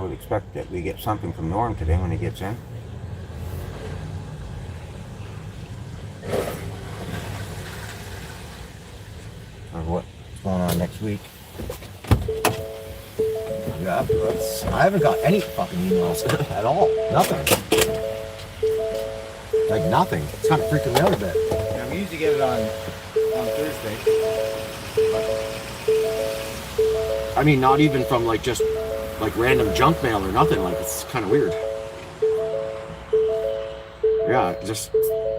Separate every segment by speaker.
Speaker 1: I would expect that we get something from Norm today when he gets in. Or what's going on next week.
Speaker 2: Yeah, I haven't got any fucking emails at all. Nothing. Like nothing. It's kind of freaking me out a bit.
Speaker 1: Yeah, we usually get it on Thursday.
Speaker 2: But, I mean, not even from like just like random junk mail or nothing. Like it's kind of weird. Yeah, just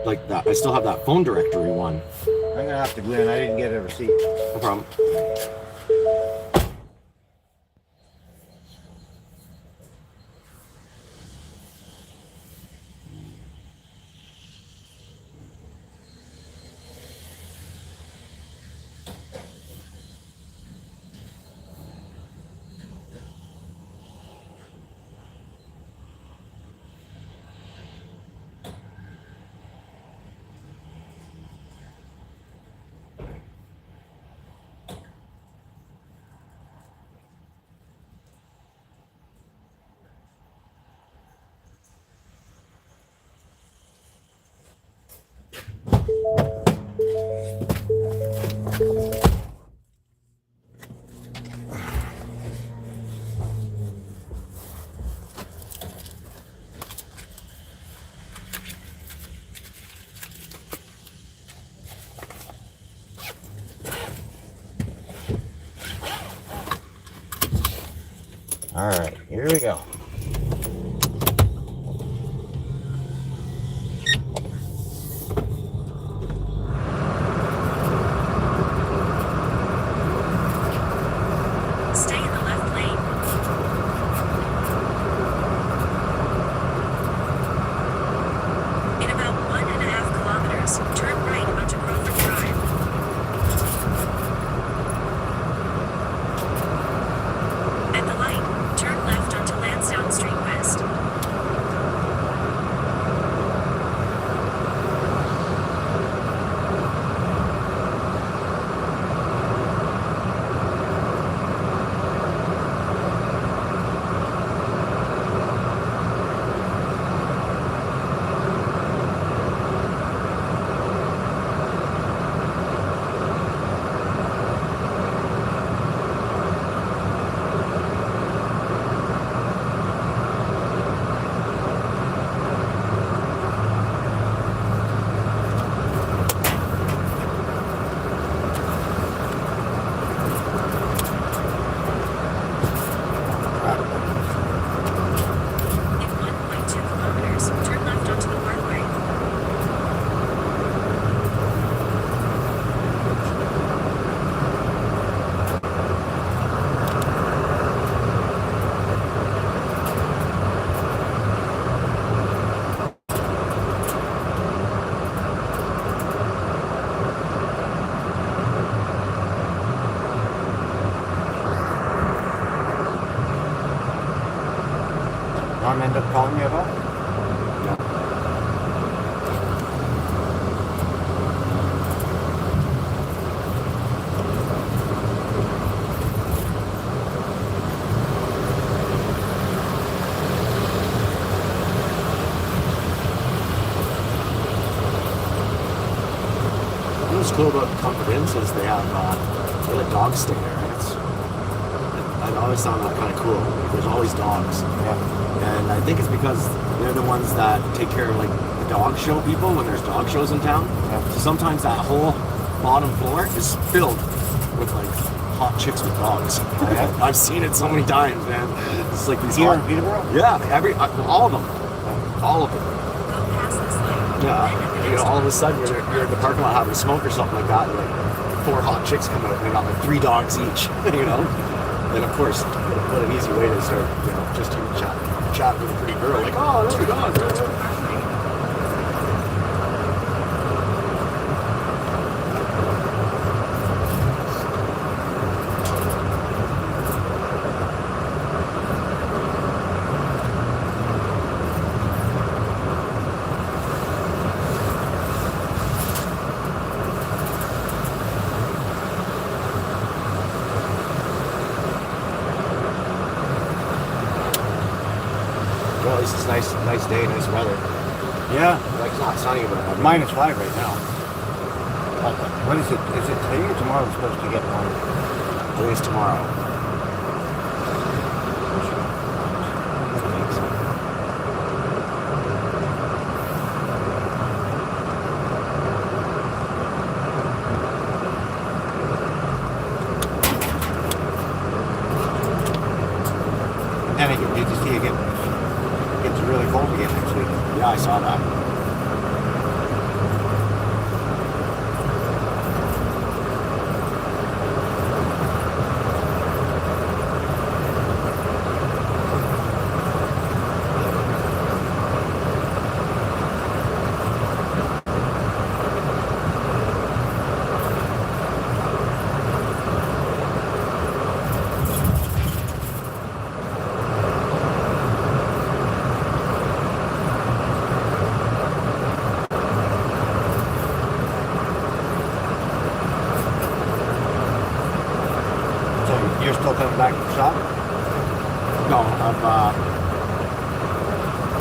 Speaker 2: like that. I still have that phone directory one.
Speaker 1: I'm gonna have to go in. I didn't get a receipt.
Speaker 2: No problem.
Speaker 1: All right, here we go.
Speaker 3: Stay in the left lane. In about 1.5 kilometers, turn right onto Crawford Drive. At the light, turn left onto Lansdowne Street West. In 1.2 kilometers, turn left onto the Parkway.
Speaker 1: Norm end up calling you about?
Speaker 2: What's cool about Confidence is they have a dog stay there. I've always found that kind of cool. There's always dogs.
Speaker 1: Yeah.
Speaker 2: And I think it's because they're the ones that take care of like the dog show people when there's dog shows in town.
Speaker 1: Yeah.
Speaker 2: So sometimes that whole bottom floor is filled with like hot chicks with dogs.
Speaker 1: yeah?
Speaker 2: I've seen it so many times, man. It's like these
Speaker 1: Here
Speaker 2: hot,
Speaker 1: in Peterborough?
Speaker 2: yeah, all of them, all of them.
Speaker 3: Go past this light.
Speaker 2: Yeah,
Speaker 3: Then at the
Speaker 2: you know,
Speaker 3: next
Speaker 2: all of a
Speaker 3: one,
Speaker 2: sudden
Speaker 3: turn
Speaker 2: you're in the
Speaker 3: left.
Speaker 2: parking lot having a smoke or something like that, and like 4 hot chicks come out and they got like 3 dogs each, you know. And of course, what an easy way to start, you know, just to chat with a pretty girl, like, oh, that's your dog. least it's nice day, nice weather.
Speaker 1: Yeah.
Speaker 2: Like, it's not sunny, but I mean,
Speaker 1: -5 right now. What is it? Is it today or tomorrow we're supposed to get warmer?
Speaker 2: I think it's tomorrow.
Speaker 1: And did you see it gets really cold again next week?
Speaker 2: Yeah, I saw that.
Speaker 1: So you're still coming back to the shop?
Speaker 2: No, I'm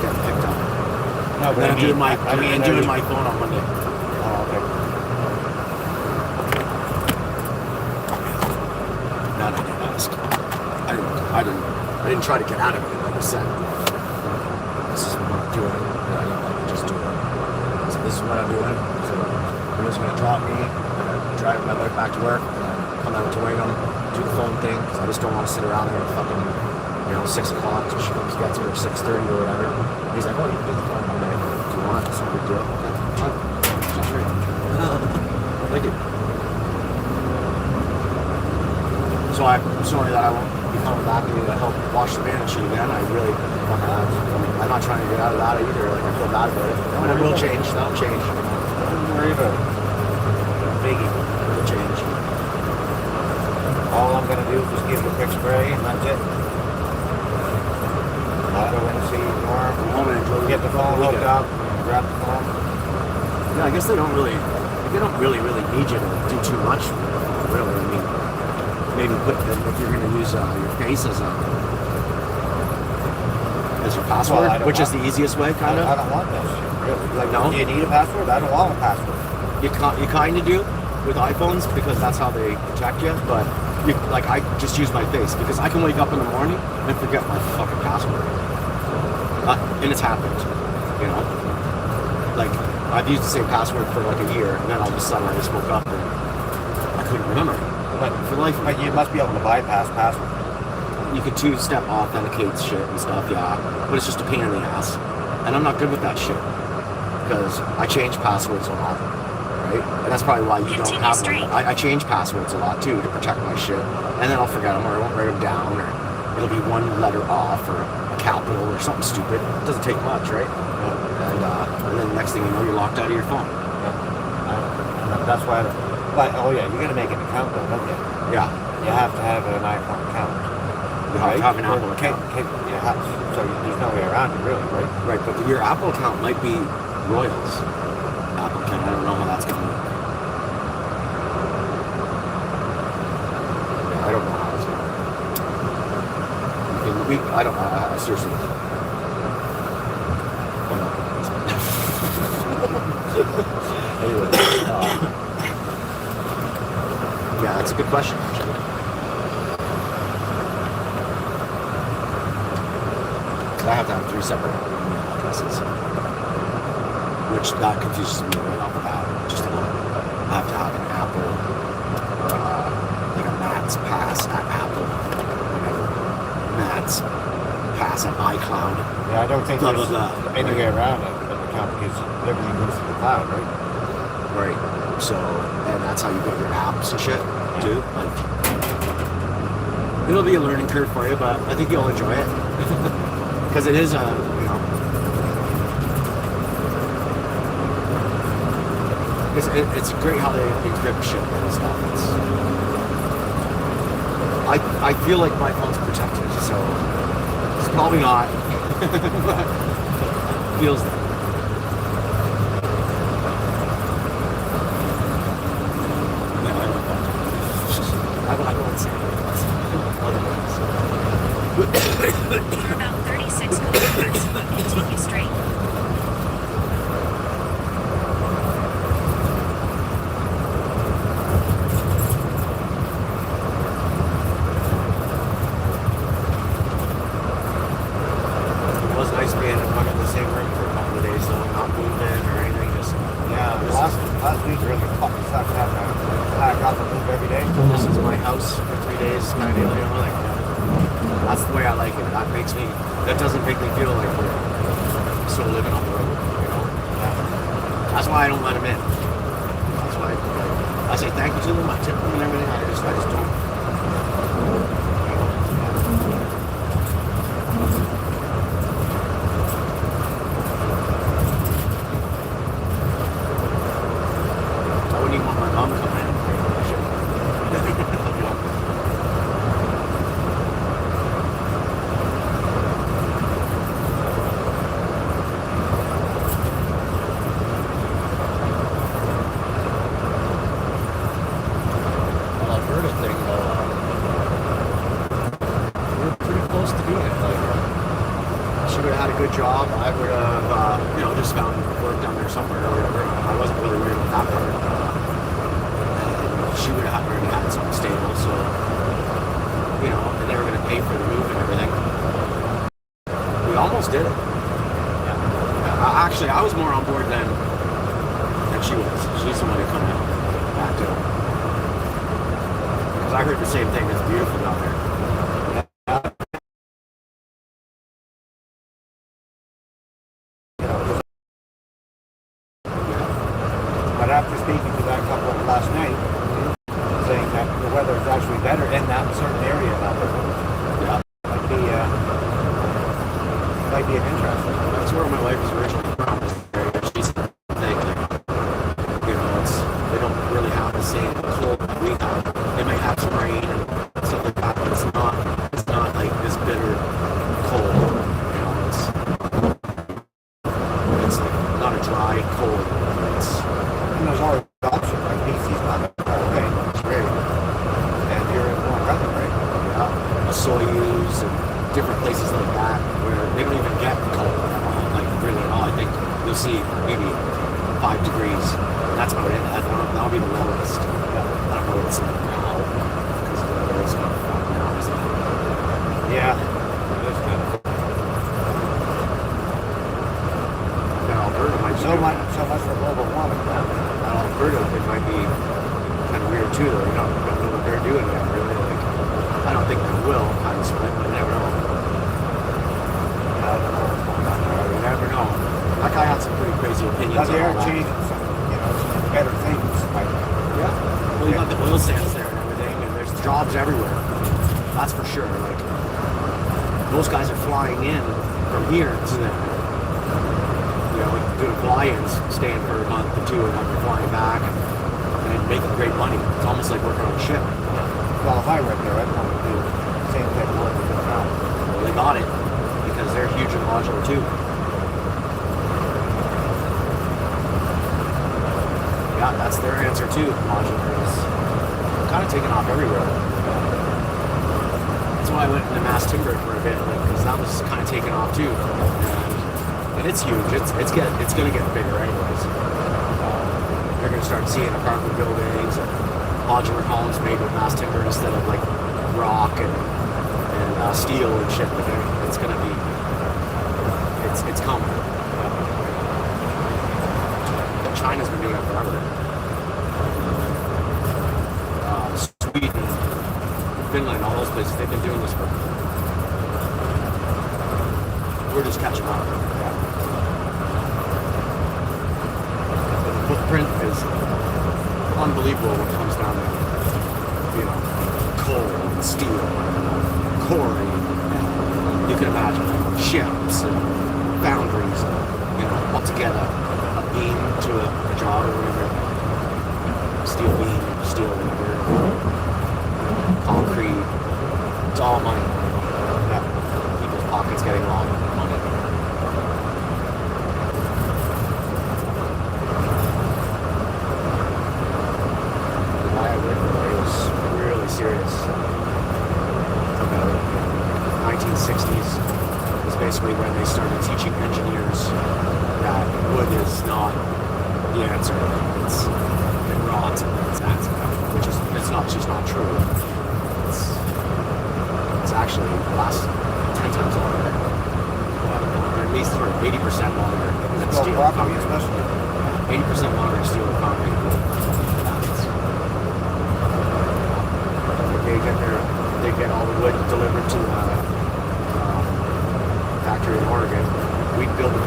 Speaker 2: getting picked up.
Speaker 1: No,
Speaker 2: And then I'm doing my
Speaker 1: my.
Speaker 2: phone on Monday.
Speaker 1: Oh, okay.
Speaker 2: That I didn't ask. I didn't try to get out of it, like I said. This is what I'm doing. I don't like just do it. So this is what I'm doing. So I'm just gonna drop me, drive my wife back to work, and then come out to Wingham, do the phone thing, because I just don't want to sit around there at fucking, 6 o'clock till she comes gets me, or 6:30 or whatever. And he's like, oh, you can do the phone Monday. Do you want it? It's no big deal. Okay, fine. Sounds great. Thank you. So I'm sorry that I won't be coming back to help wash the van and shit again. I really, I'm not trying to get out of that either. Like, I feel bad about it. But it will change. That'll change.
Speaker 1: Don't worry about it.
Speaker 2: Biggie. It'll change.
Speaker 1: All I'm gonna do is just give it a quick spray and that's it. I'll go in and see Norm, get the phone hooked up, grab the phone.
Speaker 2: Yeah, I guess they don't really need you to do too much. Really, I mean, maybe put if you're going to use your face as your password,
Speaker 1: Well,
Speaker 2: which is the easiest way, kind
Speaker 1: I
Speaker 2: of.
Speaker 1: don't want that shit, really. Like,
Speaker 2: No?
Speaker 1: do you need a password? I don't want a password.
Speaker 2: You kind of do with iPhones because that's how they protect you. But I just use my face because I can wake up in the morning and forget my fucking password, and it's happened. Like I've used the same password for like a year, and then all of a sudden I just woke up and I couldn't remember it.
Speaker 1: But
Speaker 2: For life,
Speaker 1: But you must be able to bypass password.
Speaker 2: you can two-step authenticate shit and stuff, yeah, but it's just a pain in the ass, and I'm not good with that shit because I change passwords a lot, right? And that's probably why you don't
Speaker 3: Continue
Speaker 2: have
Speaker 3: straight.
Speaker 2: one. I change passwords a lot too to protect my shit, and then I'll forget them or I won't write them down, or it'll be one letter off or a capital or something stupid. It doesn't take much, right? And then the next thing you know, you're locked out of your phone.
Speaker 1: That's why. But oh yeah, you gotta make an account though, don't you?
Speaker 2: Yeah,
Speaker 1: You have to have an iPhone account.
Speaker 2: you have to have an
Speaker 1: Or
Speaker 2: Apple account.
Speaker 1: You have, so there's no way around it, really, right?
Speaker 2: Right, but your Apple account might be Royals Apple account. I don't know how that's going to work. Yeah, I don't know how it's going to work. I don't know. I seriously don't know. Anyway, yeah, that's a good question, actually. I have to have 3 separate email addresses, which that confuses me right off the bat. Just a little. I have to have an Apple, like a Matt's Pass at Apple, whatever. Matt's Pass at iCloud.
Speaker 1: Yeah, I don't think
Speaker 2: Blah,
Speaker 1: there's
Speaker 2: blah, blah.
Speaker 1: any way around an account because everything goes to the cloud, right?
Speaker 2: Right. So, and that's how you get your apps and shit too. Like, it'll be a learning curve for you, but I think you'll enjoy it because it is it's great how they encrypt shit and stuff. I feel like my phone's protected, so it's probably not. But feels like. I won't say
Speaker 3: You're about 36 kilometers.
Speaker 1: fucking sucks having to pack up and move every day.
Speaker 2: This is my house for 3 days, kind of deal, you know, like, that's the way I like it. That doesn't make me feel like we're still living on the road, you know? That's why I don't let them in. That's why I say thank you to them, I tip them and everything, I just don't. I wouldn't even want my mom coming in. You know? Well, Alberta thing, though, we're pretty close to doing it. Like, I should have had a good job. I would have, just found work down there somewhere or whatever. I wasn't really worried about that part. And she would have already had something stable, so, and they were going to pay for the move and everything. We almost did it. Actually, I was more on board than she was. She's the one who come out back to it. Because I heard the same thing. It's beautiful down there.
Speaker 1: But after speaking to that couple last night, saying that the weather is actually better in that certain area of Alberta, might be an interest.
Speaker 2: That's where my wife is originally from. She's saying, they don't really have the same cold that we have. They might have some rain and stuff like that, but it's not like this bitter cold. It's like not a dry cold.
Speaker 1: And there's always options, like BC's not that far away. It's great. And you're in warm weather, right?
Speaker 2: Yeah. Soyuz and different places like that where they don't even get cold, like really at all. I think you'll see maybe 5 degrees. And that's about it. That'll be the lowest. I don't know what it's like now because the weather is not fun now, isn't it?
Speaker 1: Yeah. It is good.
Speaker 2: Alberta might be
Speaker 1: So much for global warming.
Speaker 2: Alberta, it might be kind of weird too, though. You don't know what they're doing yet, really. Like, I don't think they will, kind of split, but you never know. You never know. That guy had some pretty crazy opinions
Speaker 1: But
Speaker 2: on
Speaker 1: they
Speaker 2: all
Speaker 1: are
Speaker 2: that.
Speaker 1: changing some better things. Like,
Speaker 2: Yeah. Well, you got the oil sands there and everything, and there's jobs everywhere. That's for sure. Like, those guys are flying in from here to there. Doing fly-ins, staying for a month or two, and then they're flying back and making great money. It's almost like working on a ship.
Speaker 1: well, if I work there, I'd want to do the same type of work as now.
Speaker 2: Well, they got it because they're huge and modular too. Yeah, that's their answer too. Modular is kind of taking off everywhere. That's why I went into mass timber for a bit, because that was kind of taking off too. And it's huge. It's going to get bigger anyways. You're going to start seeing apartment buildings and modular homes made with mass timber instead of like rock and steel and shit. But it's going to be, it's coming. China's been doing it forever. Sweden, Finland, all those places, they've been doing this for. We're just catching up. The footprint is unbelievable when it comes down to, coal and steel, quarry, and you can imagine ships and foundries, all together, a beam to a job or whatever, steel beam, steel whatever, concrete, it's all money. People's pockets getting long with money. Serious about it. 1960s was basically when they started teaching engineers that wood is not the answer. It rots and it's acid, which is just not true. It's actually lasts 10 times longer, or at least 80% longer than steel.
Speaker 1: 80%
Speaker 2: longer than steel and concrete.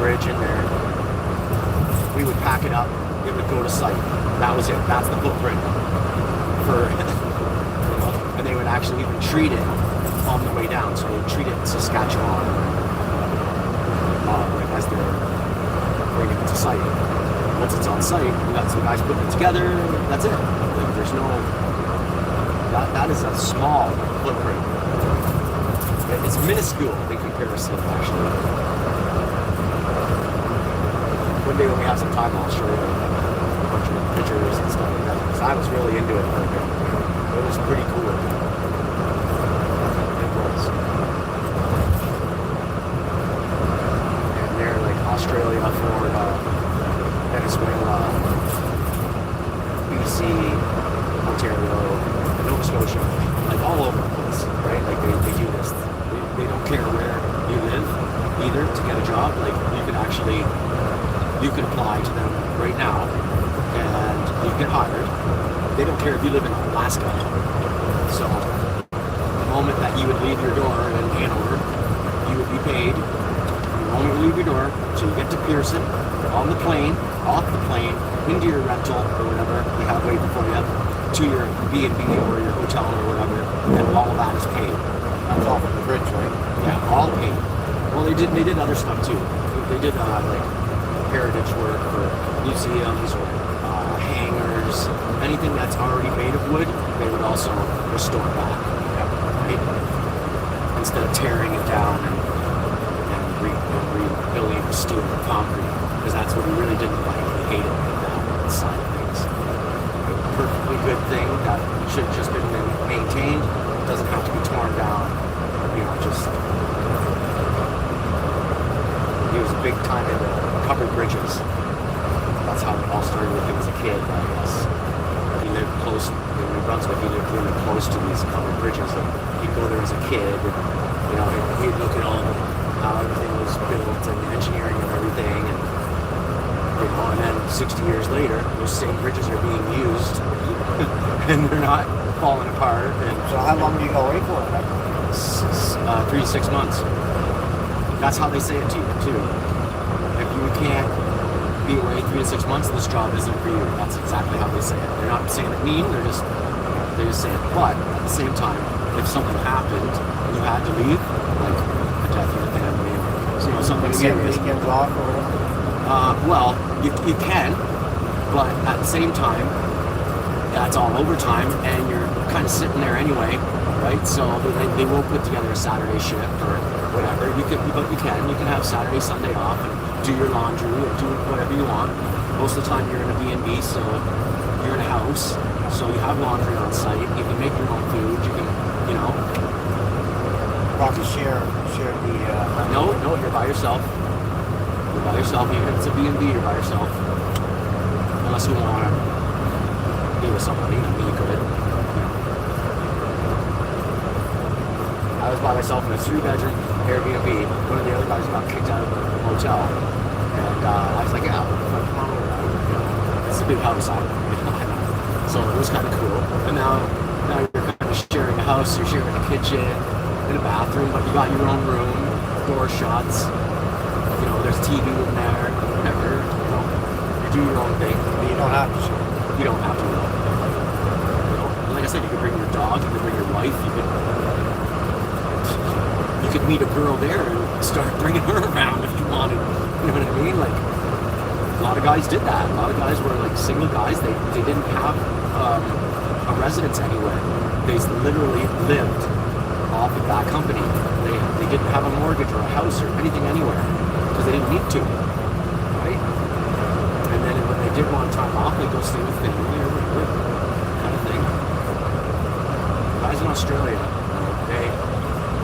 Speaker 2: bridge in there. We would pack it up. It would go to site. That was it. That's the footprint for, and they would actually even treat it on the way down. So they would treat it in Saskatchewan, like as they're bringing it to site. Once it's on site, we got some guys putting it together. That's it. Like, there's no. That is a small footprint. It's minuscule in comparison, actually. One day when we have some time, I'll show you a bunch of pictures and stuff like that. Because I was really into it for a bit. It was pretty cool. It was. And they're like Australia, Florida, Venezuela, BC, Ontario, Nova Scotia, like all over the place, right? Like they do this. They don't care where you live either to get a job. Like you can apply to them right now and you get hired. They don't care if you live in Alaska. So the moment that you would leave your door in Hanover, you would be paid. The moment you leave your door, so you get to Pearson, on the plane, off the plane, into your rental or whatever you have waiting for you, to your B&B or your hotel or whatever, and all of that is paid.
Speaker 1: That's all from the bridge, right?
Speaker 2: Yeah, all paid. Well, they did other stuff too. They did like heritage work for museums or hangars, anything that's already made of wood. They would also restore back, right? Instead of tearing it down and rebuilding it with steel and concrete, because that's what we really didn't like. We hated that side of things. Perfectly good thing that should have just been maintained. It doesn't have to be torn down. Just he was big time into covered bridges. That's how it all started with him as a kid, I guess. He lived close in New Brunswick. He lived really close to these covered bridges, and he'd go there as a kid. And, he'd look at all how everything was built and the engineering of everything, and then 60 years later, those same bridges are being used, and they're not falling apart. And
Speaker 1: So how long do you go away for?
Speaker 2: 3 to 6 months. That's how they say it to you, too. If you can't be away 3 to 6 months, this job isn't for you. That's exactly how they say it. They're not saying it mean, they just say it. But at the same time, if something happened and you had to leave, like a death in the family, or something serious.
Speaker 1: Weekends off or whatever?
Speaker 2: Well, you can, but at the same time, that's all overtime, and you're kind of sitting there anyway, right? So they will put together a Saturday shift or whatever. You can have Saturday, Sunday off and do your laundry or do whatever you want. Most of the time you're in a B&B, so you're in a house, so you have laundry on site. You can make your own food. You can,
Speaker 1: Probably share the.
Speaker 2: No, you're by yourself. You're by yourself. Even if it's a B&B, you're by yourself. Unless you want to be with somebody, you could. I was by myself in a 3-bedroom Airbnb. One of the other guys got kicked out of the hotel, and I was like, "Yeah, come on over." It's a big house out, so it was kind of cool. And now you're kind of sharing a house. You're sharing a kitchen and a bathroom, but you got your own room, door shuts. There's TV in there. Whatever. You do your own thing.
Speaker 1: But you don't have to share.
Speaker 2: You don't have to. Like I said, you could bring your dog. You could bring your wife. You could meet a girl there and start bringing her around if you wanted. You know what I mean? Like, a lot of guys did that. A lot of guys were like single guys. They didn't have a residence anywhere. They literally lived off of that company. They didn't have a mortgage or a house or anything anywhere because they didn't need to, right? And then when they did want time off, they go stay with family or whatever kind of thing. Guys in Australia,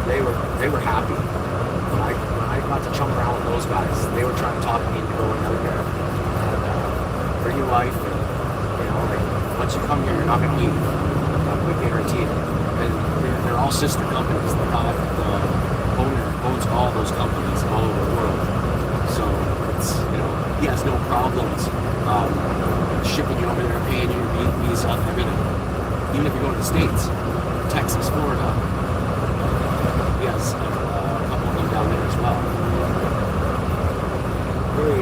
Speaker 2: they were happy. When I got to chum around with those guys, they were trying to talk me into going out there and bring your wife. And, once you come here, you're not going to leave. I guarantee it. And they're all sister companies. The owner owns all those companies all over the world. So it's he has no problems shipping you over there, paying your visa, everything. Even if you go to the States, Texas, Florida. He has a couple of them down there as well.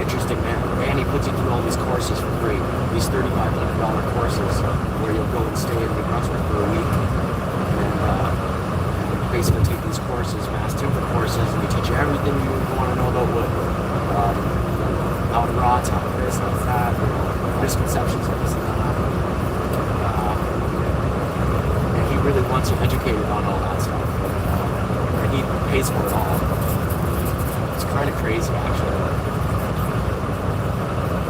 Speaker 2: interesting man. And he puts you through all these courses for free. These $3,500 courses where you'll go and stay in New Brunswick for a week. And basically take these courses, mass timber courses, and they teach you everything you want to know about wood. How it rots, how it this, how it's that, misconceptions of this and that. And he really wants you educated on all that stuff. And he pays for it all. It's kind of crazy, actually.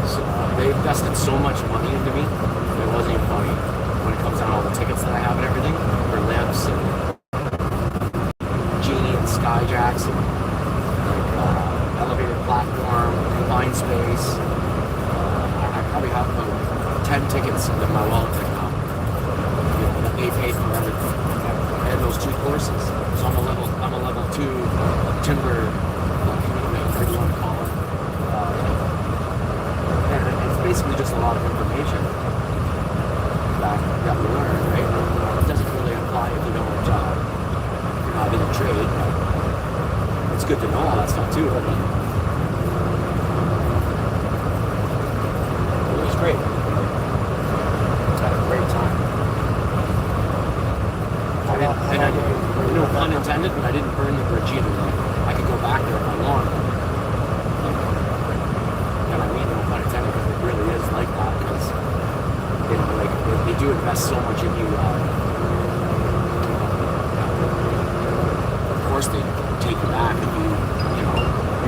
Speaker 2: So they invested so much money into me, it wasn't even funny. When it comes down to all the tickets that I have and everything, for lifts and Genie and Skyjacks and elevated platform, confined space. I probably have about 10 tickets in my wallet right now. That they paid for everything. And those 2 courses. So I'm a level 2 timber commitment, whatever you want to call it. And it's basically just a lot of information that we learn, right? It doesn't really apply if you don't, if you're not in the trade, but it's good to know all that stuff too. I mean, it was great. Had a great time. I didn't, no pun intended, but I didn't burn the bridge either. Like, I could go back there if I want. And I mean no pun intended because it really is like that. Because like they do invest so much in you. Of course, they take you back if you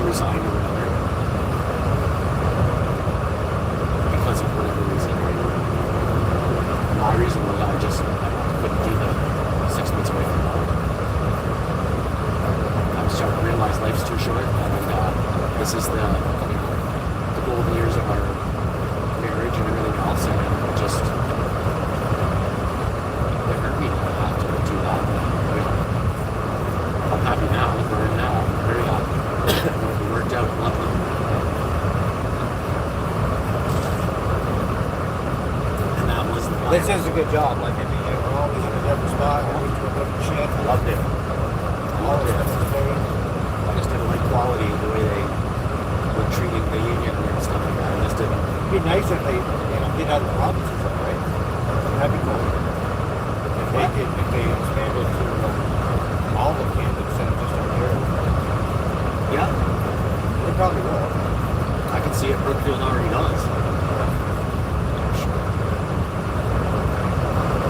Speaker 2: resign or whatever. Because of whatever reason, right? My reason was I couldn't do the 6 months away from home. I was starting to realize life's too short, and this is the golden years of our marriage and everything else, and it just it hurt me to have to do that. I'm happy now. We're in now. I'm very happy. We worked out. Loved it. And that was the plan.
Speaker 1: This is a good job. Like, I mean, we're always in a different spot, always doing different shit.
Speaker 2: Loved it.
Speaker 1: All the stuff is very,
Speaker 2: I just didn't like quality, the way they were treating the union and stuff like that. I just didn't.
Speaker 1: it'd be nice if they, did other provinces, right? That'd be cool. If they expanded to all of Canada instead of just Ontario.
Speaker 2: Yeah,
Speaker 1: They probably will.
Speaker 2: I can see it. Brookfield already does.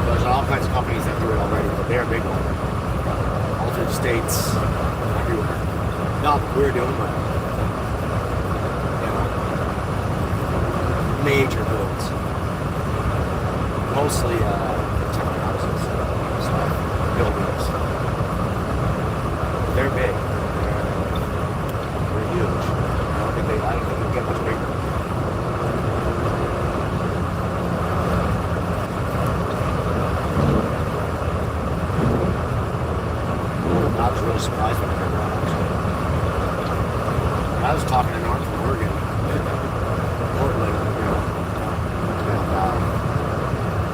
Speaker 2: There's all kinds of companies that do it already, but they're a big one. Altered states, everywhere. Not what we're doing, but major builds. Mostly townhouses, buildings. They're big. They're huge. I don't think they can get much bigger. I was really surprised when I heard that, actually. I was talking to Northern Oregon, Portland,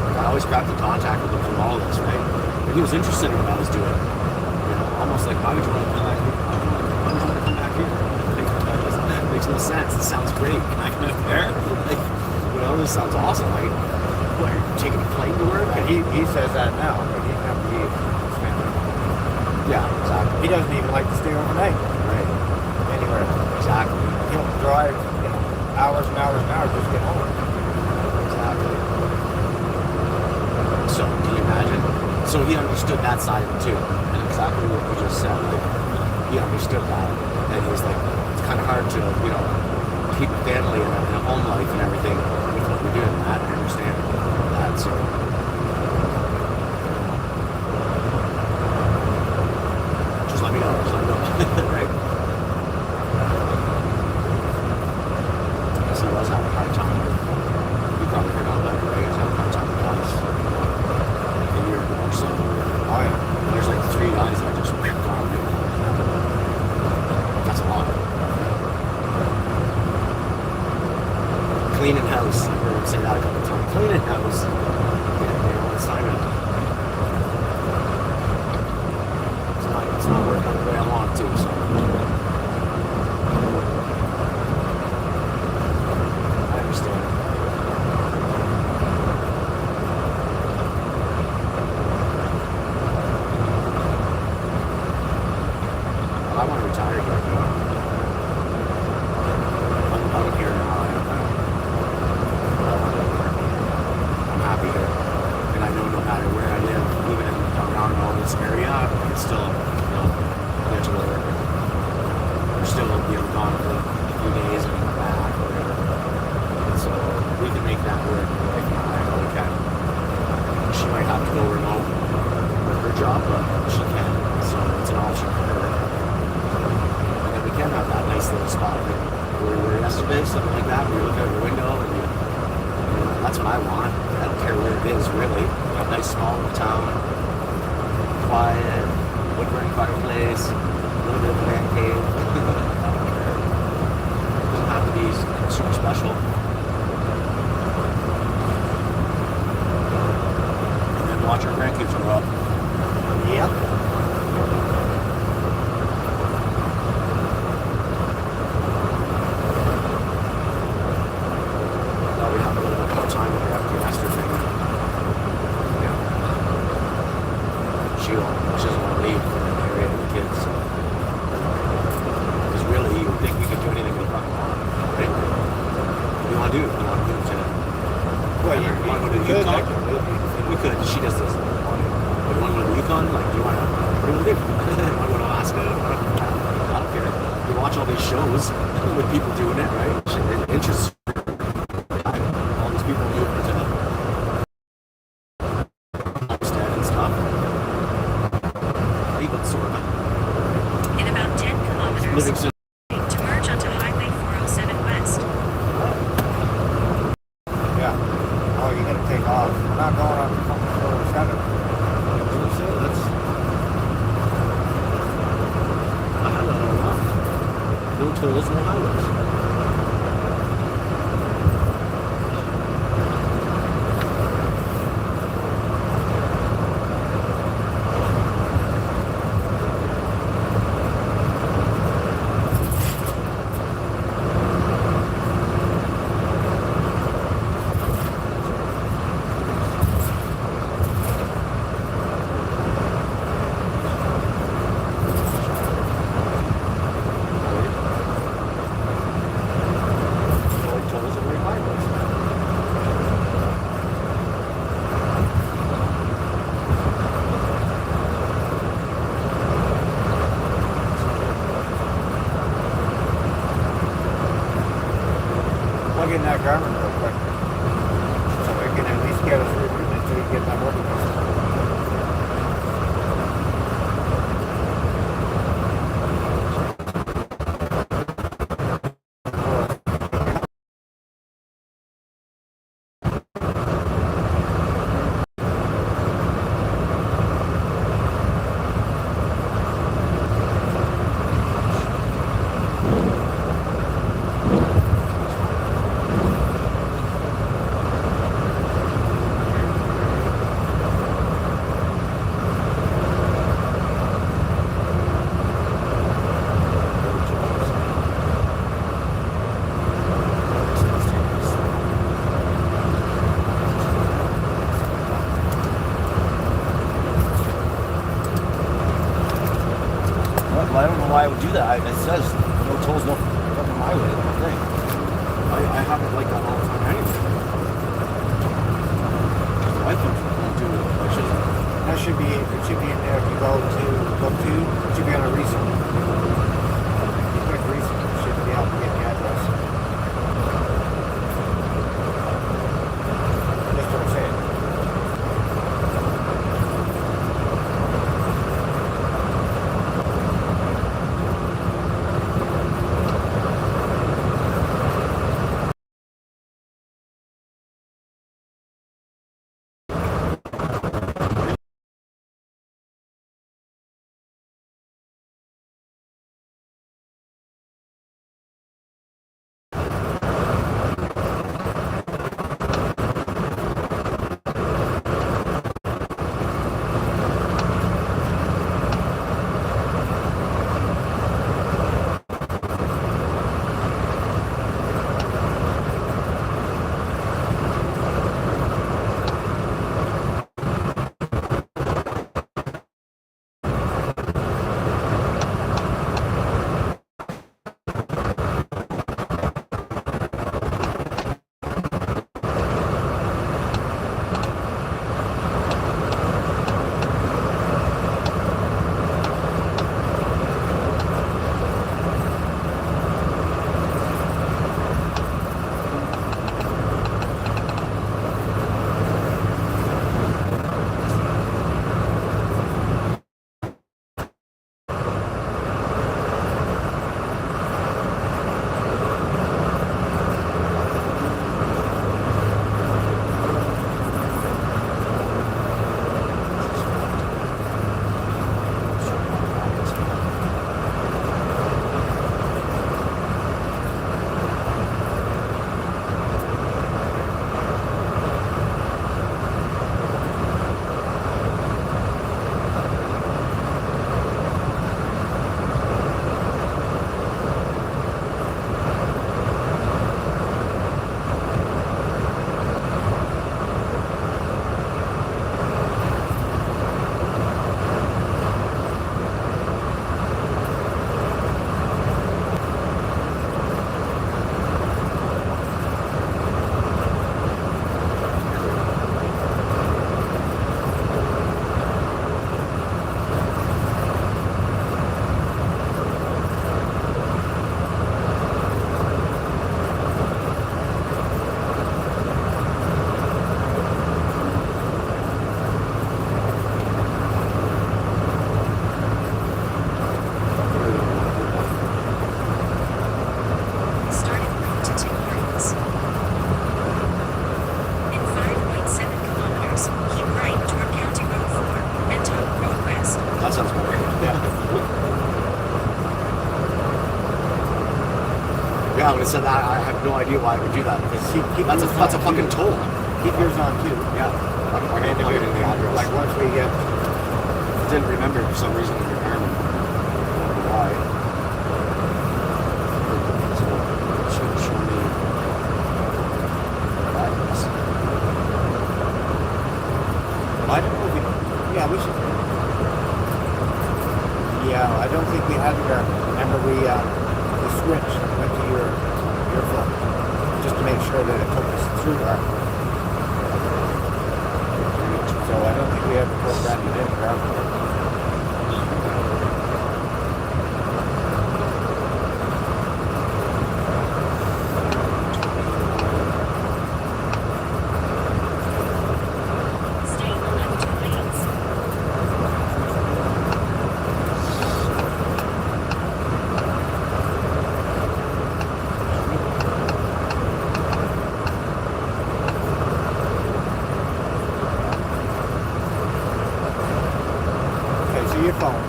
Speaker 2: and I always got the contact with him through all of this, right? And he was interested in what I was doing. Almost like, why would you want to come back here? Why would you want to come back here? It makes no sense. It sounds great. Can I come out there? This sounds awesome. Like, what, are you taking a plane to work?
Speaker 1: And he says that now, but he'd never leave his family.
Speaker 2: Yeah, exactly.
Speaker 1: He doesn't even like to stay overnight.
Speaker 2: Right.
Speaker 1: Anywhere.
Speaker 2: Exactly.
Speaker 1: He'll drive, hours and hours and hours just to get home.
Speaker 2: Exactly. So, can you imagine? So he understood that side of it too. And exactly what you just said. Like, he understood that. And he was like, it's kind of hard to, keep a family and a home life and everything with what we're doing. I understand that. So, just let me know. Right? I guess he was having a hard time. You probably heard all about it, right? He was having a hard time with guys. A year ago or so.
Speaker 1: Oh, yeah.
Speaker 2: There's like 3 guys that just gone. That's a lot. Cleaning house. I've heard him say that a couple times. Cleaning this area, I can still, get to work. We're still, gone for a few days and come back or whatever. And so we can make that work. Like, I know we can. She might have to go remote with her job, but she can. So it's an option for her. And then we can have that nice little spot where we were yesterday, something like that. We look out the window and that's what I want. I don't care where it is, really. A nice small little town, quiet, wood burning fireplace, a little bit of a man cave. I don't care. It doesn't have to be super special. And then watch our grandkids grow up.
Speaker 1: Yep.
Speaker 2: Now we have a little bit more time with our empty nester thing. Yeah. She doesn't want to leave from the area with the kids. Because really, you would think we could do anything we fucking want. Right? What do you want to do? You want to move to...
Speaker 1: Well, you
Speaker 2: want to go to the
Speaker 1: could
Speaker 2: Yukon?
Speaker 1: technically.
Speaker 2: We could. She just doesn't want to. But you want to go to the Yukon? Like, do you want to... What do you want to do? You want to go to Alaska? I don't care. You watch all these shows with people doing it, right? It interests all these people moving to homestead and stuff. Even sort of
Speaker 3: In about 10 kilometers,
Speaker 2: living
Speaker 3: to merge onto Highway 407 West.
Speaker 1: Yeah. Oh, you're gonna take off. We're not going on 407. Let's
Speaker 2: no tolls, no highways. No tolls and no highways.
Speaker 1: plug in that Garmin real quick. So we can at least get us through until you get that working.
Speaker 4: Well, I don't know why I would do that. It says no tolls, no fucking highway. The whole thing.
Speaker 2: I have it like that all the time anyway. I think do it. I should.
Speaker 1: That should be, it should be in there. If you go to, it should be on a recent.
Speaker 2: would have said that. I have no idea why I would do that because
Speaker 1: Keep
Speaker 2: that's a
Speaker 1: yours
Speaker 2: that's a
Speaker 1: on,
Speaker 2: fucking
Speaker 1: too.
Speaker 2: toll.
Speaker 1: Keep yours on too.
Speaker 2: Yeah. I'm
Speaker 1: And
Speaker 2: gonna plug it in the address.
Speaker 1: like once we get,
Speaker 2: I didn't remember for some reason in the environment. I don't know why. So it should show me address.
Speaker 1: I don't know if we, yeah, we should. Yeah, I don't think we had it there. Remember we switched, went to your phone, just to make sure that it took us through our. So I don't think we ever programmed it in there.
Speaker 3: Stay in the left 2 lanes.
Speaker 1: Okay, so your phone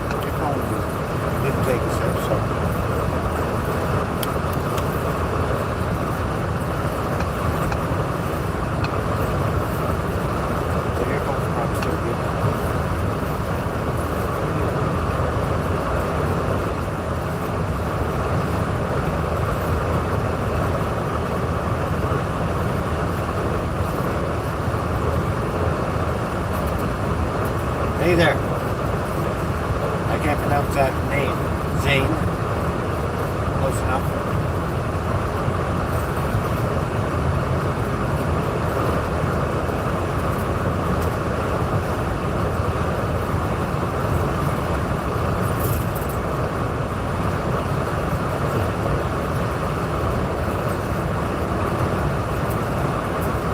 Speaker 1: didn't take us there, so. So your phone's probably still good. Hey there. I can't pronounce that name. Zane. Close enough.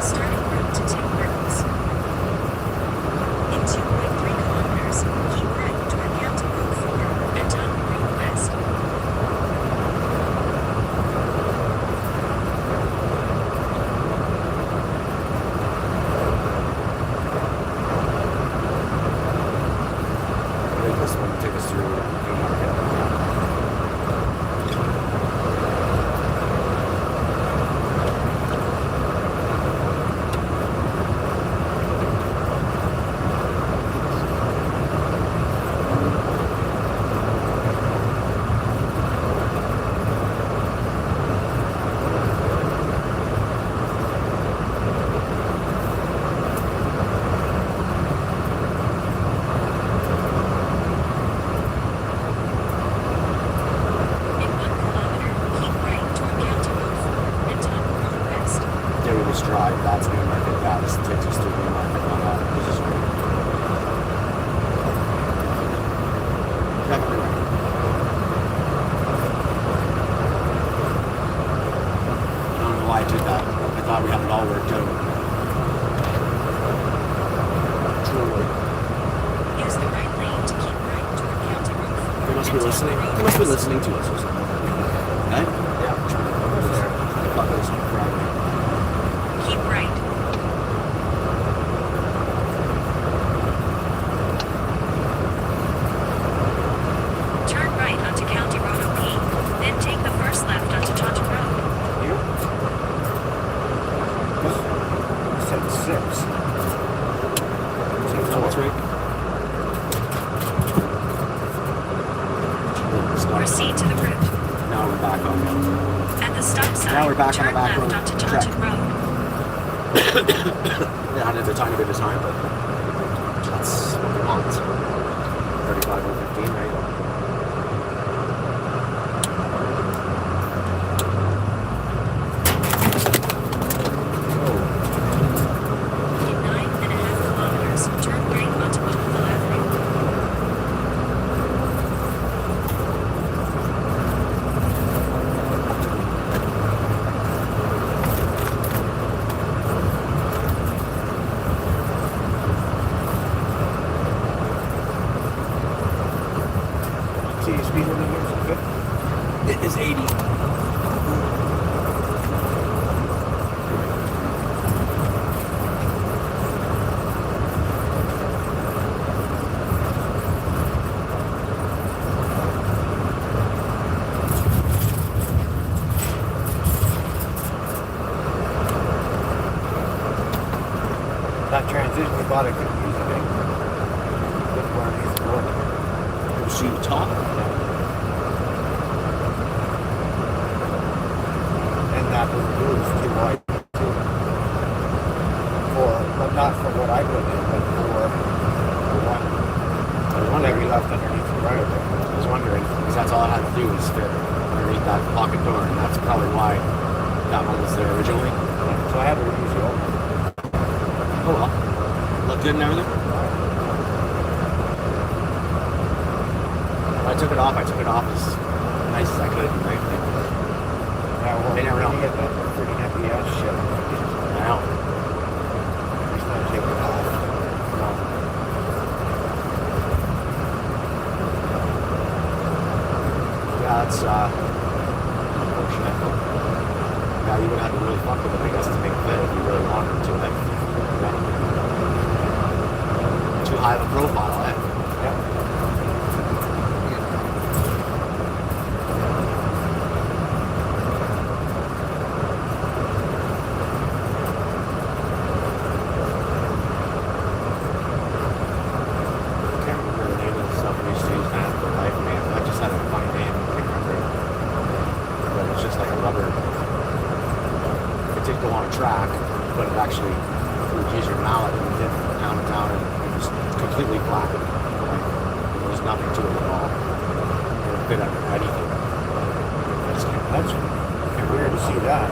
Speaker 3: Starting route to Tim Hortons. In 2.3 kilometers, keep right toward County Road 4 and Tunnel Road West.
Speaker 2: I think this one will take us through Haymarket.
Speaker 3: In 1 kilometer, keep right toward County Road 4 and Tunnel Road West.
Speaker 2: Davis Drive, that's Haymarket. Yeah, this takes us through Haymarket on that. This is great. Definitely right. I don't know why I did that. I thought we had it all worked out. Truly.
Speaker 3: Use the right lane to keep right toward County Road 4
Speaker 2: They must be
Speaker 3: and
Speaker 2: listening.
Speaker 3: Tunnel Road
Speaker 2: They must be
Speaker 3: West.
Speaker 2: listening to us or something. Eh? Yeah. I thought that was Friday.
Speaker 3: Keep right. Turn right onto County Road OP, then take the first left onto Taunton Road.
Speaker 1: You? You said 6.
Speaker 2: No, that's right.
Speaker 3: Proceed to the route.
Speaker 2: Now we're back on the.
Speaker 3: At the stop sign,
Speaker 2: Now we're back on
Speaker 3: turn
Speaker 2: the back
Speaker 3: left
Speaker 2: road.
Speaker 3: onto
Speaker 2: Check.
Speaker 3: Taunton Road.
Speaker 2: Yeah, I had a tiny bit of time, but that's what we want. 35 or 15, right?
Speaker 3: In 9.5 kilometers, turn right onto Oakville Avenue.
Speaker 1: See your speed limit here, is it good?
Speaker 2: It is 80.
Speaker 1: transition. We thought it could use a big. Look where he's going.
Speaker 4: You see the top?
Speaker 1: And that was blue is too wide too. But not for what I put in, but for the one
Speaker 2: I was
Speaker 1: that
Speaker 2: wondering.
Speaker 1: we left underneath the right of it.
Speaker 2: I was wondering because that's all I had to do was fit underneath that pocket door, and that's probably why that one was there originally.
Speaker 1: So I had to reuse the old one.
Speaker 2: Oh well, look good and everything. When I took it off as nice as I could. Right?
Speaker 1: Yeah, well,
Speaker 2: They never know.
Speaker 1: you get that pretty heavy ass shit.
Speaker 2: I know.
Speaker 1: Just not take it off.
Speaker 2: Yeah, that's unfortunate. Yeah, you would have to really fuck with it, I guess, to make it fit if you really wanted to. Like, too high of a profile, eh?
Speaker 1: Yeah.
Speaker 2: I can't remember the name of the stuff we used to use now for life, man. I just had a funny name. I can't remember it. But it's just like a rubber. It did go on a track, but it actually, you would use your mallet and did from town to town, and it was completely flat. Like, there was nothing to it at all. It would fit under anything. I just can't.
Speaker 1: That's weird to see that.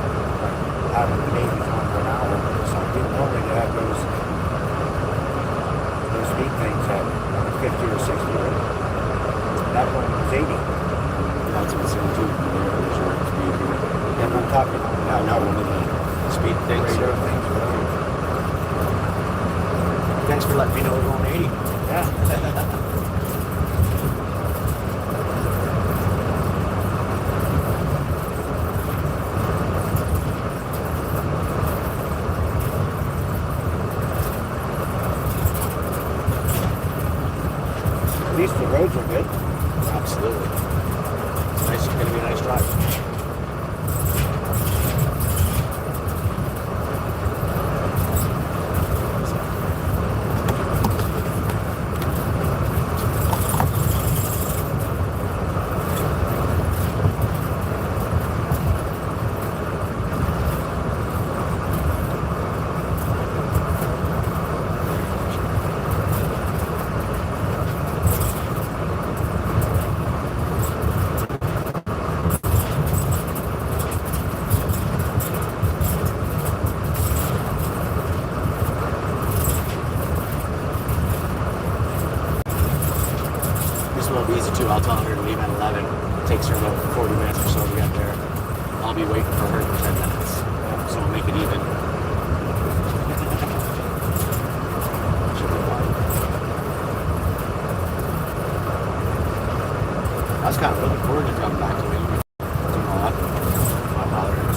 Speaker 1: Having the Navy's on for an hour. So I didn't normally they have those speed things at 50 or 60. Right? That one was 80.
Speaker 2: That's insane too. Speed.
Speaker 1: And I'm talking
Speaker 2: Yeah, no, one of the speed things.
Speaker 1: radar things. Whatever.
Speaker 2: Thanks for letting me know we're going 80.
Speaker 1: Yeah. At least the roads are good.
Speaker 2: Absolutely. It's nice. It's going to be a nice drive. This won't be easy too. I'll tell her to leave at 11. It takes her about 40 minutes or so to get there. I'll be waiting for her for 10 minutes. So we'll make it even. Should be fine. I was kind of looking forward to coming back to me. Doing all that. My father and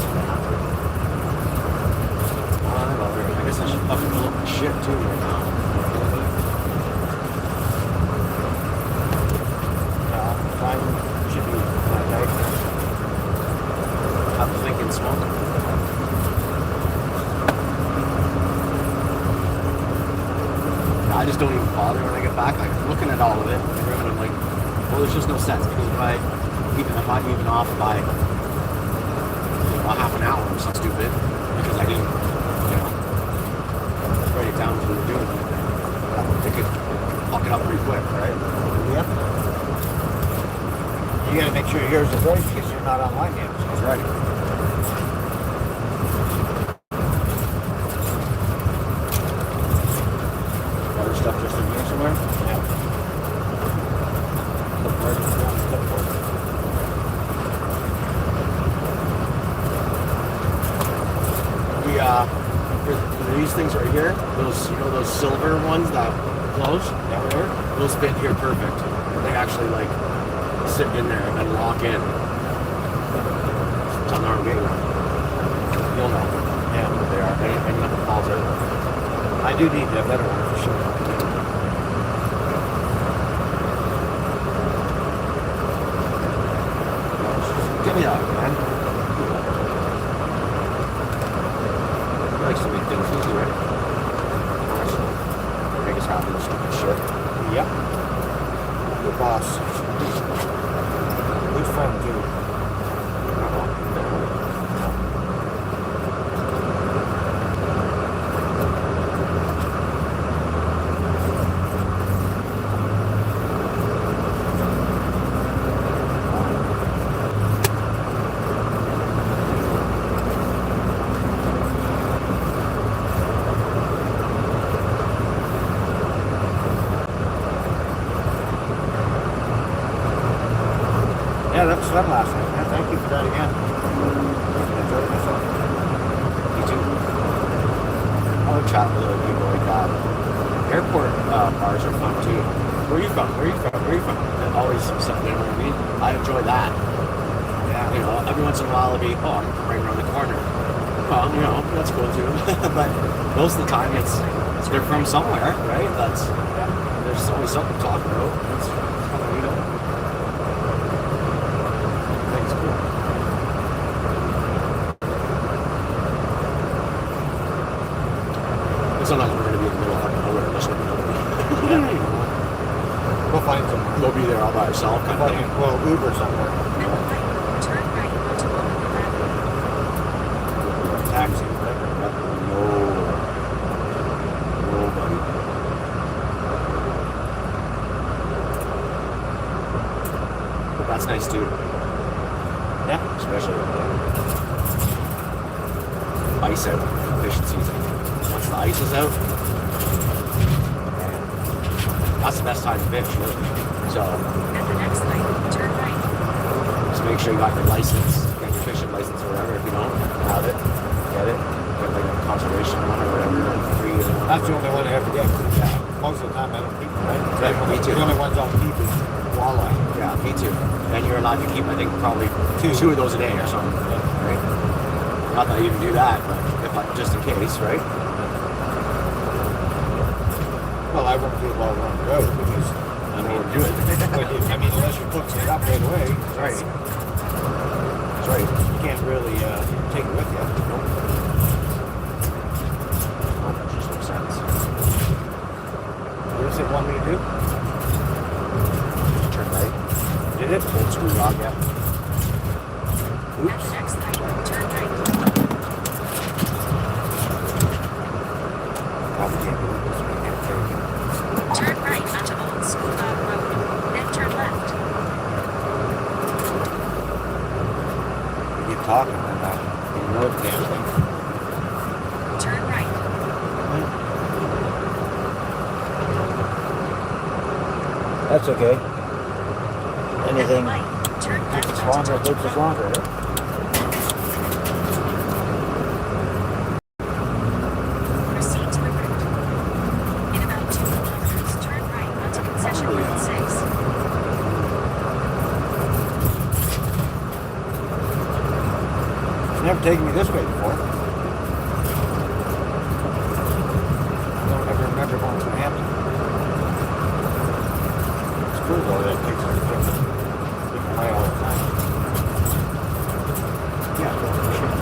Speaker 2: I guess I should fucking pull up my shit too right now.
Speaker 1: Time should be night.
Speaker 2: I'm thinking smoking. I just don't even bother when I get back. Like, I'm looking at all of it, and I'm like, well, there's just no sense because if I might even off by a half an hour or something stupid because I didn't, write it down as we were doing it. They could fuck it up pretty quick, right?
Speaker 1: Yep. You gotta make sure yours is ready because you're not online yet.
Speaker 2: It's ready.
Speaker 4: Other stuff just in here somewhere?
Speaker 1: Yeah.
Speaker 4: Clipboard.
Speaker 1: Clipboard.
Speaker 2: These things right here, those silver ones that close, those fit here perfect. They actually like sit in there and lock in. It's on our gateway. You'll know.
Speaker 1: Yeah.
Speaker 2: What they are. And nothing falls out.
Speaker 1: I do need a better one for sure.
Speaker 2: Give me that, man. He likes to make things easy, right? always having stupid shit.
Speaker 1: Yep. Good boss. Good friend too. Yeah, that was fun last night. Yeah, thank you for that again. I enjoyed myself.
Speaker 2: Me too. I would chat with other people like that. Airport bars are fun too. Where you from? Where you from? Where you from? And always something, you know what I mean? I enjoy that.
Speaker 1: Yeah.
Speaker 2: You know, every once in a while it'll be, oh, I'm right around the corner. Well, you know, that's cool too. But most of the time it's they're from somewhere, right? That's there's always something to talk about. It's kind of neat. Things cool. It's not like we're gonna be in the middle of nowhere listening to nobody.
Speaker 1: We'll find some.
Speaker 2: Go be there all by yourself kind of thing.
Speaker 1: Well, Uber somewhere.
Speaker 3: Then right, turn right onto Old Avenue.
Speaker 1: Taxi, whatever.
Speaker 2: No. Nobody. But that's nice too.
Speaker 1: Yeah.
Speaker 2: Especially with the ice out, fishing season. Once the ice is out, that's the best time to fish, really. So
Speaker 3: At the next light, turn right.
Speaker 2: just make sure you got your license, you got your fishing license or whatever. If you don't have it, get it. Get like a conservation one or whatever, like free.
Speaker 1: That's the only one I ever get. Yeah. Most of the time I don't keep them, right?
Speaker 2: Right, me too.
Speaker 1: The only ones I'll keep is walleye.
Speaker 2: Yeah, me too. And you're allowed to keep, I think, probably two of those a day or something. Right? Not that you can do that, but if I, just in case, right?
Speaker 1: Well, I won't do it while we're on the road because
Speaker 2: I know we're doing it.
Speaker 1: I mean, unless you're hooking it up right away,
Speaker 2: Right. That's right.
Speaker 1: you can't really take it with you.
Speaker 2: Nope. That just makes sense.
Speaker 1: What does it want me to do?
Speaker 2: Turn right.
Speaker 1: Did it?
Speaker 2: Old school dog, yeah.
Speaker 3: At the next light, turn right.
Speaker 1: Probably can't do this. We can't take it.
Speaker 3: Turn right onto Old School Dog Road. Then turn left.
Speaker 1: We keep talking and you know the damn thing.
Speaker 3: Turn right.
Speaker 4: That's okay.
Speaker 3: At the
Speaker 4: Anything
Speaker 3: light, turn left
Speaker 4: takes us
Speaker 3: onto
Speaker 4: longer,
Speaker 3: Dutch
Speaker 4: takes us
Speaker 3: Road.
Speaker 4: longer. eh?
Speaker 3: Proceed to the right. In about 2 kilometers, turn right onto Concession Road 6.
Speaker 1: It's never taken me this way before. I don't ever remember going to Hampton. It's cool though that it takes us different way all the time.
Speaker 2: Yeah, for sure.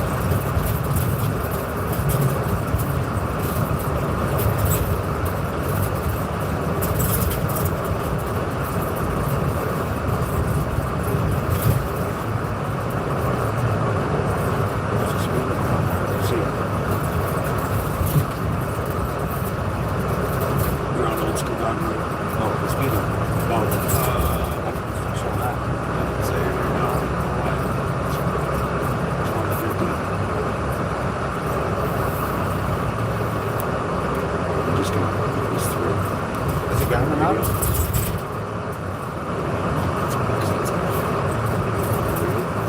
Speaker 1: There's a speed limit on there. I see it.
Speaker 2: You're on Old School Dog Road.
Speaker 1: Oh, the speed limit.
Speaker 2: Oh,
Speaker 1: That's showing that.
Speaker 2: say right now. What? It's on the 15th. I'm just gonna put this through.
Speaker 1: Is it government out?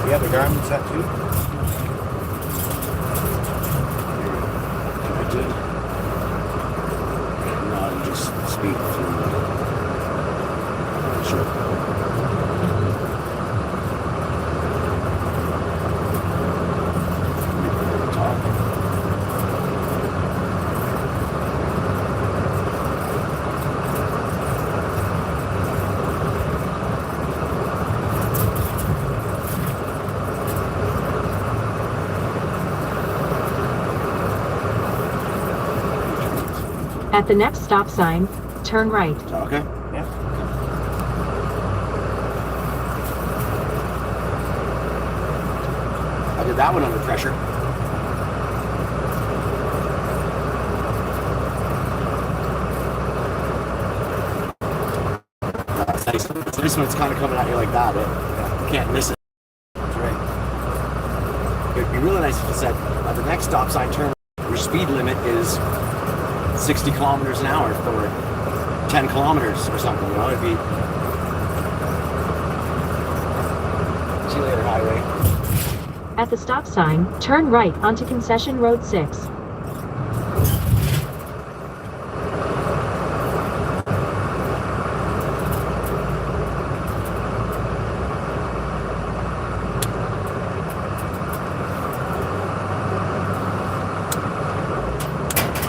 Speaker 1: Yeah, the garment's set too.
Speaker 2: Connected. No, you just speak through. Sure. Talk.
Speaker 5: At the next stop sign, turn right.
Speaker 2: Is that okay?
Speaker 1: Yeah.
Speaker 2: I did that one under pressure. That's nice. It's nice when it's kind of coming at you like that. You can't miss it.
Speaker 1: That's right.
Speaker 2: It'd be really nice if it said, at the next stop sign, turn right. Your speed limit is 60 kilometers an hour for 10 kilometers or something, you know? It'd be... See you later, highway.
Speaker 5: At the stop sign, turn right onto Concession Road 6.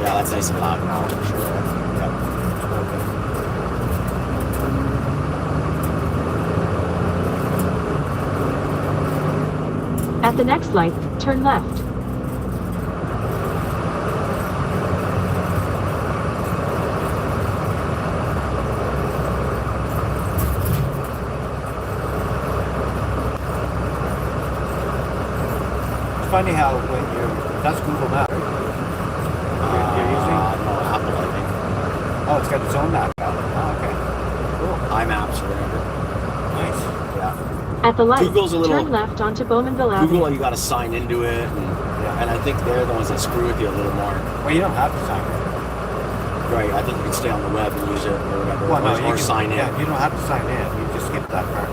Speaker 2: Yeah, that's nice and loud now, for sure.
Speaker 5: At the next light, turn left.
Speaker 1: It's funny how when that's Google Maps. You're using?
Speaker 2: No, Apple, I think.
Speaker 1: Oh, it's got its own map now. Oh, okay. Cool.
Speaker 2: iMaps or whatever.
Speaker 1: Nice.
Speaker 2: Yeah.
Speaker 5: At the light,
Speaker 2: Google's a little-
Speaker 5: turn left onto Bowmanville Avenue.
Speaker 2: Google, you got to sign into it, and I think they're the ones that screw with you a little more.
Speaker 1: Well, you don't have to sign in.
Speaker 2: Right, I think you can stay on the web and use it or whatever,
Speaker 1: Well, no, you
Speaker 2: or
Speaker 1: can,
Speaker 2: sign in.
Speaker 1: Yeah, you don't have to sign in. You just skip that part.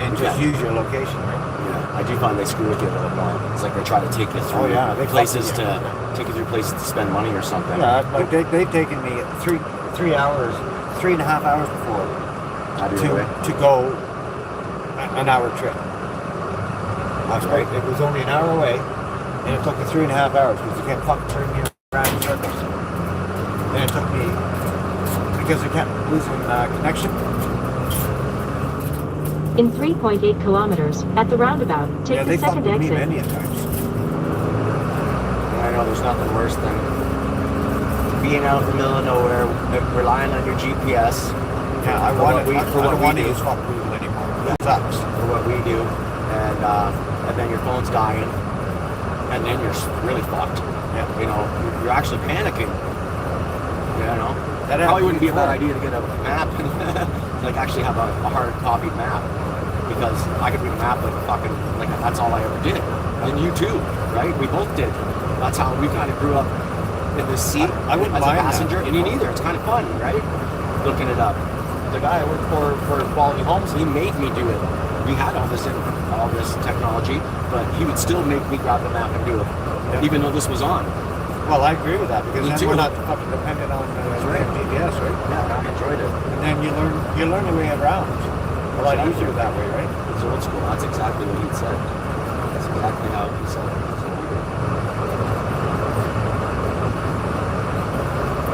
Speaker 1: And just use your location, right?
Speaker 2: Yeah, I do find they screw with you a little more. It's like they try to take you through
Speaker 1: They
Speaker 2: places
Speaker 1: fucking-
Speaker 2: to take you through places to spend money or something.
Speaker 1: Yeah, like they've taken me 3 hours, 3.5 hours before
Speaker 2: I do it.
Speaker 1: to go an hour trip. That's right. It was only an hour away, and it took me 3.5 hours because you kept fucking turning me around in circles. And it took me because I kept losing connection.
Speaker 5: In 3.8 kilometers, at the roundabout, take
Speaker 1: Yeah,
Speaker 5: the
Speaker 1: they fucked
Speaker 5: second
Speaker 1: with me
Speaker 5: exit.
Speaker 1: many a times.
Speaker 2: I know there's nothing worse than being out in the middle of nowhere, relying on your GPS.
Speaker 1: Yeah, I
Speaker 2: For
Speaker 1: want
Speaker 2: what we-
Speaker 1: I
Speaker 2: for what
Speaker 1: don't
Speaker 2: we
Speaker 1: want to
Speaker 2: do.
Speaker 1: use fucking Google anymore. It sucks.
Speaker 2: For what we do, and then your phone's dying, and then you're really fucked.
Speaker 1: Yeah.
Speaker 2: You know, you're actually panicking. You know,
Speaker 1: That
Speaker 2: probably wouldn't be a bad
Speaker 1: happened
Speaker 2: idea to get a map and like actually have a hard copied map, because I could read a map like fucking like that's all I ever did. And you too, right? We both did. That's how we kind of grew up in this seat
Speaker 1: I wouldn't
Speaker 2: as a
Speaker 1: mind that.
Speaker 2: passenger, and you neither. It's kind of fun, right? Looking it up. The guy I worked for Quality Homes, he made me do it. We had all this technology, but he would still make me grab the map and do it,
Speaker 1: Yeah.
Speaker 2: even though this was on.
Speaker 1: Well, I agree with that because
Speaker 2: Me
Speaker 1: then
Speaker 2: too.
Speaker 1: we're not fucking dependent on
Speaker 2: right.
Speaker 1: GPS, right?
Speaker 2: Yeah, I enjoyed it.
Speaker 1: And then you learn your way around a lot
Speaker 2: Exactly.
Speaker 1: easier that way, right?
Speaker 2: It's old school. That's exactly what he said. That's exactly how he said it.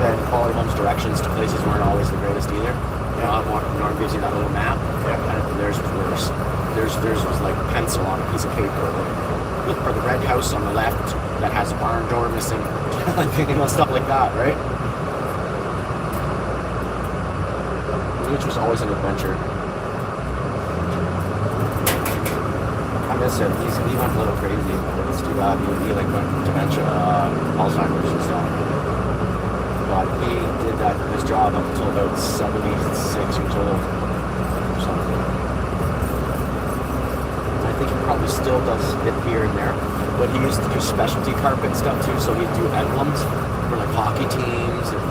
Speaker 2: And Quality Homes directions to places weren't always the greatest either. You know, Norm gives you that little map, and theirs was worse. Theirs was like pencil on a piece of paper. Look for the red house on the left that has a barn door missing. You know, stuff like that, right? Which was always an adventure. I miss him. He went a little crazy. It's too bad. He like went dementia, Alzheimer's and stuff. But he did his job up until about 76 years old or something. I think he probably still does it here and there. But he used to do specialty carpet stuff too, so he'd do emblems for like hockey teams and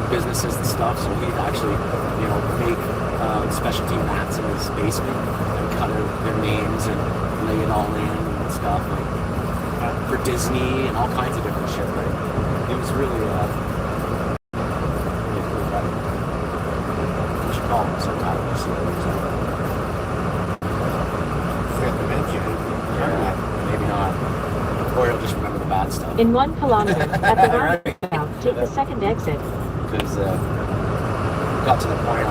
Speaker 2: businesses and stuff. So he'd actually, you know, make specialty mats in his basement and cut out their names and lay it all in and stuff, like for Disney and all kinds of different shit. Right? It was really, really cool guy. We should call him sometime and see what he's like. Maybe not. Or he'll just remember the bad stuff.
Speaker 5: In 1 kilometer, at the roundabout, take the second exit.
Speaker 2: Because got to the point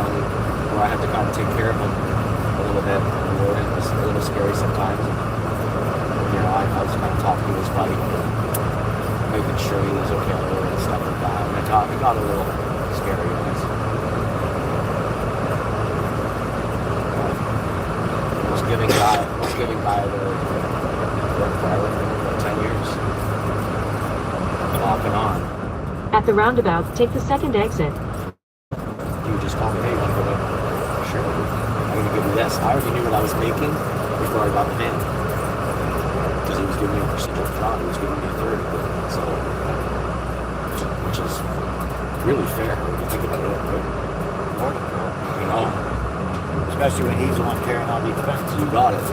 Speaker 2: where I had to kind of take care of him a little bit on the road. It was a little scary sometimes. You know, I was kind of talking to his buddy. making sure he was okay and stuff like that. And it got a little scary, guys. Most giving guy that worked for Ireland for 10 years. Off and on.
Speaker 5: At the roundabout, take the second exit.
Speaker 2: He would just call me, hey, you want to go to? Sure, I'm going to give you this. I already knew what I was making before I got the van. Because he was giving me a procedural job, he was giving me a third. So, which is really fair when you think about it. Right?
Speaker 1: More than fair.
Speaker 2: You know,
Speaker 1: Especially when he's the one carrying all the expenses.
Speaker 2: you got it.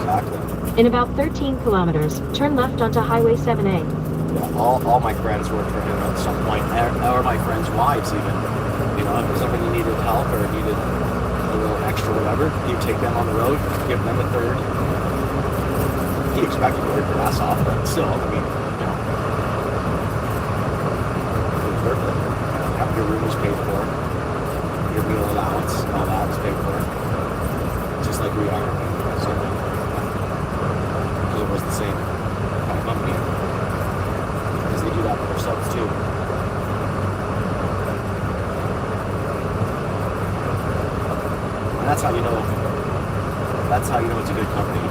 Speaker 2: Exactly.
Speaker 5: In about 13 kilometers, turn left onto Highway 7A.
Speaker 2: Yeah, all my friends worked for him at some point, or my friends' wives even. You know, if somebody needed help or needed a little extra whatever, he'd take them on the road, give them a third. He expected to work their ass off, but still, I mean, you know, it was worth it. Your room was paid for, your meal allowance, and all that was paid for. Just like we are. So, it was the same kind of company. Because they do that for themselves too. And that's how you know it's a good company.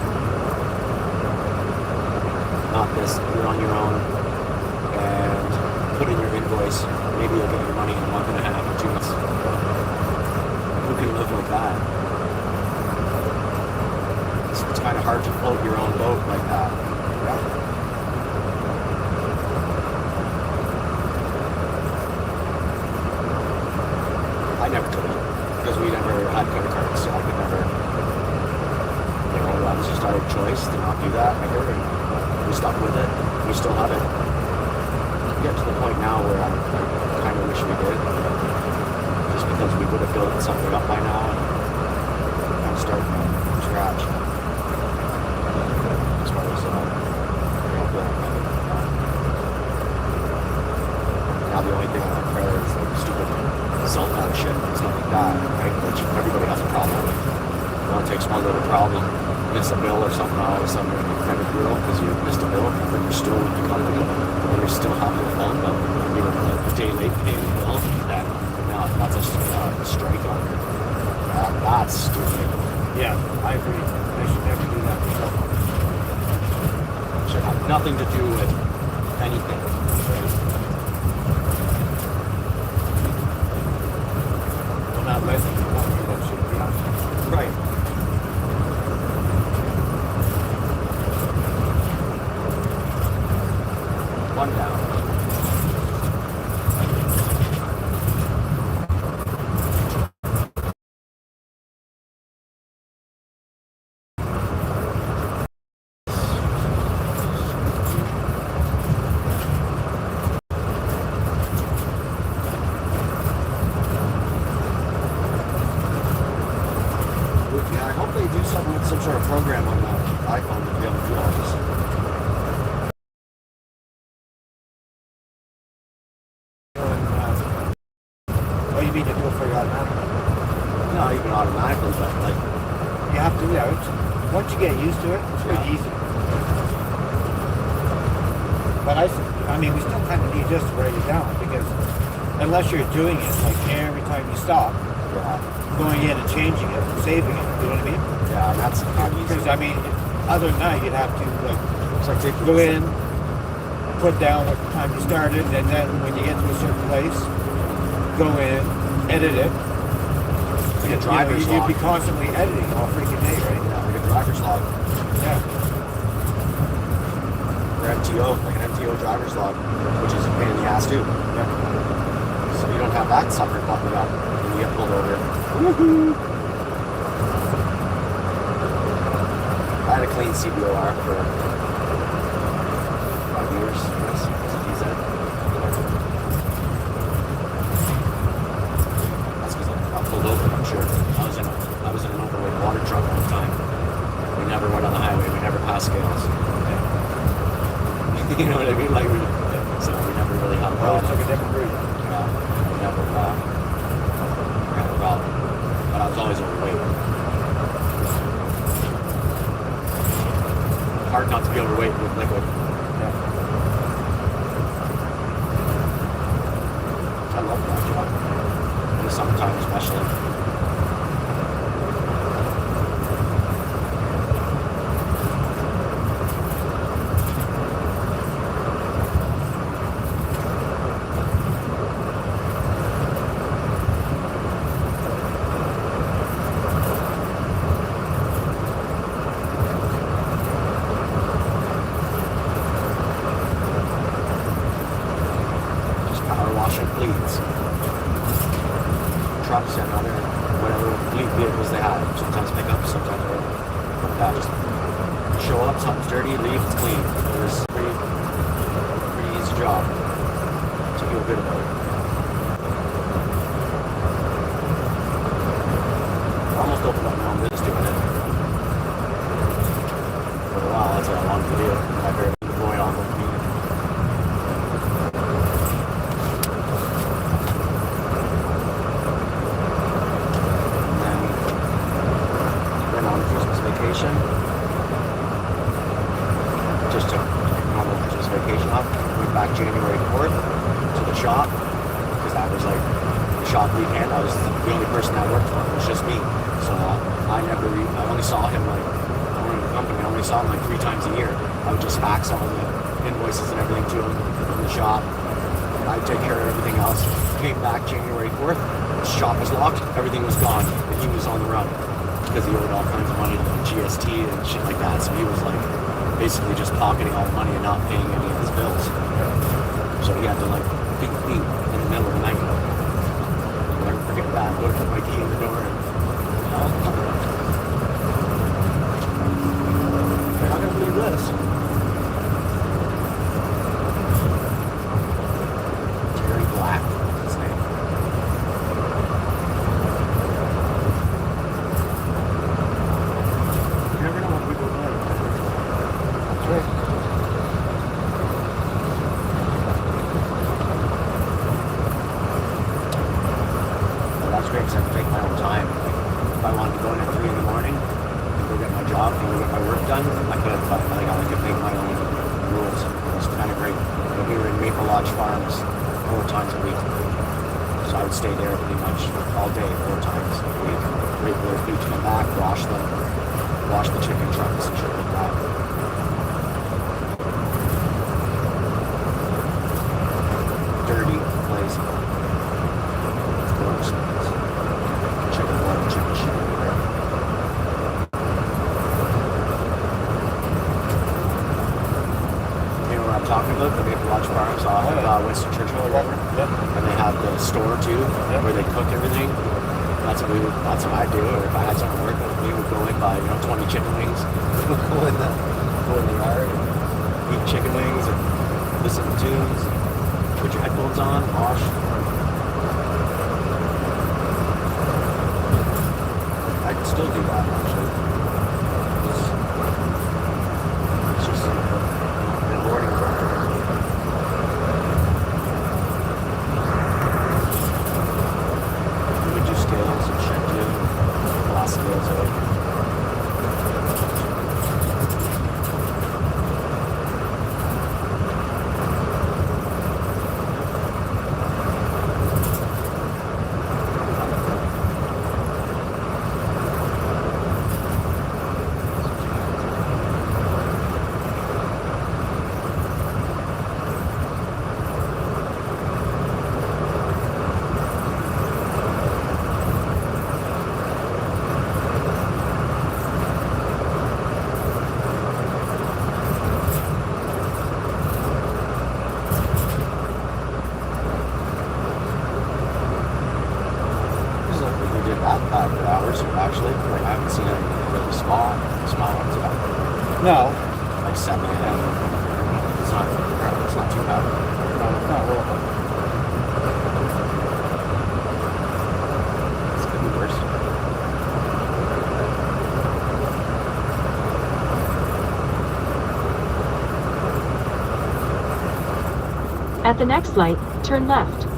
Speaker 2: Not this, you're on your own and put in your invoice, maybe you'll get your money in a month and a half or 2 months. Who can live like that? It's kind of hard to float your own boat like that. I never could have, because we never had credit cards, so I could never, you know, that was just our choice to not do that ever, and we stuck with it. We still have it. We get to the point now where I kind of wish we did, just because we would have built something up by now and start from scratch. As far as now the only thing on my credit is like stupid cell phone shit and stuff like that, right? Which everybody has a problem with. You know, it takes one little problem, miss a bill or something, all of a sudden you're in the credit bureau because you missed a bill, but you're still with the company, and you're still having a phone bill. You're a day late paying the bill, and now that's a strike on you. That's stupid.
Speaker 1: Yeah, I agree. They should never do that for cell phones.
Speaker 2: Should have nothing to do with anything.
Speaker 1: Well, not letting the company that should be on.
Speaker 2: Right. One down. Yeah, I hope they do something with some sort of program on the iPhone to be able to do all this.
Speaker 1: Oh, you mean to do it for you automatically?
Speaker 2: Not even automatically, but like,
Speaker 1: You have to, yeah. Once you get used to it, it's pretty
Speaker 2: Yeah.
Speaker 1: easy. But I mean, we still kind of need this to write it down because unless you're doing it like every time you stop,
Speaker 2: yeah,
Speaker 1: going in and changing it, and saving it, you know what I mean?
Speaker 2: yeah, that's not easy.
Speaker 1: Because I mean, other than that, you'd have to like
Speaker 2: It's like taking
Speaker 1: go in, put down what time you started, and then when you get to a certain place, go in, edit it.
Speaker 2: like a driver's
Speaker 1: You'd
Speaker 2: log.
Speaker 1: be constantly editing all freaking day, right?
Speaker 2: Yeah, like a driver's log.
Speaker 1: Yeah.
Speaker 2: Or MTO, like an MTO driver's log, which is a pain in the ass too.
Speaker 1: Yeah.
Speaker 2: So you don't have that sucker popping up when you get pulled over. I had a clean CBOR for 5 years. Yes, as a DZ. That's because I got pulled over, I'm sure. I was in an overweight water truck all the time. We never went on the highway. We never passed scales. You know what I mean? Like so we never really had a
Speaker 1: Well,
Speaker 2: problem.
Speaker 1: it's like a different route.
Speaker 2: Yeah, we never had a problem. But I was always overweight. hard not to be overweight with liquid.
Speaker 1: Yeah.
Speaker 2: I love that job. In the summertime especially. Just power washing fleets. Trucks and other whatever fleet vehicles they have. Sometimes pickups, sometimes whatever. Yeah, just show up, something's dirty, leave, it's clean. It's pretty easy job to feel good about it. I almost opened up my own business doing it. For a while, that's what I wanted to do. I heard the boy on with me. Went on Christmas vacation. Just took normal Christmas vacation off. Went back January 4th to the shop because that was like the shop weekend. I was the only person that worked for it. It was just me. So I only saw him like, I owned the company. I only saw him like 3 times a year. I would just fax all the invoices and everything to him from the shop. And I'd take care of everything else. Came back January 4th. The shop was locked. Everything was gone. And he was on the run because he owed all kinds of money to GST and shit like that. So he was like basically just pocketing all the money and not paying any of his bills. So he had to like beat me in the middle of the night. I'll never forget that. Go to put my key in the door and you're not gonna believe this. Terry Black, his name. You never know what people do.
Speaker 1: That's right.
Speaker 2: Well, that's great because I can take my own time. Like, if I wanted to go in at 3 in the morning and go get my job and go get my work done, I could. But like, I could make my own rules. It's kind of great. But we were in Maple Lodge Farms 4 times a week. So I would stay there pretty much all day, 4 times a week. Wait for their feet to come back, wash the chicken trucks and shit like that. Dirty place. Gross. Chicken blood, chicken shit everywhere. You know what I'm talking about? The Maple Lodge Farms off of Winston Churchill or whatever.
Speaker 1: Yeah.
Speaker 2: And they have the store too, where they cook everything. That's what I do. Or if I had someone working with me, we'd go in buy 20 chicken wings. go in the yard and eat chicken wings and listen to tunes. Put your headphones on, wash. I can still do that actually. It's just rewarding. You would do scales and shit too. Glass scales out. After hours, actually. Like, I haven't seen any really small ones yet.
Speaker 1: No.
Speaker 2: Like 7 a.m. It's not too bad.
Speaker 1: No, it's not real.
Speaker 2: This could be worse.
Speaker 5: At the next light, turn left.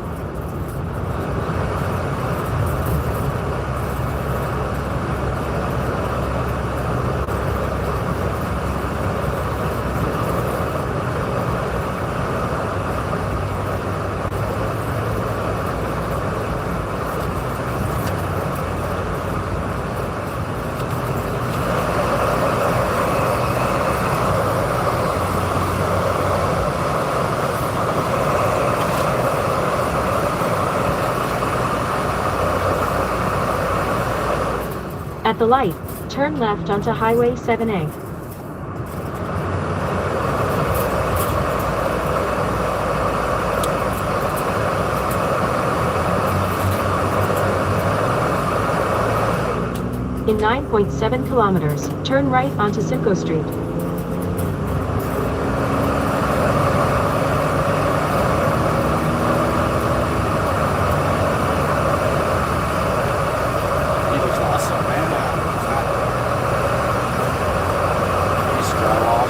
Speaker 5: the light, turn left onto Highway 7A. In 9.7 kilometers, turn right onto Simcoe Street.
Speaker 4: He looks awesome, man. He's drywall.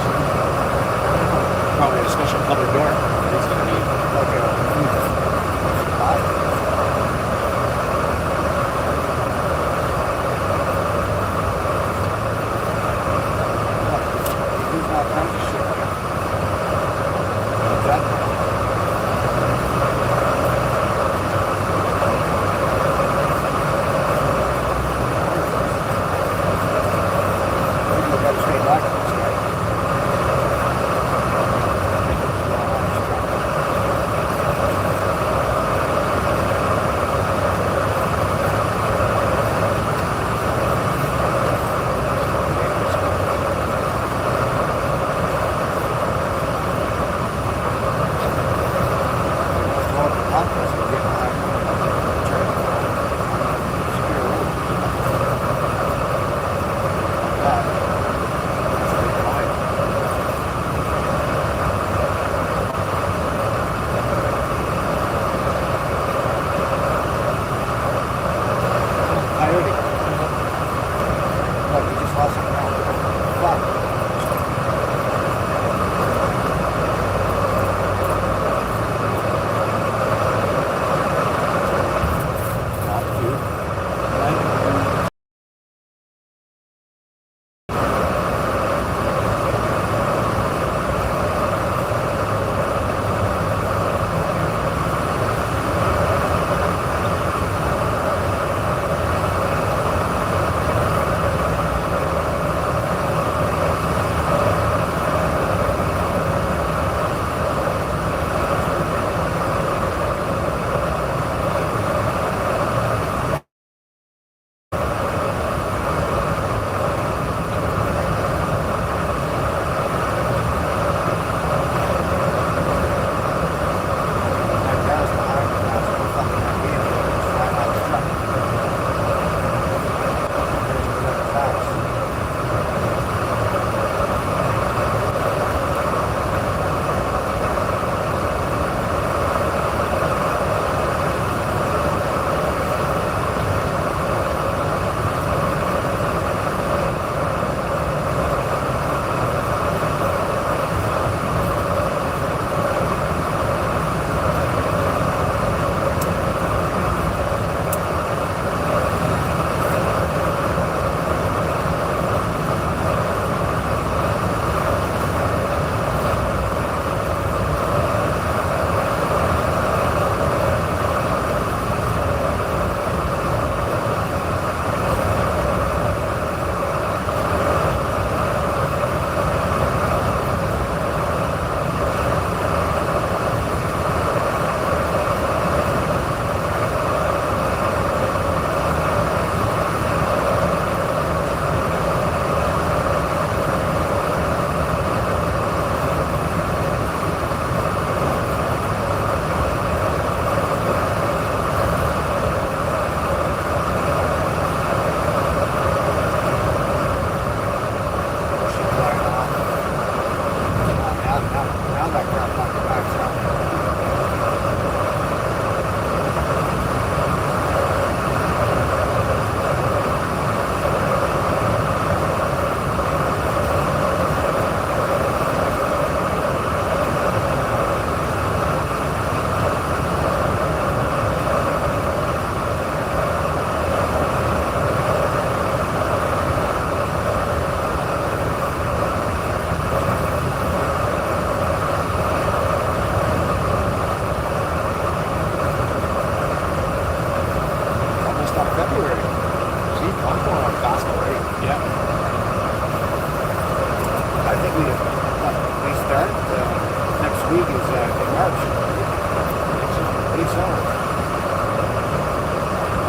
Speaker 4: Probably a special colored door. It's gonna be like
Speaker 1: He's not trying to shit.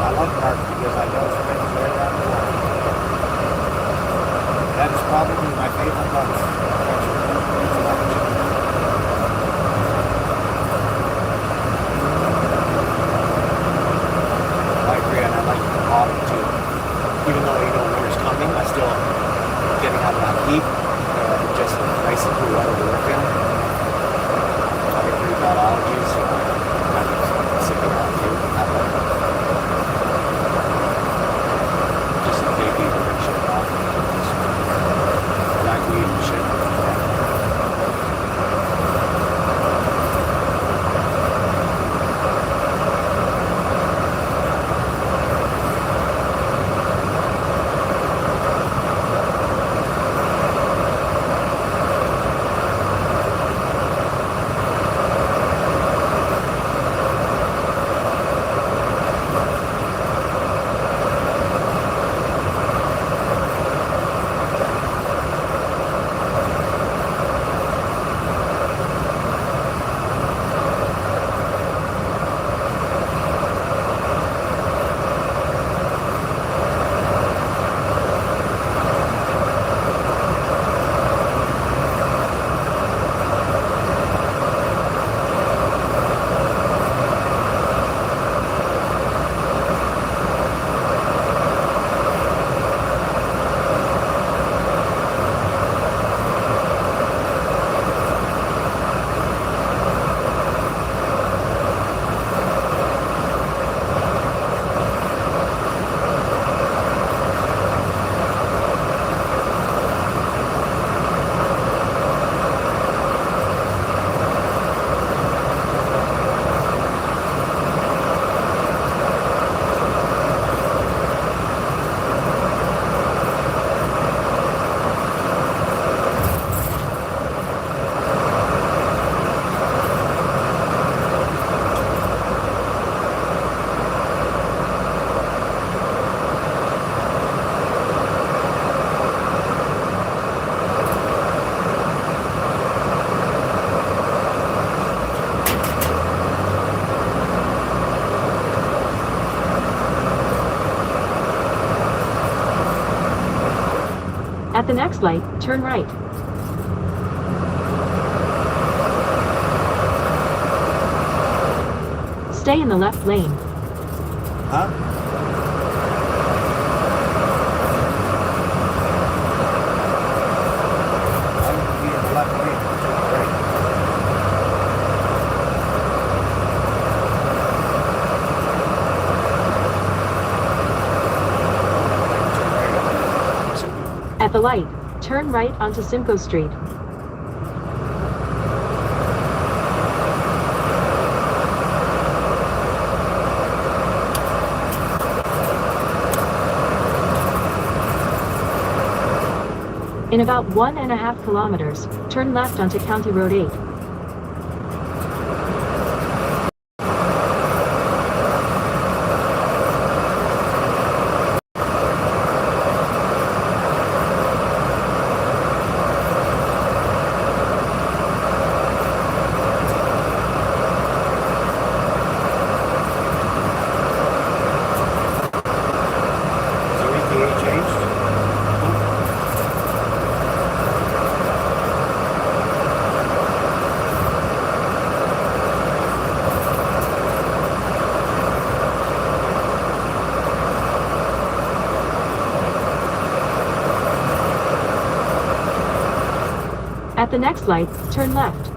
Speaker 1: I love Mark because I know it's friends right around the corner.
Speaker 5: At the next light, turn right. Stay in the left lane.
Speaker 1: Huh? I'm gonna be in the left lane. Right.
Speaker 5: At the light, turn right onto Simcoe Street. In about 1.5 kilometers, turn left onto County Road 8.
Speaker 1: So ETA changed?
Speaker 5: At the next light, turn left.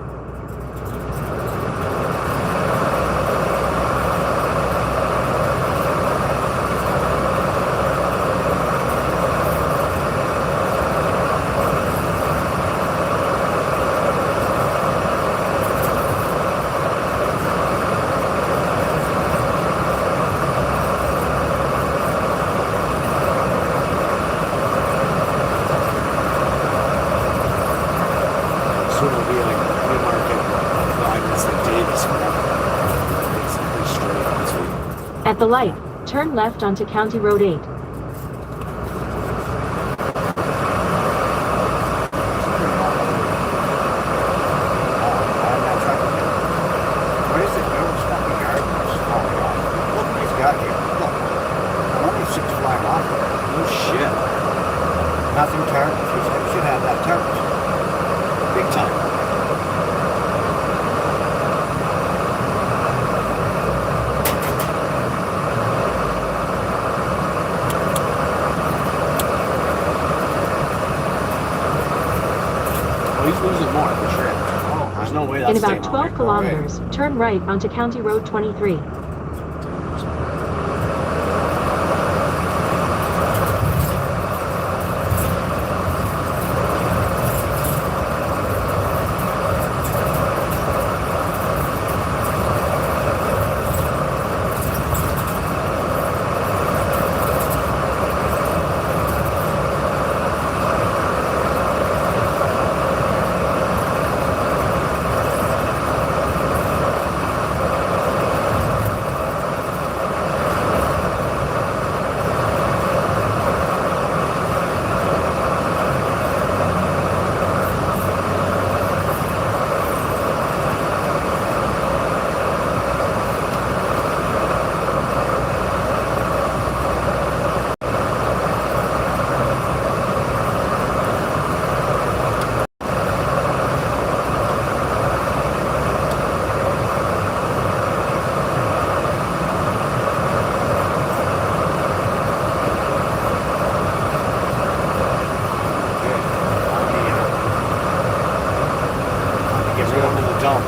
Speaker 2: Soon it'll be like Newmarket, it's like Davis, whatever. It's pretty straight this week.
Speaker 5: At the light, turn left onto County Road 8.
Speaker 1: I'm not tracking it. What is it? Noah's fucking garbage. Oh my god. Look what he's got here. Look. I'm only 6 flag off.
Speaker 2: Oh shit.
Speaker 1: Nothing target. You should have that target. Big time.
Speaker 2: Oh, he's losing more for sure.
Speaker 1: Oh,
Speaker 2: There's no way that's
Speaker 5: In
Speaker 2: staying
Speaker 5: about
Speaker 2: on
Speaker 5: 12
Speaker 2: there.
Speaker 5: kilometers, turn right onto County Road 23.
Speaker 2: He's going to the dump.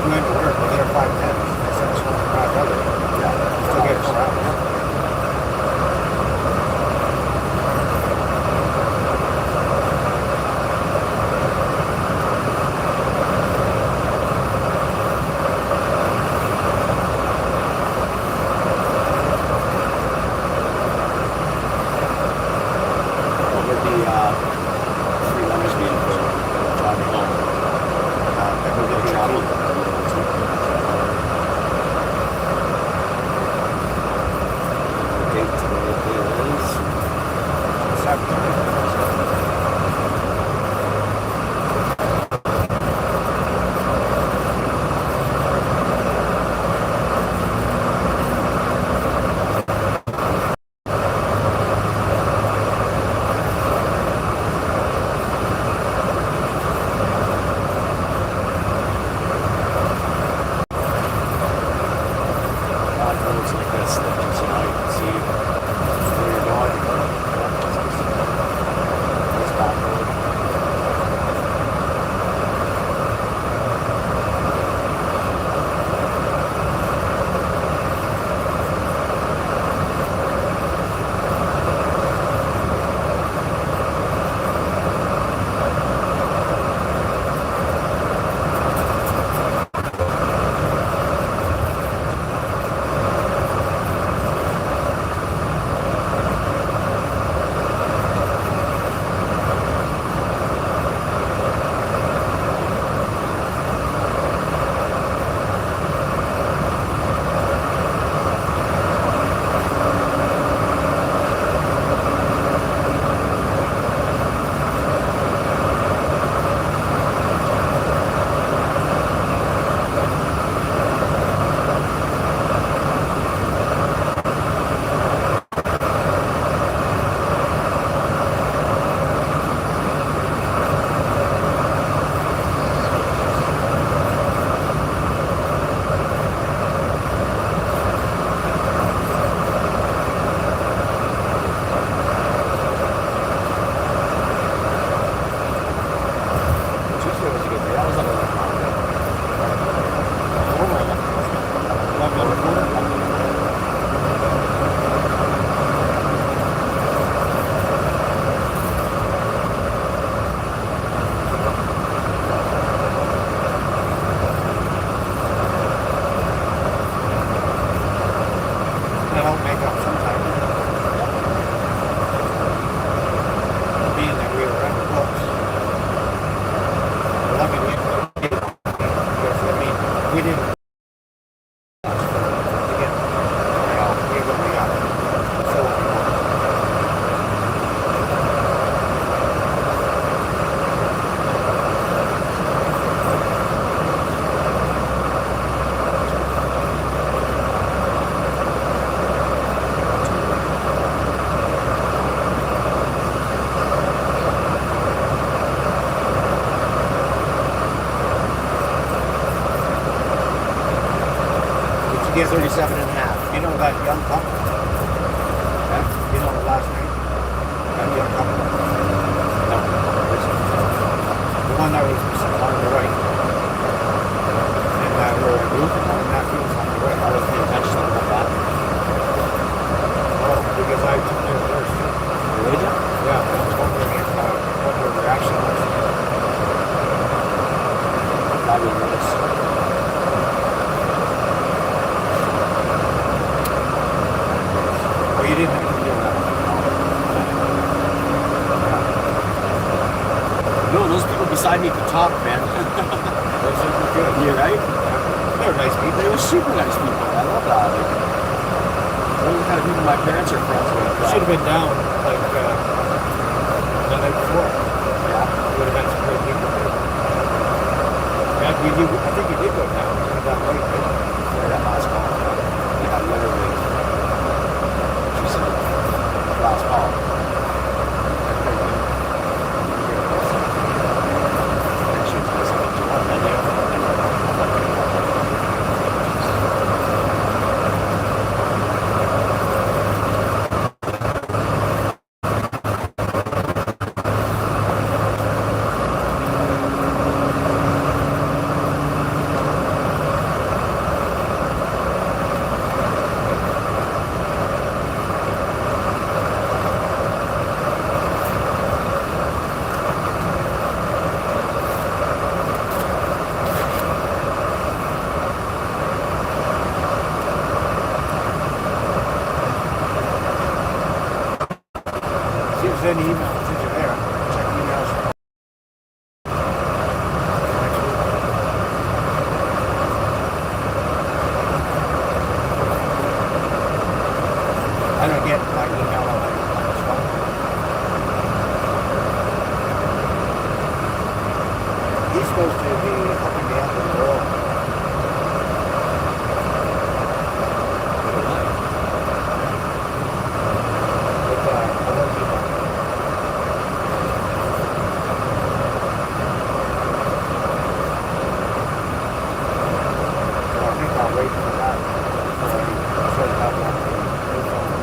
Speaker 1: went to work, we're there 5:10. I sent us home for 5:30.
Speaker 2: Yeah.
Speaker 1: Still get 4 hours.
Speaker 4: What would the 3 numbers be for driving home?
Speaker 1: And we're gonna
Speaker 4: Travel. Date today is
Speaker 1: 7:30.
Speaker 4: on roads like this that just, you know, you can see where you're going. It's back road. Tuesday was a good day. I was on a long day.
Speaker 1: That'll make up sometime. Being that we were at the books. Well, I mean, we didn't. Again, we got it. So, get 37 and a half. You know that young couple? Yeah? You know the last name? That young couple? No. The one that was on the right. And that were and that was on the right. I was paying attention to that. Oh, because I took their first.
Speaker 4: Did you?
Speaker 1: Yeah, I was wondering if, what their reaction was.
Speaker 4: Probably nervous.
Speaker 1: Oh, you didn't even feel that.
Speaker 4: No, those people beside me could talk, man.
Speaker 1: Those are good.
Speaker 4: You're right.
Speaker 1: They're nice people.
Speaker 4: They were super nice people. I love that. Like, those are the kind of people my parents are friends with.
Speaker 1: Should have been down like the night before.
Speaker 4: Yeah.
Speaker 1: Would have been some great people. Yeah, I think you did go down. You went down late, right?
Speaker 4: Yeah, that last call. Yeah, literally. She said, last call. And she was listening to one menu.
Speaker 1: send emails since you're there. Check emails. I don't get my email on my phone. He's supposed to be helping me out with the world. With other people. So I think I'll wait for that before I set it up on the phone.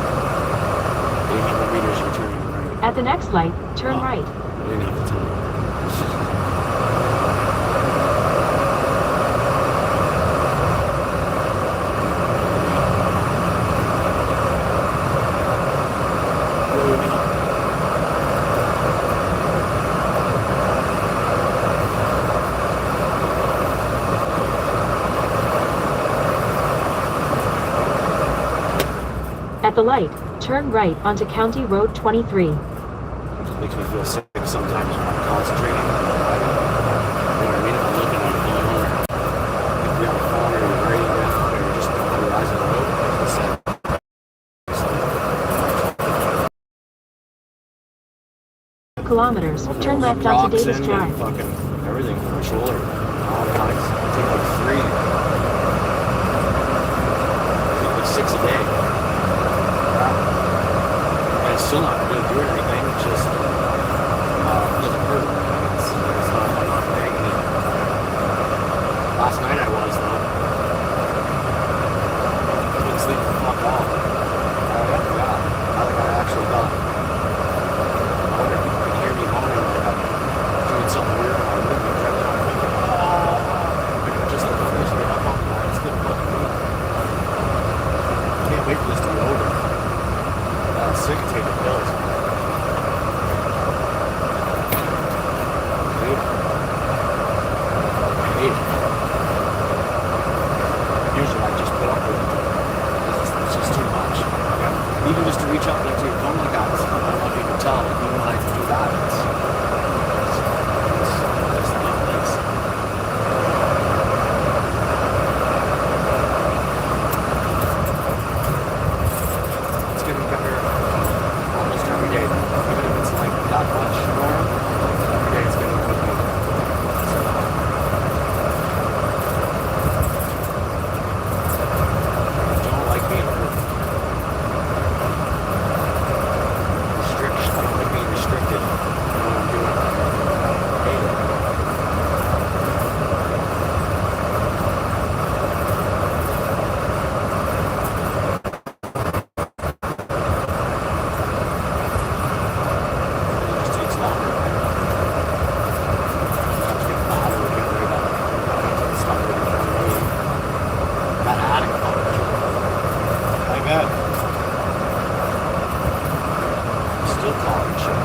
Speaker 2: They have the meters you're turning right.
Speaker 5: At the next light, turn
Speaker 2: Oh.
Speaker 5: right.
Speaker 2: I didn't have to tell you.
Speaker 5: At the light, turn right onto County Road 23.
Speaker 2: It makes me feel sick sometimes when I'm concentrating on driving. You know what I mean? If I'm looking at a phone or if you're on a phone or you're writing down or you're just on your eyes on the road, it's sad.
Speaker 5: Kilometers, turn left onto Davis Drive.
Speaker 2: Fucking everything from my shoulder. All kinds. I take like 3. I take like 6 a day. And it's still not really doing anything. It's just doesn't hurt. It's not. I'm not nagging it. Last night I was though. I couldn't sleep the fuck off. Yeah. I actually thought. I wonder if you could hear me moaning like I'm doing something weird on my room. Like just like finish me up on that. It's good fucking me. Can't wait for this to be over. I'm sick of taking pills. Dude. I hate it. Usually I just put up with it. It's just too much. Even just to reach out like to your phone like that, I don't know if you can tell, like even when I do that, it's not nice. It's getting better almost every day. Even if it's like that much more, every day it's getting better. I don't like being restriction. I don't like being restricted in what I'm doing. I hate it. It just takes longer. Sometimes get louder, get rid of that stuff that you're trying to do. That addict part.
Speaker 1: I bet.
Speaker 2: I'm still calling shit.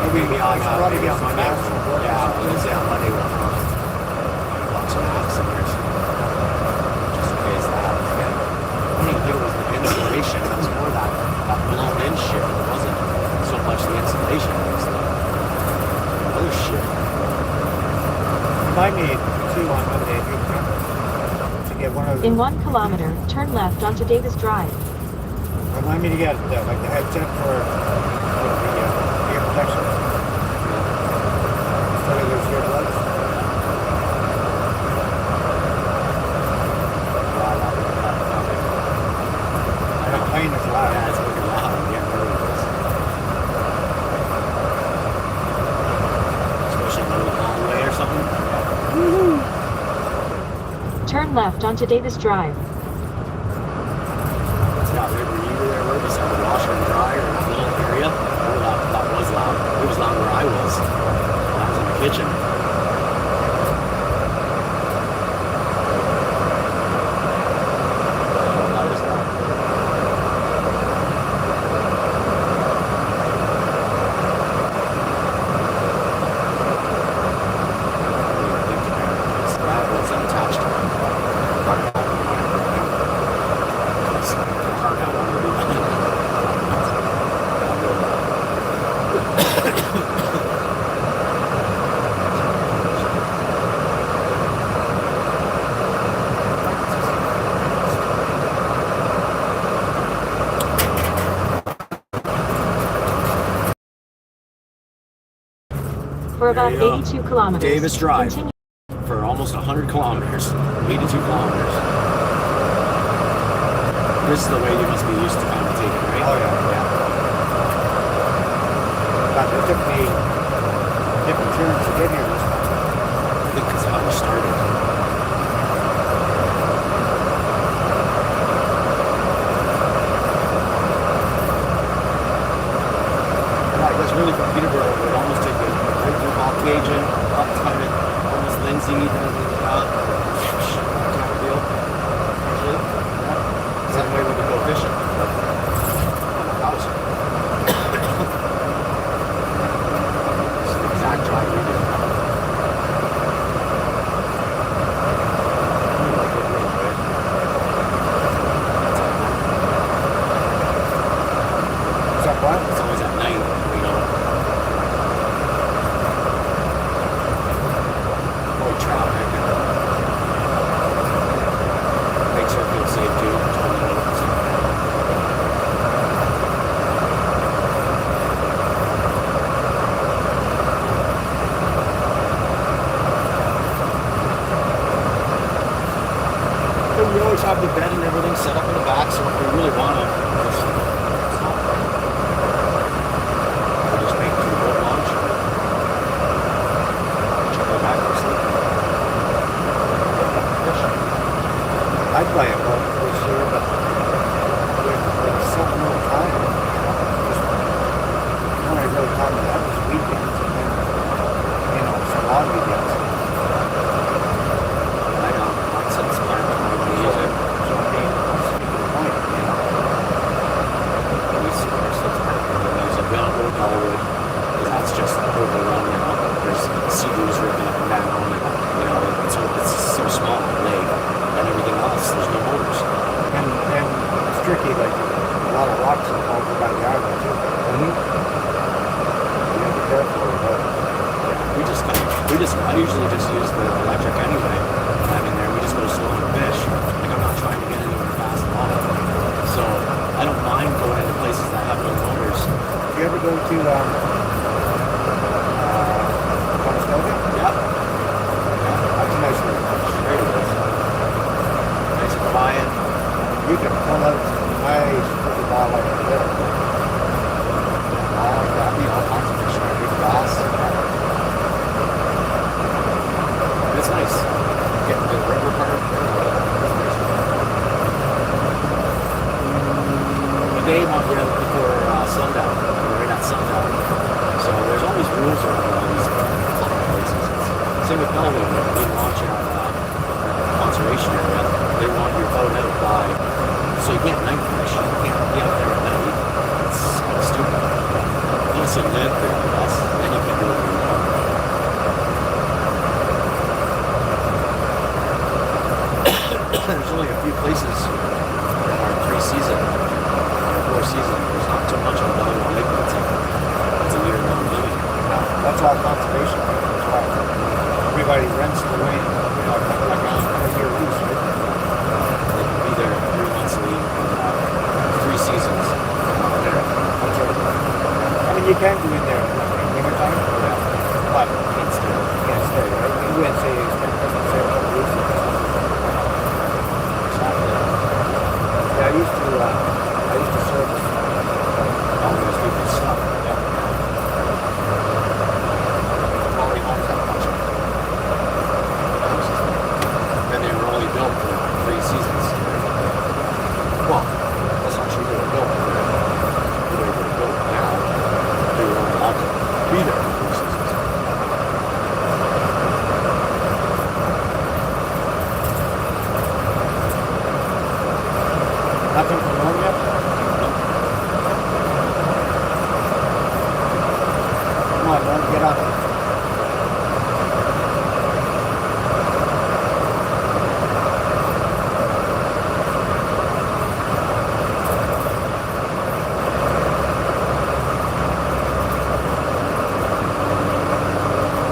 Speaker 2: Maybe on
Speaker 1: probably
Speaker 2: maybe
Speaker 1: get
Speaker 2: on
Speaker 1: some
Speaker 2: Monday.
Speaker 1: maps from work or
Speaker 2: Yeah, I was
Speaker 1: something.
Speaker 2: gonna say on Monday we'll watch some apps and there's just in case that happens again. I didn't think it was the insulation. It was more that blown in shit. It wasn't so much the insulation. It was the other shit.
Speaker 1: Remind me too on Monday if you remember to get one of
Speaker 5: In
Speaker 1: the,
Speaker 5: 1 kilometer, turn left onto Davis Drive.
Speaker 1: remind me to get like the headset for the ear protection. Instead of those earbuds. I know playing is loud.
Speaker 2: Yeah, it's looking loud. I'm getting nervous. Especially in the middle of the hallway or something.
Speaker 5: Turn left onto Davis Drive.
Speaker 2: Yeah, were you there? Where beside the washer and dryer in that little area? Oh, that was loud. It was loud. found where I was. I was in the kitchen. That was that. That was unattached to me. Hard out wanted to do that.
Speaker 5: For about
Speaker 2: There you go.
Speaker 5: 82 kilometers.
Speaker 2: Davis Drive.
Speaker 5: Continue.
Speaker 2: For almost 100 kilometers, 82 kilometers. This is the way you must be used to kind of taking, right?
Speaker 1: Oh yeah, yeah. But it took me different turns to get here this time.
Speaker 2: I think that's how it started.
Speaker 4: I guess really from Peterborough, it would almost take you right through Ballcagen, up kind of almost Lindsay, then kind of deal. Actually, yeah. Same way we could go fishing. On the house. It's the exact drive we did.
Speaker 1: Is that what?
Speaker 2: It's always at night, you know. Avoid traffic and makes her feel safe too.
Speaker 4: And we always have the bed and everything set up in the back, so if we really want to, just we'll just make it to the boat launch. Check our back or sleep.
Speaker 1: I play it well this year, but with so little time. The only really time I have is weekends and then, you know, some odd weekends.
Speaker 2: I know, nonsense plan to use it.
Speaker 1: So I mean, that's the point, you know.
Speaker 2: We see ourselves use it. We don't go to Dollywood, because that's just overrun, you know. There's sea-doos ripping up and down, and, you know, it's so small, lake, and everything else, there's no motors.
Speaker 1: And it's tricky, like a lot of rocks are all over by the island too.
Speaker 2: Mm-hmm.
Speaker 1: You have to be careful with that.
Speaker 2: I usually just use the electric anyway. I mean, there we just go slow and fish. Like I'm not trying to get anywhere fast at all. So I don't mind going into places that have no motors.
Speaker 1: If you ever go to Conestoga,
Speaker 2: Yeah.
Speaker 1: that's a nice little
Speaker 2: Great it is.
Speaker 1: nice and quiet. You can pull out some nice pretty wildlife right there.
Speaker 2: All like that, all kinds of fish, right? Big bass. It's nice. Getting to the river part. The day might be out before sundown. We're right at sundown. So there's always rules around all these places. Same with Bellwood, when we launch in our conservation area, they want your boat out by, so you can't night fish. You can't be out there at night. It's kind of stupid. Unless you live there, I guess, then you can do what you want. There's only a few places that are 3-season or 4-season. There's not too much on Bellwood Lake. It's a year-round living.
Speaker 1: That's all conservation. That's why everybody rents the land, you know, like a year lease, right?
Speaker 2: They can be there 3 months a week, 3 seasons.
Speaker 1: That's it. I mean, you can go in there in wintertime, but
Speaker 2: Can't stay.
Speaker 1: you can't stay, right? You wouldn't say it's been say a couple weeks or something. Yeah, I used to service.
Speaker 2: All those people's stuff.
Speaker 1: Yeah.
Speaker 2: Quality homes have a bunch of houses. And they were only built
Speaker 1: Nothing from home yet? Come on, man, get on it.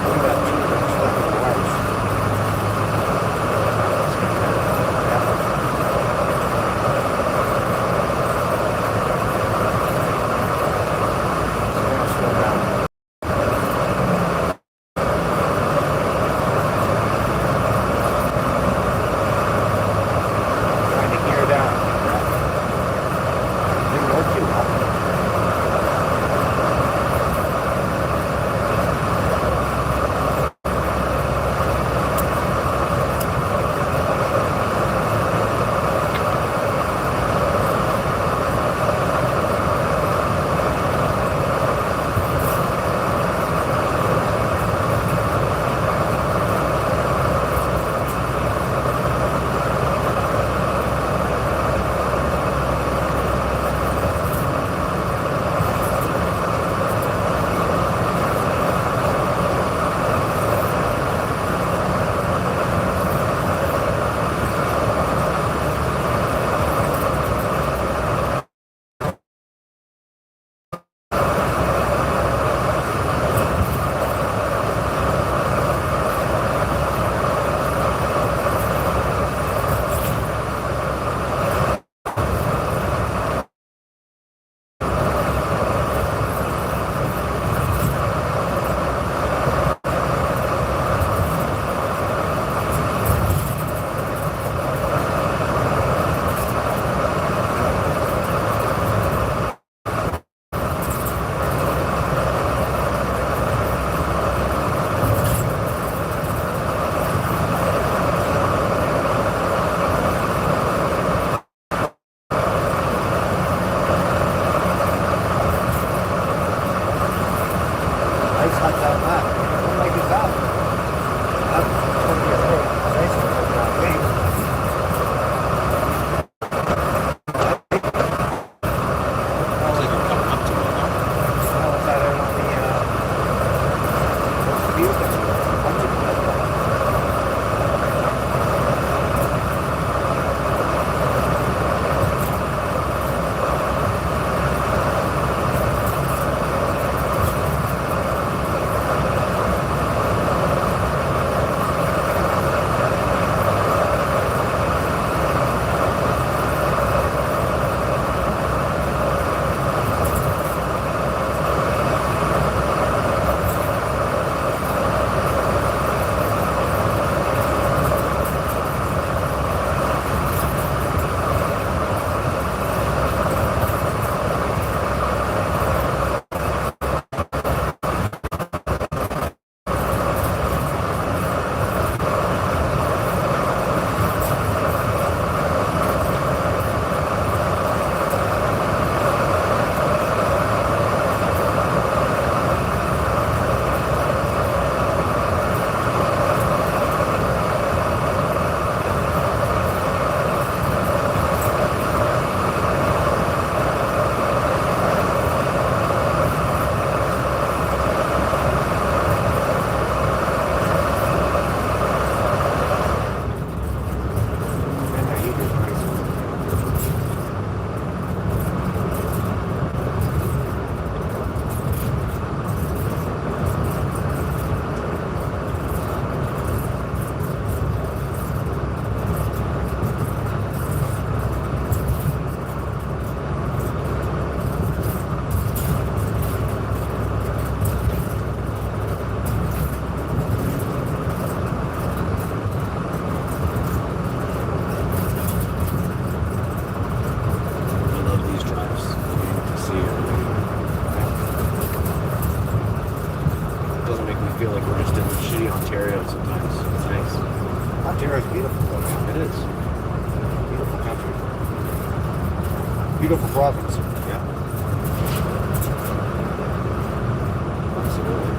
Speaker 1: Look at that tree that's stuck in the wires. Slow down. Trying to gear down. Didn't work too well. Ice huts out back. Don't like it's out. That's gonna be a road. Ice huts out back. Wait.
Speaker 2: Looks like you're coming up to it now.
Speaker 1: How was that out on the field that you were punching like that? Man, that heater's nice.
Speaker 2: I love these drives. To see everything. It doesn't make me feel like we're just in shitty Ontario sometimes. It's nice.
Speaker 1: Ontario's beautiful though, man.
Speaker 2: It is.
Speaker 1: Beautiful country. Beautiful province.
Speaker 2: Yeah. Absolutely.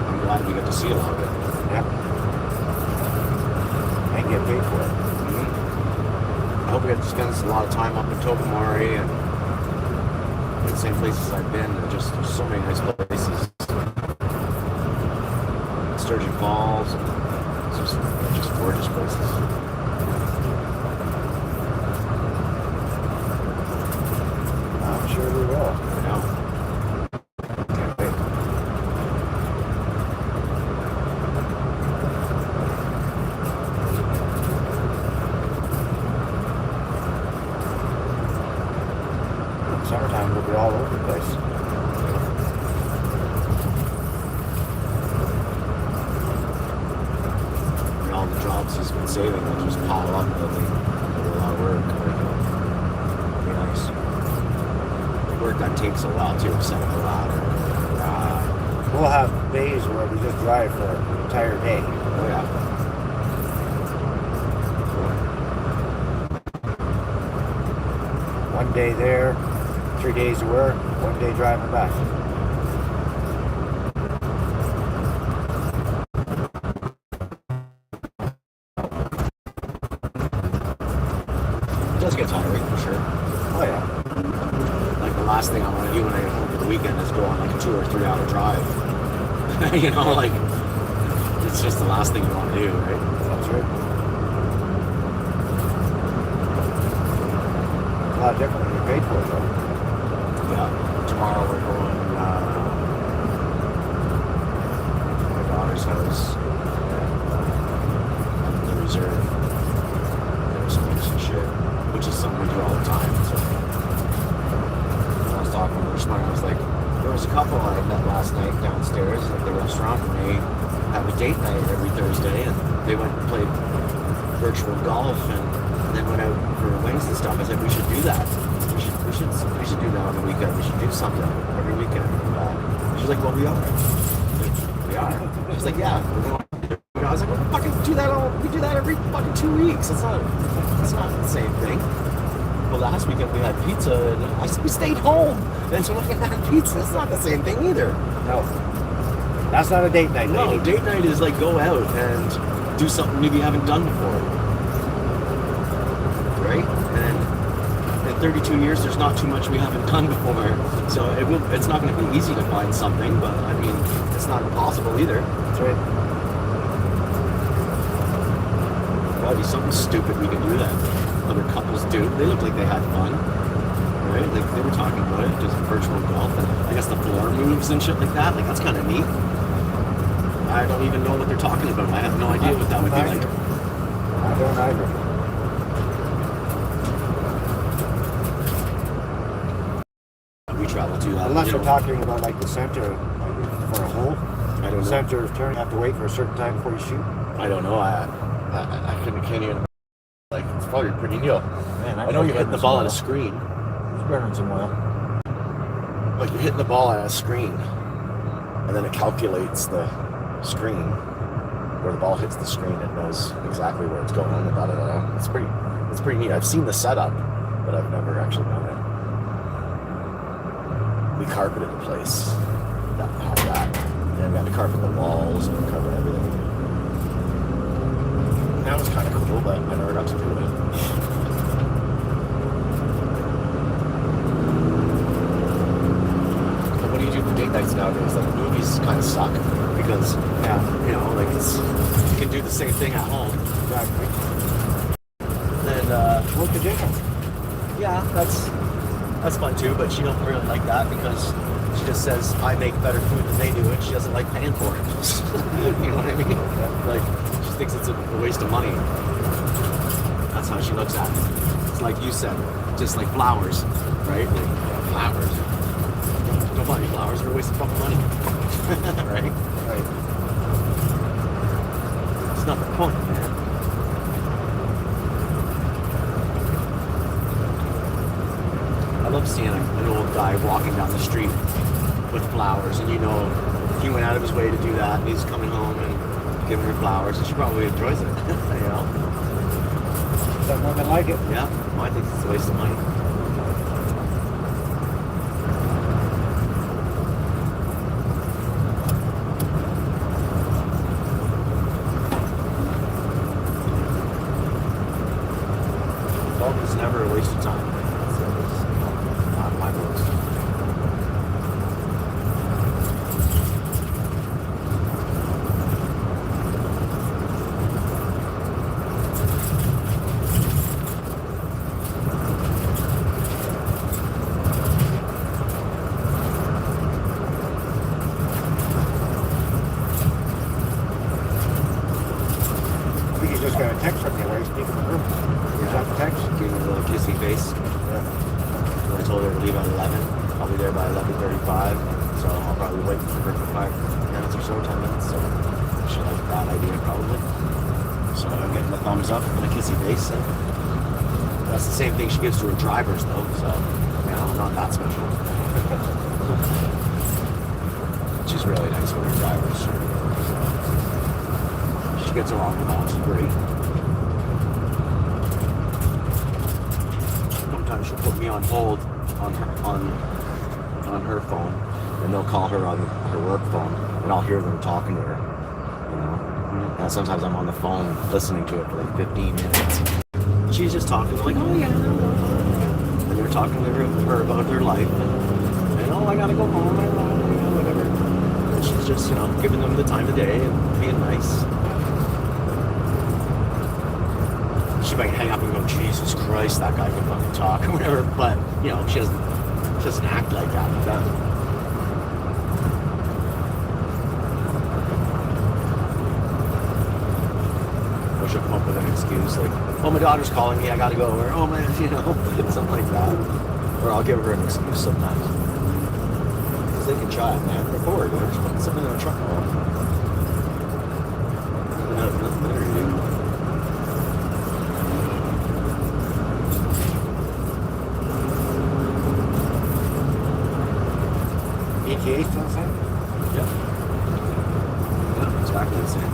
Speaker 2: I'm glad we got to see a lot of it.
Speaker 1: Yeah. And get paid for it.
Speaker 2: Mm-hmm. hope we get to spend a lot of time up in Tobermory and the same places I've been. They're just there's so many nice places. Sturgeon Falls, just gorgeous places.
Speaker 1: I'm sure we will.
Speaker 2: I know. Can't wait.
Speaker 1: Summertime will be all over the place.
Speaker 2: And all the jobs he's been saving will just pile up. They'll be a lot of work. It'll be nice. Work that takes a while too. Set up a ladder.
Speaker 1: We'll have days where we just drive for an entire day.
Speaker 2: Oh yeah.
Speaker 1: One day there, 3 days of work, 1 day driving back.
Speaker 2: It does get tiring for sure.
Speaker 1: Oh yeah.
Speaker 2: Like the last thing I want to do when I get home for the weekend is go on like a 2 or 3 hour drive. You know, like it's just the last thing you want to do, right?
Speaker 1: That's right. A lot different than you paid for it though.
Speaker 2: Yeah. Tomorrow we're going my daughter's house up in the reserve. There's some shit, which is something we do all the time. So I was talking to her I was like, there was a couple I met last night downstairs at the restaurant, and they have a date night every Thursday, and they went and played virtual golf and then went out for wings and stuff. I said we should do that. We should do that on the weekend. We should do something every weekend. She's like, well, we are. We are. She's like, yeah. I was like, well, fucking do that we do that every fucking 2 weeks. It's not the same thing. Well, last weekend we had pizza, and I said we stayed home. And so we had pizza. It's not the same thing either.
Speaker 1: No. That's not a date night.
Speaker 2: No,
Speaker 1: lady.
Speaker 2: date night is like go out and do something maybe you haven't done before. Right? And in 32 years, there's not too much we haven't done before. So it's not going to be easy to find something, but I mean, it's not impossible either.
Speaker 1: That's right.
Speaker 2: Probably something stupid we can do that other couples do. They look like they had fun. Right? Like they were talking about it, just virtual golf, and I guess the floor moves and shit like that. Like that's kind of neat. I don't even know what they're talking about. I have no idea what that would be like.
Speaker 1: I don't either.
Speaker 2: We travel to that.
Speaker 1: Unless
Speaker 2: you
Speaker 1: you're
Speaker 2: know,
Speaker 1: talking about like the center like, for a hole.
Speaker 2: I don't know.
Speaker 1: Center of turn, you have to wait for a certain time before you shoot.
Speaker 2: I don't know. I can't even. Like it's probably pretty new.
Speaker 1: Man,
Speaker 2: I know you're hitting the ball at a screen.
Speaker 1: It's burning some oil.
Speaker 2: Like you're hitting the ball at a screen, and then it calculates the screen where the ball hits the screen. It knows exactly where it's going. And da, da, da, da. It's pretty neat. I've seen the setup, but I've never actually done it. We carpeted the place that had that, and we had to carpet the walls and cover everything. And that was kind of cool, but I never got to do it. But what do you do for date nights nowadays? Like movies kind of suck because you know, like you can do the same thing at home.
Speaker 1: Exactly.
Speaker 2: And
Speaker 1: Work the dinner.
Speaker 2: yeah, that's fun too. But she don't really like that because she just says I make better food than they do, and she doesn't like paying for it. You know what I mean? Like she thinks it's a waste of money. That's how she looks at it. It's like you said, just like flowers, right? Like flowers. Don't buy me flowers; they're a waste of fucking money, right?
Speaker 1: Right.
Speaker 2: It's not the point, man. I love seeing an old guy walking down the street with flowers, and you know, he went out of his way to do that, and he's coming home and giving her flowers, and she probably enjoys it, you know?
Speaker 1: Some women like it.
Speaker 2: Yeah, well, I think it's a waste of money. Smoke is never a waste of time. It's not my books.
Speaker 1: I think he just got a text from you while he's speaking in the room. You got the text?
Speaker 2: Gave me a little kissy face.
Speaker 1: Yeah.
Speaker 2: I told her to leave at 11. I'll be there by 11:35. So I'll probably wait for her for 5 minutes or so, 10 minutes. So she liked that idea probably. So I'm getting the thumbs up and a kissy face. And that's the same thing she gives to her drivers though. So I'm not that special. She's really nice with her drivers. She gets along with them. She's great. Sometimes she'll put me on hold on her phone, and they'll call her on her work phone, and I'll hear them talking to her. You know, and sometimes I'm on the phone listening to it for like 15 minutes. She's just talking like, oh yeah, and they're talking to her about their life, and oh, I gotta go home, whatever. And she's just, giving them the time of day and being nice. She might hang up and go, Jesus Christ, that guy can fucking talk or whatever, but she doesn't act like that with them. Or she'll come up with an excuse like, oh, my daughter's calling me, I gotta go, or oh man, something like that. Or I'll give her an excuse sometimes. Because they can try it, man. They're bored, they're just putting something in a truck all the time. They have nothing better to do.
Speaker 1: ETA still the same?
Speaker 2: Yeah, exactly the same.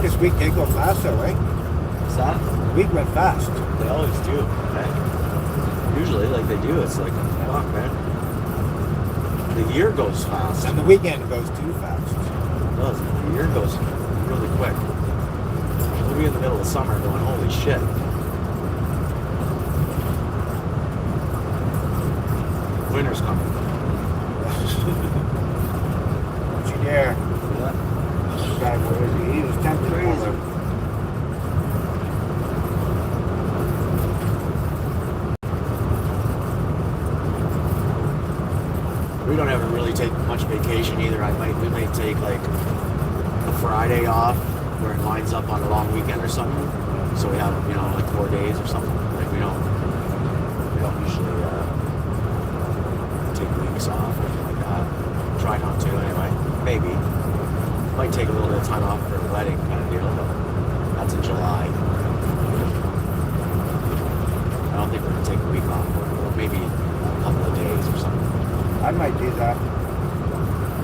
Speaker 1: This week did go fast though, right?
Speaker 2: What's that?
Speaker 1: The week went fast.
Speaker 2: They always do, man. Usually, like they do, it's like, fuck, man. The year goes fast.
Speaker 1: And the weekend goes too fast.
Speaker 2: It does. The year goes really quick. We'll be in the middle of summer going, holy shit. Winter's coming.
Speaker 1: Don't you dare.
Speaker 2: Yeah.
Speaker 1: This guy was, he was tempted.
Speaker 2: Crazy. We don't ever really take much vacation either. We might take like a Friday off where it lines up on a long weekend or something. So we have, like 4 days or something. Like we don't usually maybe. Might take a little bit of time off for the wedding kind of deal, but that's in July. I don't think we're gonna take a week off, or maybe a couple of days or something.
Speaker 1: I might do that.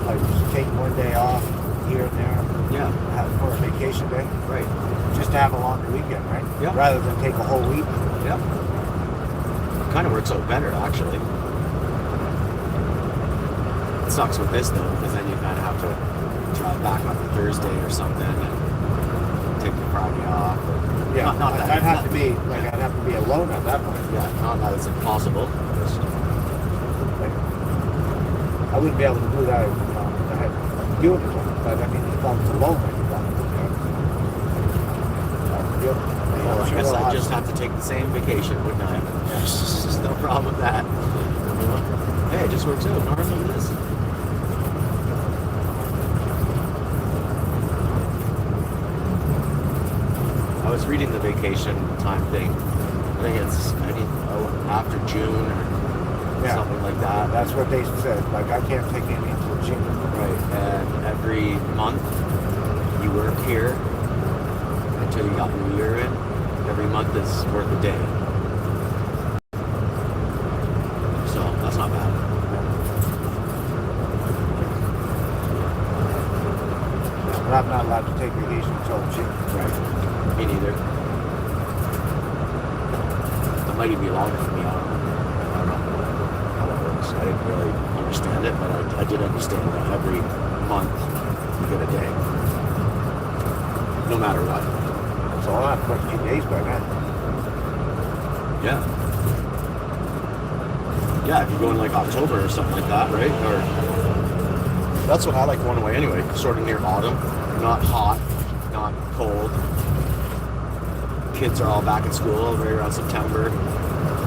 Speaker 1: Like just take one day off here and there
Speaker 2: Yeah,
Speaker 1: for a vacation day.
Speaker 2: right.
Speaker 1: Just to have a longer weekend, right?
Speaker 2: Yeah.
Speaker 1: Rather than take a whole week.
Speaker 2: Yeah. Kind of works out better, actually. It sucks with this, though, because then you kind of have to drive back on Thursday or something and take the Friday off. Or,
Speaker 1: Yeah.
Speaker 2: Not that.
Speaker 1: I'd have to be alone at that point.
Speaker 2: Yeah, not that it's impossible. Just,
Speaker 1: Like, I wouldn't be able to do that if I had you with it. But I mean, if I was alone, I could
Speaker 2: well, I guess I just have to take the same vacation, wouldn't I? There's just no problem with that. You know? Hey, it just works out. Norm, look at this. I was reading the vacation time thing. I think it's after June or something like that.
Speaker 1: That's what they said. Like, I can't take any until June.
Speaker 2: Right. And every month you work here until you got New Year in. Every month is worth a day. So that's not bad.
Speaker 1: But I'm not allowed to take vacation until June.
Speaker 2: Right. Me neither. It might even be longer for me. I don't know how that works. I didn't really understand it, but I did understand that every month you get a day. No matter what.
Speaker 1: So I'll have quite a few days by then.
Speaker 2: Yeah. Yeah, if you go in like October or something like that, right? Or that's when I like going away anyway. Sort of near autumn. Not hot, not cold. Kids are all back in school right around September.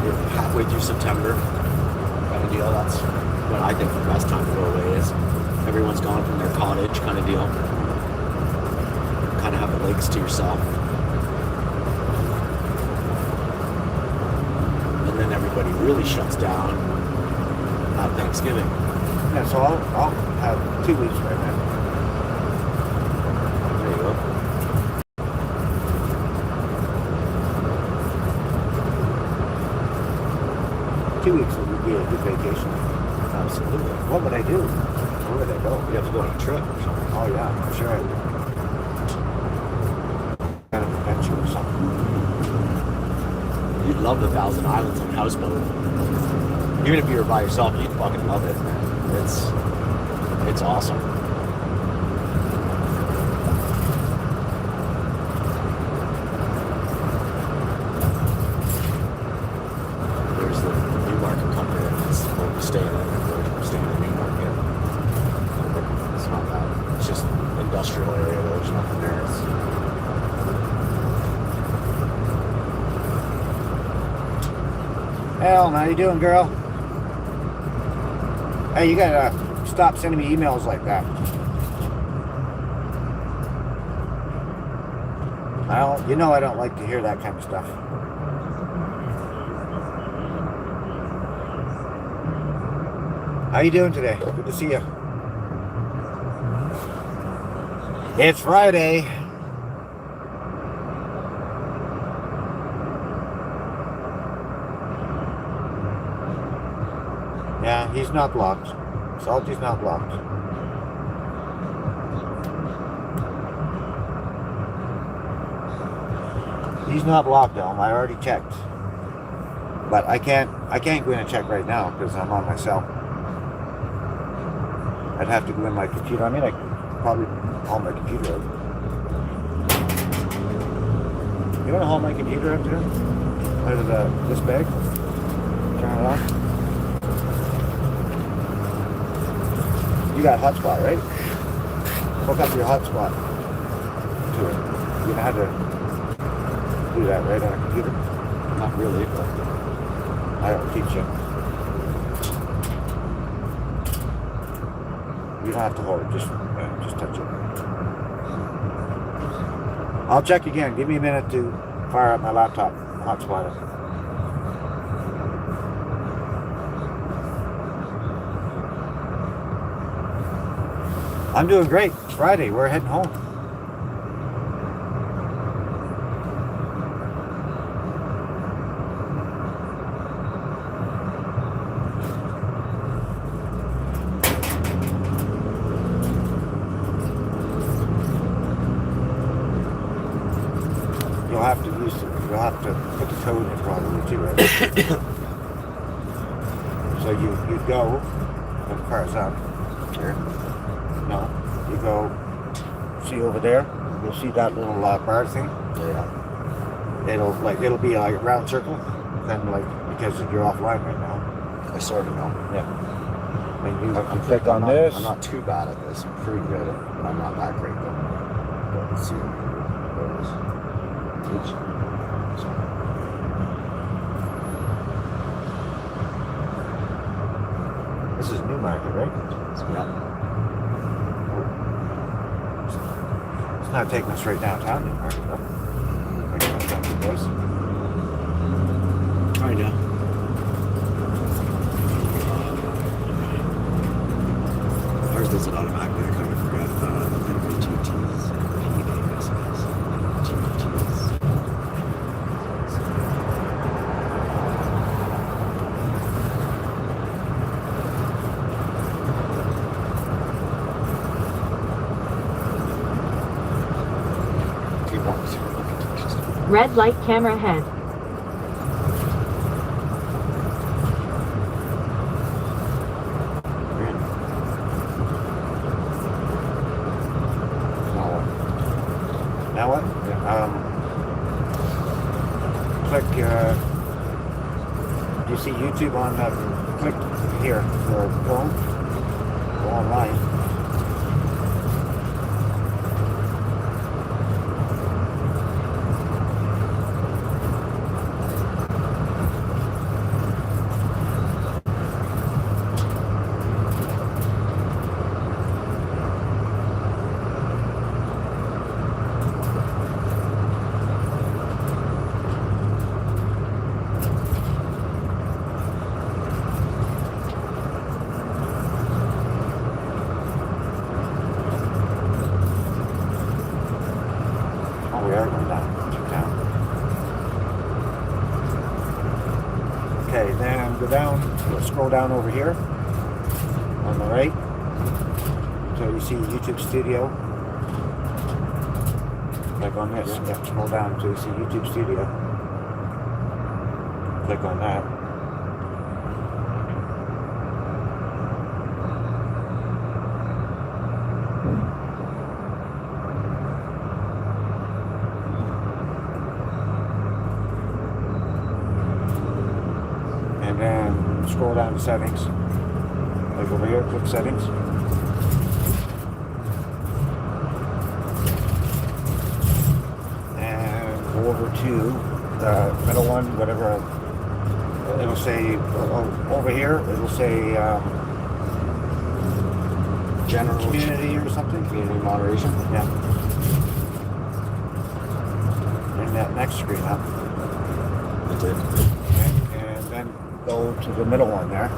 Speaker 2: You're halfway through September. Kind of deal. That's what I think the best time to go away is. Everyone's gone from their cottage kind of deal. Kind of have the lakes to yourself. And then everybody really shuts down at Thanksgiving.
Speaker 1: Yeah, so I'll have 2 weeks right now.
Speaker 2: There you go.
Speaker 1: 2 weeks would be a good vacation.
Speaker 2: Absolutely.
Speaker 1: What would I do? Where would I go?
Speaker 2: You have to go on a trip or something.
Speaker 1: Oh yeah, for sure I would. Kind of adventure or something.
Speaker 2: You'd love the Thousand Islands on a houseboat. Even if you were by yourself, you'd fucking love it, man. It's awesome. There's the Newmarket company that's where we stay in. We're staying in Newmarket. It's not that. It's just industrial area. There's nothing there.
Speaker 1: Hell, how you doing, girl? Hey, you gotta stop sending me emails like that. You know I don't like to hear that kind of stuff. How you doing today? Good to see you. It's Friday. Yeah, he's not blocked. Salty's not blocked. He's not blocked, Elm. I already checked. But I can't go in and check right now because I'm on my cell. I'd have to go in my computer. I mean, I could probably haul my computer out. You want to haul my computer out there? Out of this bag? Turn it on. You got hotspot, right? Hook up your hotspot to it. You know how to do that, right, on a computer?
Speaker 2: Not really, but
Speaker 1: I'll teach you. You don't have to hold it, just touch it. I'll check again. Give me a minute to fire up my laptop, hotspot it. I'm doing great. It's Friday. We're heading home. You'll have to put the code in probably too, right? So you go, when the car's up, here. No, you go, see over there, you'll see that little bar thing.
Speaker 2: Yeah.
Speaker 1: It'll be like a round circle, then like, because you're offline right now.
Speaker 2: I sort of know.
Speaker 1: Yeah. And you
Speaker 2: I'm
Speaker 1: click on this.
Speaker 2: I'm not too bad at this. I'm pretty good at it, but I'm not that great though. But let's see. There it is. Teach.
Speaker 1: This is Newmarket, right?
Speaker 2: Yeah.
Speaker 1: It's not taking us right downtown Newmarket, though. Like, it's not too close.
Speaker 4: Kinda. Ours does it automatically. I kind of forgot. Two T's.
Speaker 5: Red light camera ahead.
Speaker 1: Now what? Click, do you see YouTube on that? Click here for phone. Go online. We are going down to town. Okay, then go down, scroll down over here on the right. So you see YouTube Studio. Click on this. Yeah, scroll down until you see YouTube Studio. Click on that. And then scroll down to settings. Like over here, click settings. And go over to the middle one, whatever. It'll say, over here, it'll say
Speaker 2: General
Speaker 1: community or something.
Speaker 2: community moderation.
Speaker 1: Yeah. Bring that next screen up.
Speaker 2: I did.
Speaker 1: Okay. And then go to the middle one there.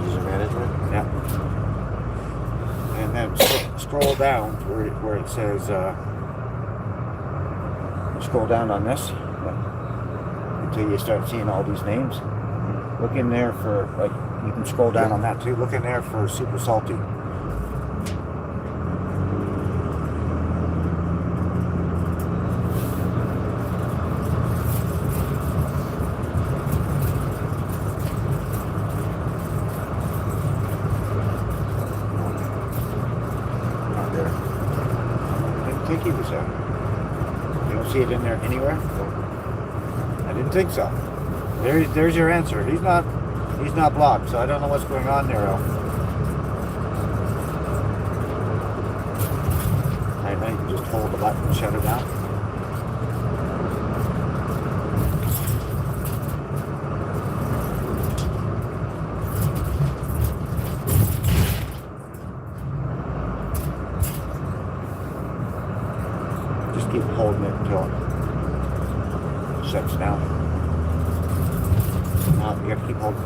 Speaker 2: User management.
Speaker 1: Yeah. And then scroll down where it says, scroll down on this until you start seeing all these names. Look in there for, like, you can scroll down on that too. Look in there for Super Salty.
Speaker 2: Not there.
Speaker 1: I didn't think he was there. You don't see it in there anywhere? I didn't think so. There's your answer. He's not blocked, so I don't know what's going on there, Al. I think you just hold the button and shut it down. Just keep holding it until it shuts down. No, you gotta keep holding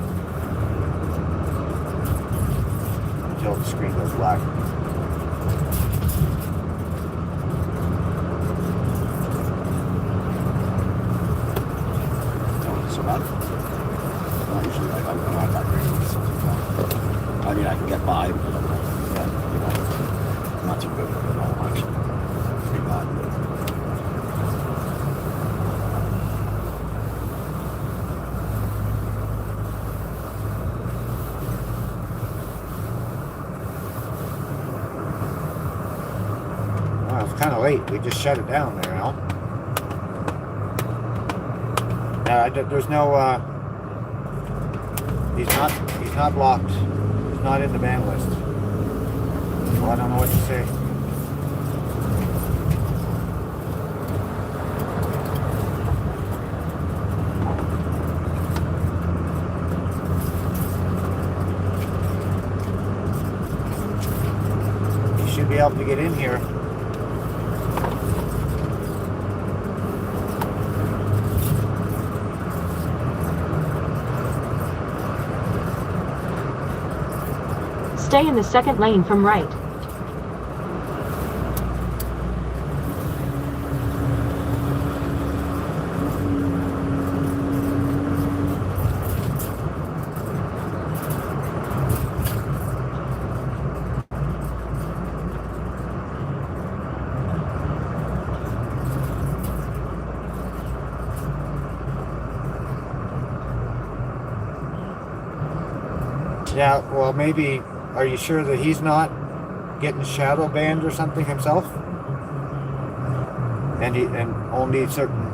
Speaker 1: until the screen goes black.
Speaker 2: vibe. Yeah, you know, not too good at all, actually. Pretty bad.
Speaker 1: Well, it's kind of late. We just shut it down there, Al. There's no. He's not blocked. He's not in the ban list. So I don't know what to say. You should be able to get in here.
Speaker 5: Stay in the second lane from right.
Speaker 1: Yeah, well, maybe. Are you sure that he's not getting shadow banned or something himself? And only certain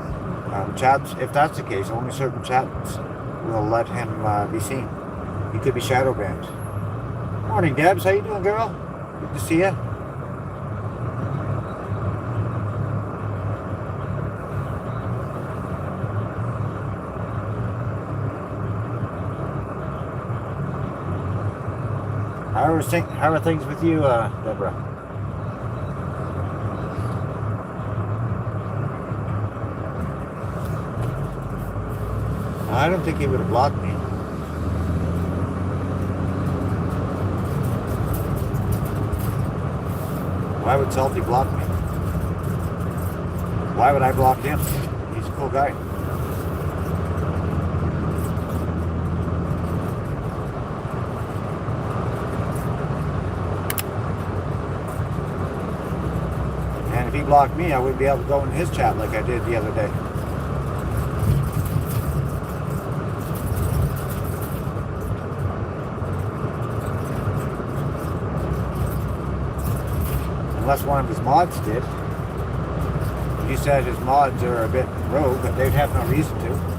Speaker 1: chats, if that's the case, only certain chats will let him be seen. He could be shadow banned. Morning, Debs. How you doing, girl? Good to see you. How are things with you, Deborah? I don't think he would have blocked me. Why would Salty block me? Why would I block him? He's a cool guy. If he blocked me, I wouldn't be able to go in his chat like I did the other day. Unless one of his mods did. He said his mods are a bit rogue, but they'd have no reason to.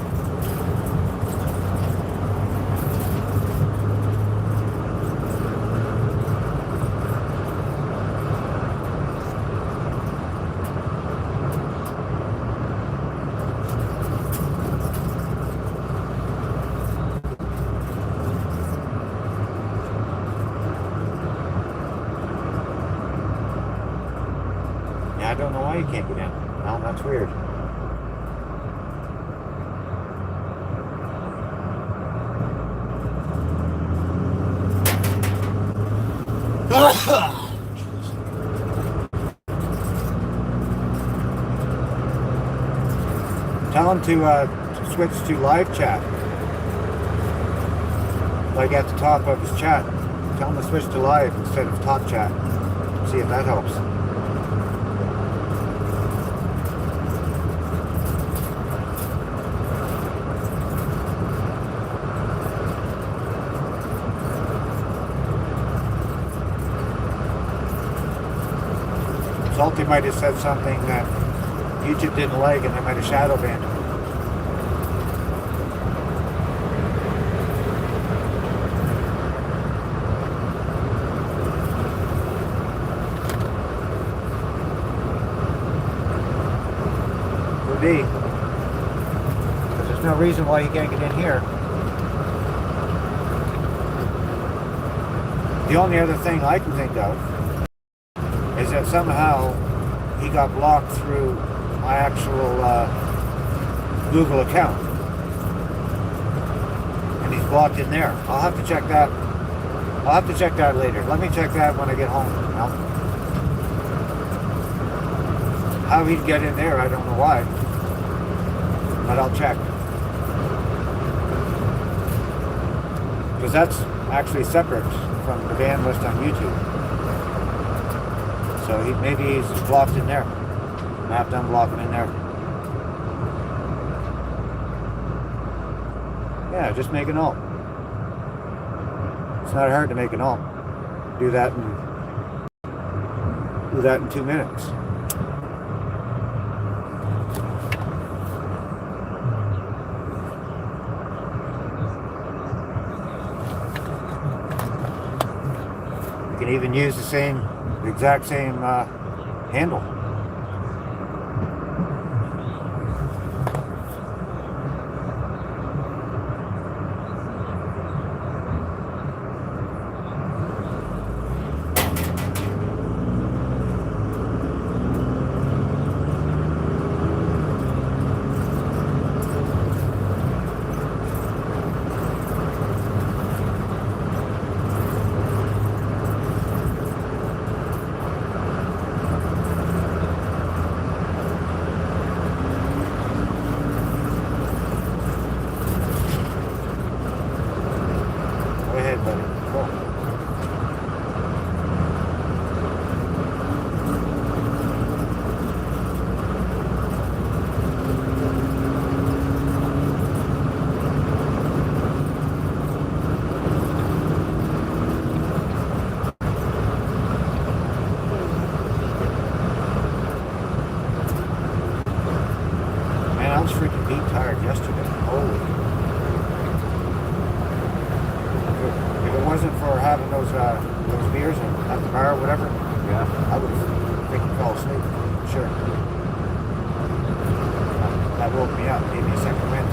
Speaker 1: I don't know why you can't get in. No, that's weird. Tell him to switch to live chat. Like at the top of his chat. Tell him to switch to live instead of talk chat. See if that helps. Salty might have said something that YouTube didn't like and they might have shadow banned him. Could be. Because there's no reason why he can't get in here. The only other thing I can think of is that somehow he got blocked through my actual Google account. And he's blocked in there. I'll have to check that. I'll have to check that later. Let me check that when I get home. Now, how he'd get in there, I don't know why. But I'll check. Because that's actually separate from the ban list on YouTube. So maybe he's blocked in there. I have to unblock him in there. Yeah, just make an alt. It's not hard to make an alt. Do that in 2 minutes. You can even use the exact same handle. Go ahead, buddy. Go. Man, I was freaking beat tired yesterday. Holy. If it wasn't for having those beers at the bar or whatever,
Speaker 2: Yeah.
Speaker 1: I would have freaking fell asleep. Sure. That woke me up, gave me a second wind.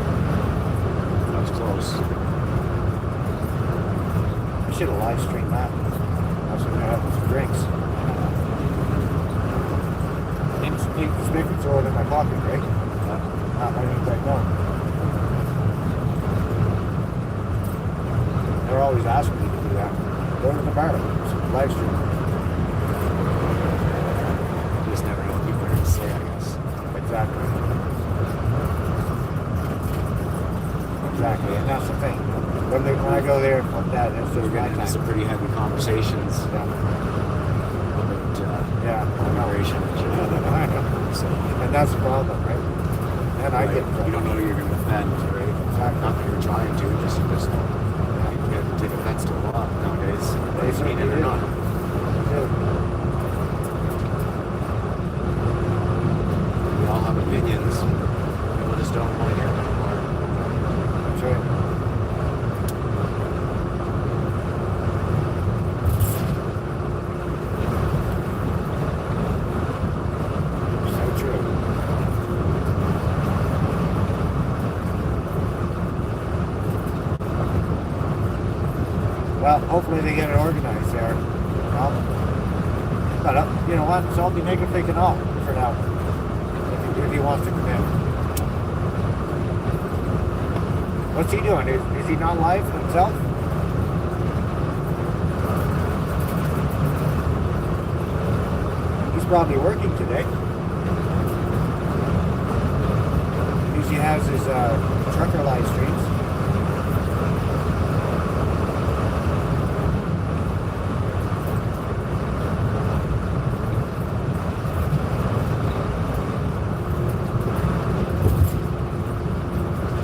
Speaker 2: That was close.
Speaker 1: I should have live streamed that. I was going to have some drinks. And speak and throw it in my pocket, right?
Speaker 2: Yeah.
Speaker 1: Not letting anybody know. They're always asking me to do that. Go to the bar, live stream.
Speaker 2: You just never know what people are going to say, I guess.
Speaker 1: Exactly. Exactly, and that's the thing. When I go there, fuck that. It's
Speaker 2: We're
Speaker 1: just my
Speaker 2: getting into
Speaker 1: time.
Speaker 2: some pretty heavy conversations about
Speaker 1: Yeah, I know.
Speaker 2: immigration.
Speaker 1: I know.
Speaker 2: So,
Speaker 1: And that's the problem, right? And I get
Speaker 2: you don't know who you're going to offend, right?
Speaker 1: Exactly.
Speaker 2: Not that you're trying to, just you get take offense to a lot nowadays.
Speaker 1: They
Speaker 2: Mean it or
Speaker 1: certainly
Speaker 2: not.
Speaker 1: do.
Speaker 2: We all have opinions. People just don't want to hear them anymore.
Speaker 1: That's right. So true. Well, hopefully they get it organized there. But you know what? So I'll be making fake and all for now. If he wants to come in. What's he doing? Is he not live himself? He's probably working today. Usually has his trucker live streams.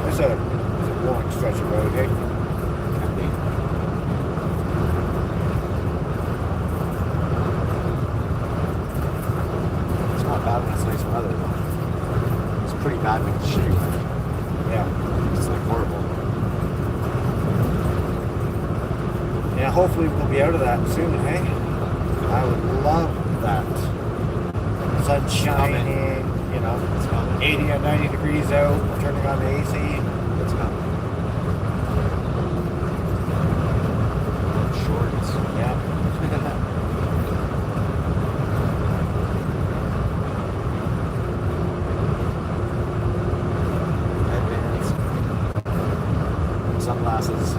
Speaker 1: It's a long stretch of road, eh?
Speaker 2: Can be. It's not bad when it's nice weather, though. It's pretty bad when it's shitty weather.
Speaker 1: Yeah.
Speaker 2: It's like horrible.
Speaker 1: Yeah, hopefully we'll be out of that soon, hey? I would love that. Sun shining, you know,
Speaker 2: It's coming.
Speaker 1: 80 or 90 degrees out, turning on the AC.
Speaker 2: It's coming. Shorts.
Speaker 1: Yeah.
Speaker 2: Headbands. Sunglasses.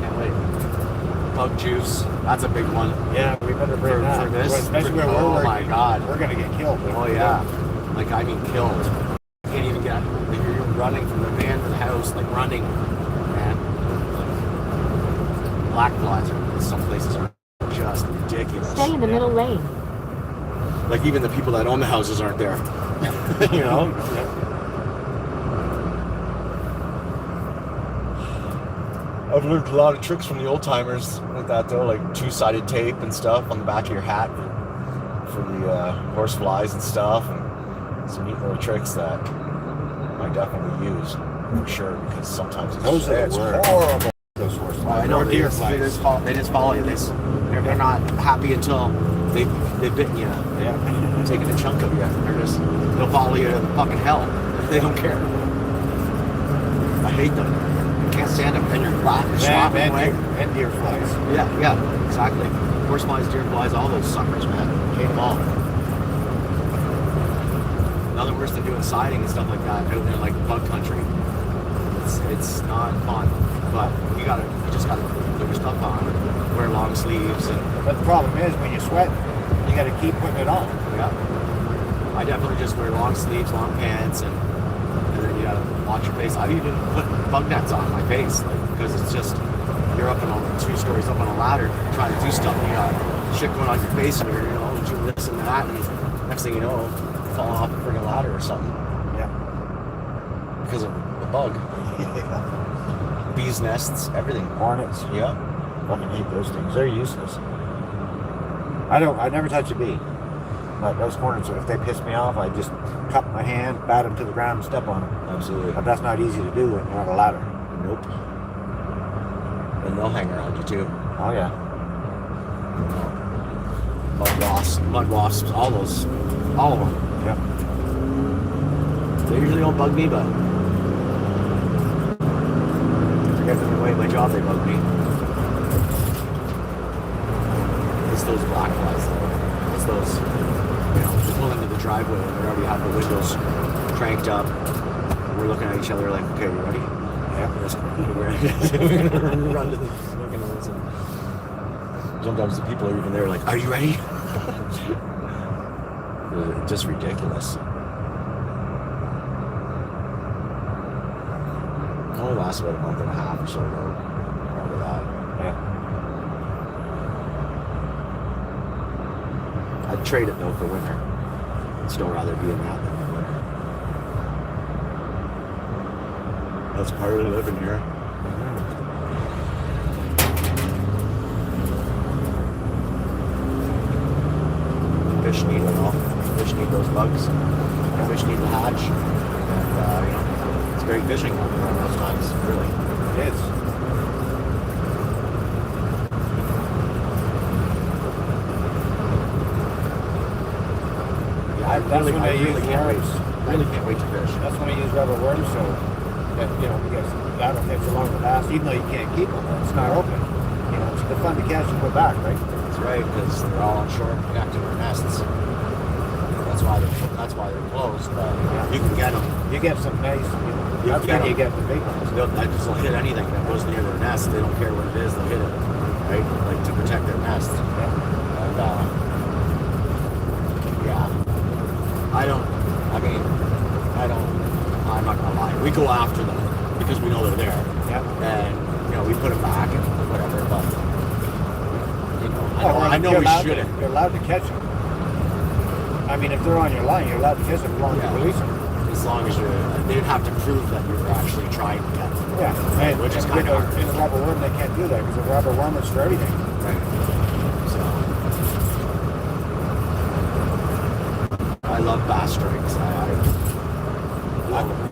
Speaker 2: Can't wait. Bug juice. That's a big one.
Speaker 1: Yeah, we better bring
Speaker 2: For-
Speaker 1: that.
Speaker 2: for this?
Speaker 1: Especially where we're
Speaker 2: Oh
Speaker 1: working.
Speaker 2: my God.
Speaker 1: We're gonna get killed.
Speaker 2: Oh yeah. Like I mean killed. Can't even get running from the van to the house, like running, man. Black flies are, some places are just ridiculous.
Speaker 5: Stay in the middle lane.
Speaker 2: Like even the people that own the houses aren't there. You know? I've learned a lot of tricks from the old timers like that though, like two-sided tape and stuff on the back of your hat for the horse flies and stuff, and some neat little tricks that I definitely use for sure, because sometimes
Speaker 1: Those are
Speaker 2: it's
Speaker 1: the worst.
Speaker 2: horrible.
Speaker 1: Those horse
Speaker 2: I
Speaker 1: flies.
Speaker 2: know
Speaker 1: Or
Speaker 2: they
Speaker 1: deer
Speaker 2: just,
Speaker 1: flies.
Speaker 2: they just follow you. They're not happy until they've bitten you.
Speaker 1: Yeah.
Speaker 2: Taking a chunk of you. They'll follow you to fucking hell. They don't care. I hate them. I can't stand them. And you're slapping away.
Speaker 1: And deer flies.
Speaker 2: Yeah, exactly. Horse flies, deer flies, all those suckers, man. Hate them all. Nothing worse than doing siding and stuff like that out in like bug country. It's not fun, but you just gotta put your stuff on, wear long sleeves, and
Speaker 1: But the problem is when you sweat, you got to keep putting it on.
Speaker 2: yeah. I definitely just wear long sleeves, long pants, and then you gotta watch your face. I've even put bug nets on my face, like, because it's just you're up in 2 stories up on a ladder trying to do stuff, and you got shit going on your face, and you're doing this and that, and next thing you know, falling off a freaking ladder or something
Speaker 1: Yeah.
Speaker 2: because of the bug. Bees nests, everything.
Speaker 1: Hornets.
Speaker 2: Yeah.
Speaker 1: Fucking hate those things. They're useless. I never touch a bee. But those hornets, if they piss me off, I just cup my hand, bat them to the ground, and step on them.
Speaker 2: Absolutely.
Speaker 1: But that's not easy to do when you're on a ladder.
Speaker 2: Nope. And they'll hang around you too.
Speaker 1: Oh yeah.
Speaker 2: Mud wasps, all of them.
Speaker 1: Yep.
Speaker 2: They usually don't bug me, but to get in the way of my job, they bug me. It's those black flies, though. It's those, you pull into the driveway and they already have the windows cranked up. We're looking at each other like, okay, you ready?
Speaker 1: Yeah.
Speaker 2: We're gonna run to the fucking woods. Sometimes the people are even there like, are you ready? Just ridiculous. It only lasts about a month and a half or so though. Remember that.
Speaker 1: Yeah.
Speaker 2: I'd trade it though for winter. I'd still rather be in that than in winter. That's part of living here. Fish need it all. Fish need those bugs. Fish need to hatch. And, it's great fishing around those times, really.
Speaker 1: It is.
Speaker 2: Yeah,
Speaker 1: That's when I use
Speaker 2: can't wait.
Speaker 1: worms.
Speaker 2: Really can't wait to fish.
Speaker 1: That's when I use rubber worms, so that, because that'll take so long to last, even though you can't keep them when it's not open. It's the fun to catch and go back, right?
Speaker 2: That's right, because they're all on shore connected to nests. That's why they're closed. But you can get them.
Speaker 1: You get some nice,
Speaker 2: You
Speaker 1: that's
Speaker 2: get
Speaker 1: when you
Speaker 2: 'em.
Speaker 1: get the big ones.
Speaker 2: They'll hit anything that goes near their nest. They don't care what it is. They'll hit it, right? Like to protect their nest. And yeah, I'm not gonna lie. We go after them because we know they're there.
Speaker 1: Yeah.
Speaker 2: And we put them back and whatever. But I know
Speaker 1: you're
Speaker 2: we
Speaker 1: allowed
Speaker 2: shouldn't.
Speaker 1: You're allowed to catch them. I mean, if they're on your line, you're allowed to catch them as long as
Speaker 2: Yeah.
Speaker 1: you release them.
Speaker 2: As long as they'd have to prove that you're actually trying to get them.
Speaker 1: Yeah. And
Speaker 2: Which is
Speaker 1: with
Speaker 2: kinda
Speaker 1: a-
Speaker 2: hard.
Speaker 1: In a rubber worm, they can't do that because a rubber worm is for everything.
Speaker 2: Right. So I love bass strikes.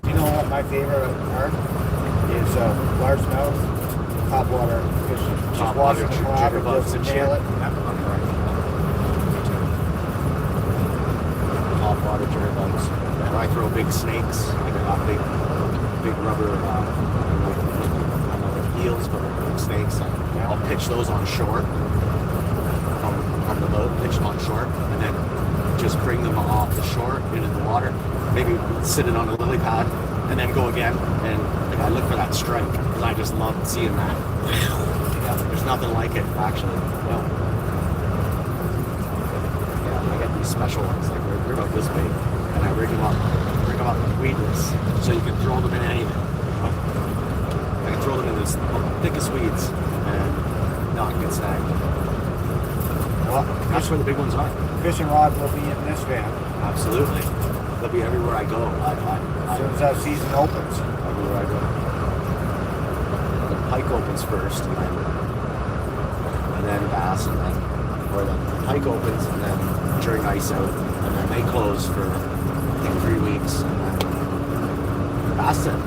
Speaker 1: You know what my favorite part is? Largemouth topwater fishing. Just
Speaker 2: Top
Speaker 1: washing
Speaker 2: water
Speaker 1: them off and
Speaker 2: jitterbugs
Speaker 1: just
Speaker 2: and
Speaker 1: nail
Speaker 2: shit.
Speaker 1: it.
Speaker 2: Top water jitterbugs. And I throw big snakes. I got big rubber, I don't know, like eels, but like big snakes. I'll pitch those on shore from the boat, pitch them on shore, and then just bring them off the shore into the water. Maybe sit it on a lily pad, and then go again. And I look for that strike because I just love seeing that. Yeah, there's nothing like it, actually. No. Yeah, I get these special ones, like they're about this big, and I rig them up weedless, So you can throw them in anything. I can throw them in the thickest weeds and not get snagged.
Speaker 1: Well,
Speaker 2: That's where the big ones are.
Speaker 1: fishing rod will be in this van
Speaker 2: Absolutely. They'll be everywhere I go.
Speaker 1: as soon as that season opens.
Speaker 2: Everywhere I go. The pike opens first, and then bass, and then, or the pike opens, and then during ice out, and then they close for, I think, 3 weeks. And then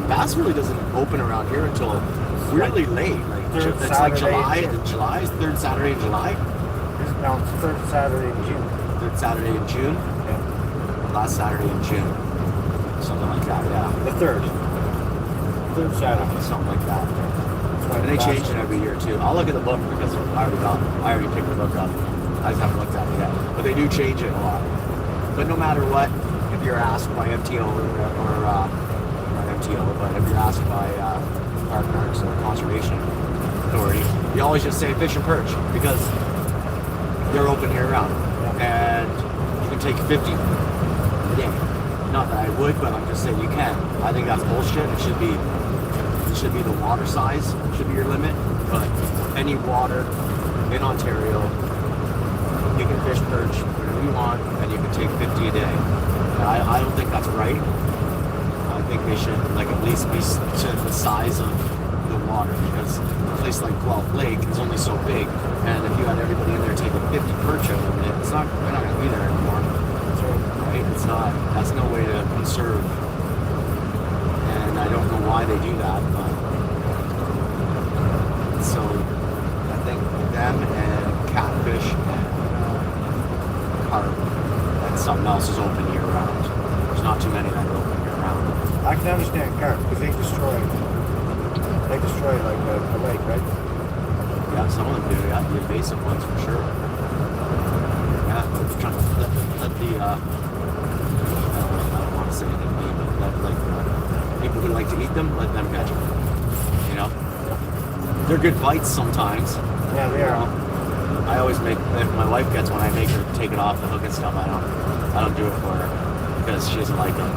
Speaker 2: bass really doesn't open around here until really late. Like
Speaker 1: Third
Speaker 2: it's like
Speaker 1: Saturday in
Speaker 2: July, third Saturday in July,
Speaker 1: No, it's third Saturday in June.
Speaker 2: third Saturday in June,
Speaker 1: Yeah.
Speaker 2: last Saturday in June, something like that. Yeah,
Speaker 1: The third Saturday.
Speaker 2: something like that.
Speaker 1: That's when
Speaker 2: And they
Speaker 1: bass-
Speaker 2: change it every year too. I'll look at the book because I already picked the book up. I just haven't looked at it yet. But they do change it a lot. But no matter what, if you're asked by MTO or not MTO, but if you're asked by Park Parks or Conservation Authority, you always just say fish and perch because they're open year round. And you can take 50 a day. Not that I would, but I'm just saying you can. I think that's bullshit. It should be the water size should be your limit, but any water in Ontario, you can fish perch whenever you want, and you can take 50 a day. And I don't think that's right. I think they should like at least be to the size of the water, because a place like Guelph Lake is only so big, and if you had everybody in there taking 50 perch out of it, they're not going to be there anymore. Right? It's not. That's no way to conserve. And I don't know why they do that, but so I think them and catfish and carp and something else is open year round. There's not too many that are open year round.
Speaker 1: I can understand carp because they destroy like the lake, right?
Speaker 2: Yeah, some of them do. Yeah, the invasive ones for sure. Yeah, I'm trying to let the I don't want to say anything mean, but let people who like to eat them, let them catch them. You know, they're good bites sometimes.
Speaker 1: Yeah, they are.
Speaker 2: I always make, if my wife gets one, I make her take it off the hook and stuff. I don't do it for her because she doesn't like them.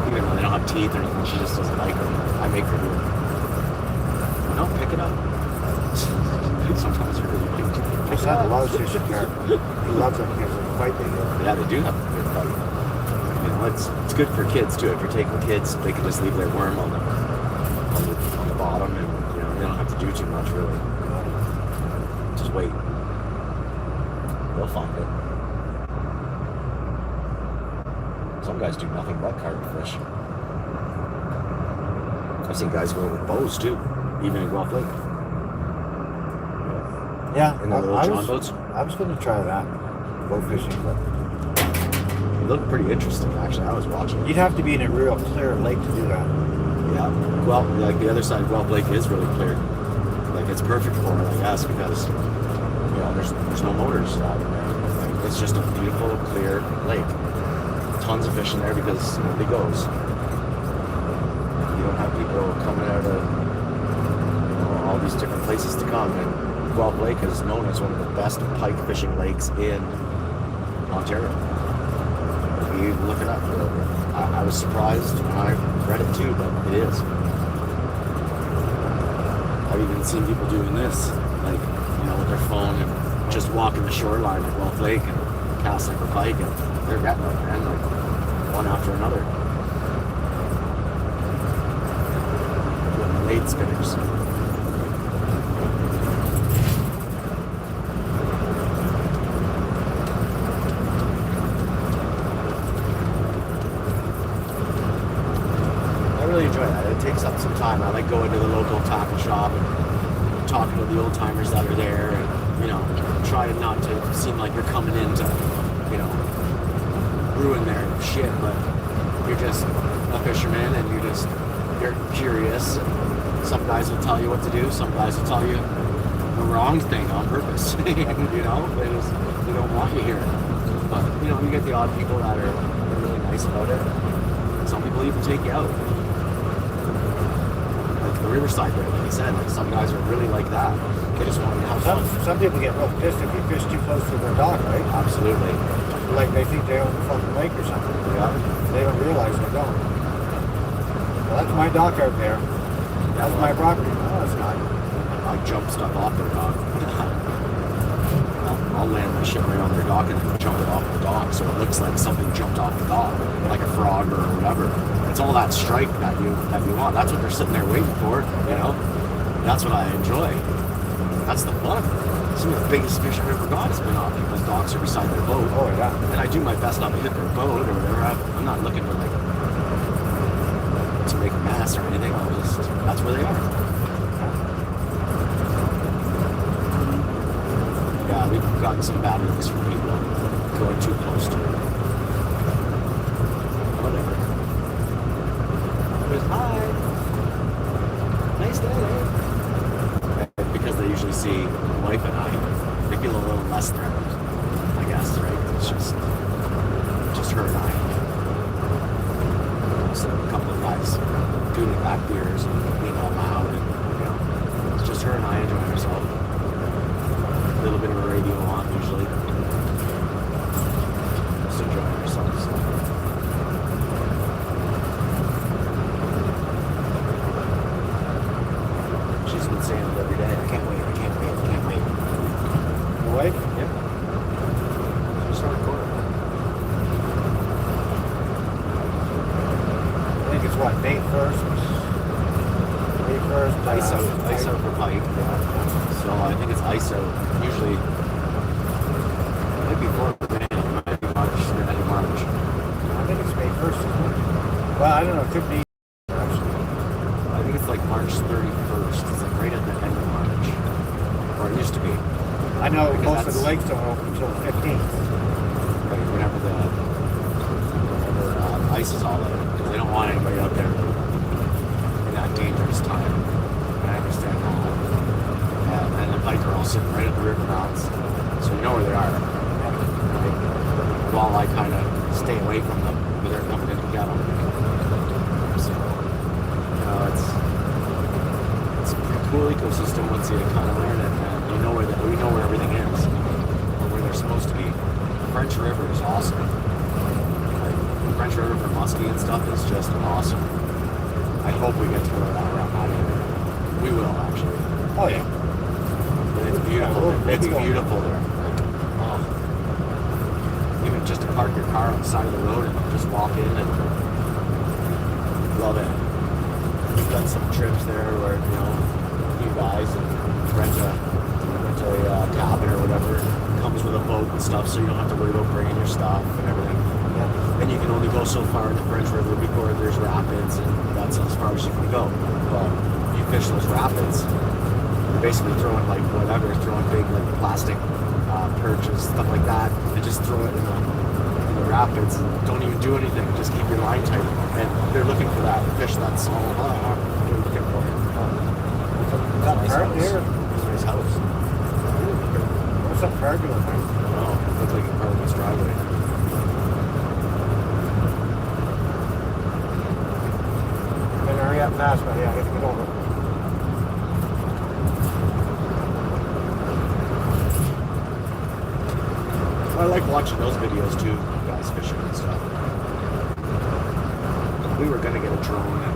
Speaker 2: Even though they don't have teeth or anything, she just doesn't like them. I make her do it. No, pick it up. Sometimes you really like to.
Speaker 1: My son loves fishing carp. He loves them because of the fight they get.
Speaker 2: Yeah, they do have a good bite. You know, it's good for kids too. If you're taking kids, they can just leave their worm on the bottom, and you know they don't have to do too much really. Just wait. They'll find it. Some guys do nothing but carp fish. I've seen guys go with bows too, even in Guelph Lake.
Speaker 1: Yeah,
Speaker 2: In the little John boats.
Speaker 1: I was going to try that. Go fishing, but
Speaker 2: It looked pretty interesting actually. I was watching it.
Speaker 1: you'd have to be in a real clear lake to do that.
Speaker 2: Yeah. Well, like the other side of Guelph Lake is really clear. Like it's perfect for it, I guess, because you know there's no motors out in there. Like, it's just a beautiful, clear lake. Tons of fish in there because nobody goes. You don't have people coming out of all these different places to come. And Guelph Lake is known as one of the best pike fishing lakes in Ontario. If you look it up, I was surprised when I read it too, but it is. I've even seen people doing this, like, you know, with their phone and just walking the shoreline at Guelph Lake and casting for pike, and they're getting them, man, like one after another. Doing late spinners. I really enjoy that. It takes up some time. I like going to the local tackle shop and talking to the old timers that are there, and you know, trying not to seem like you're coming in to, you know, ruin their shit, but you're just a fisherman and you're curious. And some guys will tell you what to do. Some guys will tell you the wrong thing on purpose. You know, they don't want you here. But you know, you get the odd people that are really nice about it. Some people even take you out. Like the Riverside there, like I said, like some guys are really like that. They just want to have fun.
Speaker 1: Some people get real pissed if you fish too close to their dock, right?
Speaker 2: Absolutely.
Speaker 1: Like they think they own the fucking lake or something.
Speaker 2: Yeah.
Speaker 1: They don't realize they don't. Well, That's my dock out there. That's my property.
Speaker 4: No, it's not.
Speaker 2: I jump stuff off their dock. I'll land my shit right on their dock and then jump it off the dock so it looks like something jumped off the dock, like a frog or whatever. It's all that strike that you want. That's what they're sitting there waiting for, you know? That's what I enjoy. That's the fun. Some of the biggest fish I've ever got has been off people's docks or beside their boat.
Speaker 1: Oh yeah.
Speaker 2: And I do my best not to hit their boat or whatever. I'm not looking to make a mess or anything. That's where they are. Yeah, we've gotten some bad looks from people going too close to it. Whatever. But hi. Nice day. Because they usually see my wife and I, they feel a little less threatened, I guess, right? It's just her and I. So a couple of guys doing back beers and being all loud, and you know, it's just her and I enjoying ourselves. A little bit of a radio on usually. Just enjoying ourselves. She's been saying it every day. I can't wait.
Speaker 1: Your wife?
Speaker 2: Yep. Just start recording.
Speaker 1: I think it's what, May 1st? May 1st.
Speaker 2: ISO for pike. So I think it's ISO. Usually, it might be before May, it might be March, or end of March.
Speaker 1: I think it's May 1st. Well, I don't know. It could be. Actually.
Speaker 2: I think it's like March 31st. It's like right at the end of March. Or it used to be.
Speaker 1: I know
Speaker 2: Because
Speaker 1: most of the
Speaker 2: that's-
Speaker 1: lakes don't open until the 15th.
Speaker 2: Right, whenever ice is all out. Because they don't want anybody out there in that dangerous time. And I understand that. And the pike are all sitting right at the river mouths. So you know where they are. Right? While I kind of stay away from them, but they're coming in to get them. So, you know, it's a pretty cool ecosystem once you kind of learn it, and you know where everything is, or where they're supposed to be. French River is awesome. Like, the French River for muskie and stuff is just awesome. I hope we get to go that route out of here. We will actually.
Speaker 1: Oh yeah.
Speaker 2: And it's beautiful.
Speaker 1: We'll
Speaker 2: It's
Speaker 1: be going.
Speaker 2: beautiful there. Like, oh. Even just to park your car on the side of the road and just walk in and love it. We've done some trips there where, you know, you guys and rent a cabin or whatever. Comes with a boat and stuff, so you don't have to worry about bringing your stuff and everything. And you can only go so far in the French River before there's rapids, and that's as far as you can go. But you fish those rapids, you're basically throwing like whatever, throwing big like plastic perches, stuff like that, and just throw it in the rapids and don't even do anything, just keep your line tight. And they're looking for that fish that's small. What are you looking for?
Speaker 1: Is that park here?
Speaker 2: Nice house.
Speaker 1: What's that park doing there?
Speaker 2: Oh, it looks like a part of his driveway.
Speaker 1: Better hurry up fast, but yeah, I have to get over.
Speaker 2: I like watching those videos too, guys fishing and stuff. We were gonna get a drone and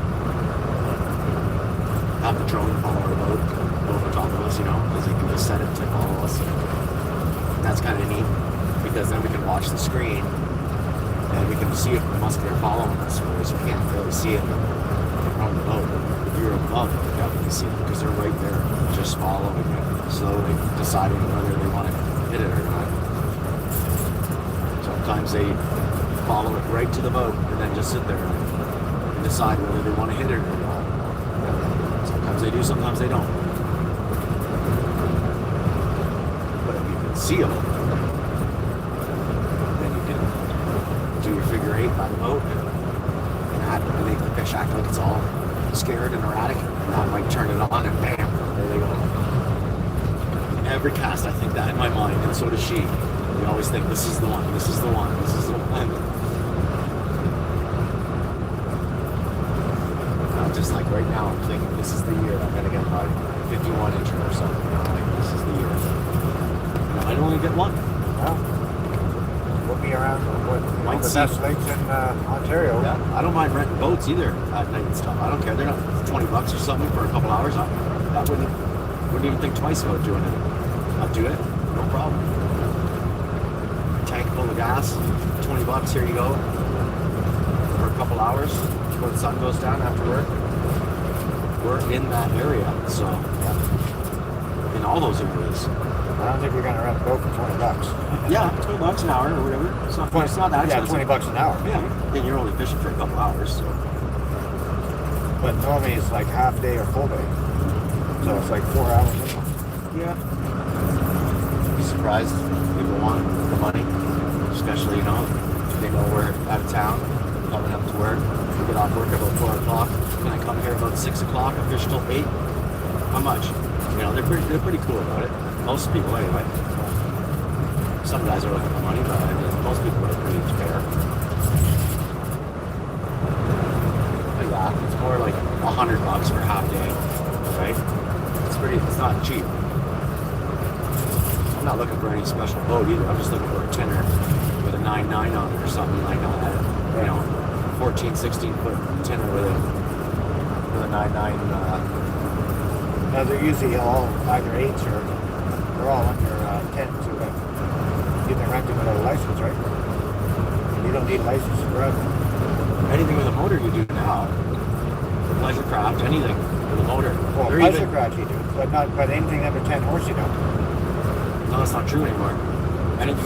Speaker 2: have the drone follow our boat over top of us, you know, because you can just set it to follow us. And that's kind of neat because then we can watch the screen and we can see if the muskie are following us, whereas you can't really see it on the boat. If you're above, you can definitely see it because they're right there, just following it, slowly deciding whether they want to hit it or not. Sometimes they follow it right to the boat and then just sit there and decide whether they want to hit it or not. Sometimes they do, sometimes they don't. But if you can see them, then you can do your figure eight by the boat and make the fish act like it's all scared and erratic, and that might turn it on and bam, there they go. Every cast I think that in my mind, and so does she. We always think this is the one, this is the one, this is the one. Just like right now, I'm thinking this is the year I'm gonna get my 51 incher or something. You know, like this is the year. You know, I'd only get one.
Speaker 1: Well, we'll be me around the
Speaker 2: Might see.
Speaker 1: best lakes in Ontario.
Speaker 2: Yeah, I don't mind renting boats either at night and stuff. I don't care. They're not $20 or something for a couple hours. I wouldn't even think twice about doing it. I'd do it, no problem. Tank full of gas, $20. Here you go for a couple hours before the sun goes down after work. We're in that area, so yeah, in all those areas.
Speaker 1: I don't think you're gonna rent a boat for $20.
Speaker 2: Yeah, $20 an hour or whatever. It's not that
Speaker 1: Yeah,
Speaker 2: expensive.
Speaker 1: $20 an hour.
Speaker 2: Yeah, then you're only fishing for a couple hours. So.
Speaker 1: But normally it's like half day or full day. So it's like 4 hours minimum.
Speaker 2: Yeah. Be surprised if people want the money, especially, you know, if they know we're out of town, coming up to work. We get off work about 4 o'clock. Then I come here about 6 o'clock. I fish till 8. How much? You know, they're pretty cool about it. Most people, anyway. Some guys are looking for money, but I mean, most people are pretty fair. But yeah, it's more like $100 for half day, right? It's not cheap. I'm not looking for any special boat either. I'm just looking for a tenor with a 9.9 on it or something like that. You know, 14, 16 foot tenor with a 9.9.
Speaker 1: Now they're usually all either 8s or they're all under 10s or you can rent them without a license, right? You don't need a license forever.
Speaker 2: Anything with a motor you do now. Pleasure craft, anything with a motor.
Speaker 1: Well,
Speaker 2: They're
Speaker 1: pleasure
Speaker 2: even-
Speaker 1: craft you do, but anything under 10 horse you don't.
Speaker 2: No, that's not true anymore. Anything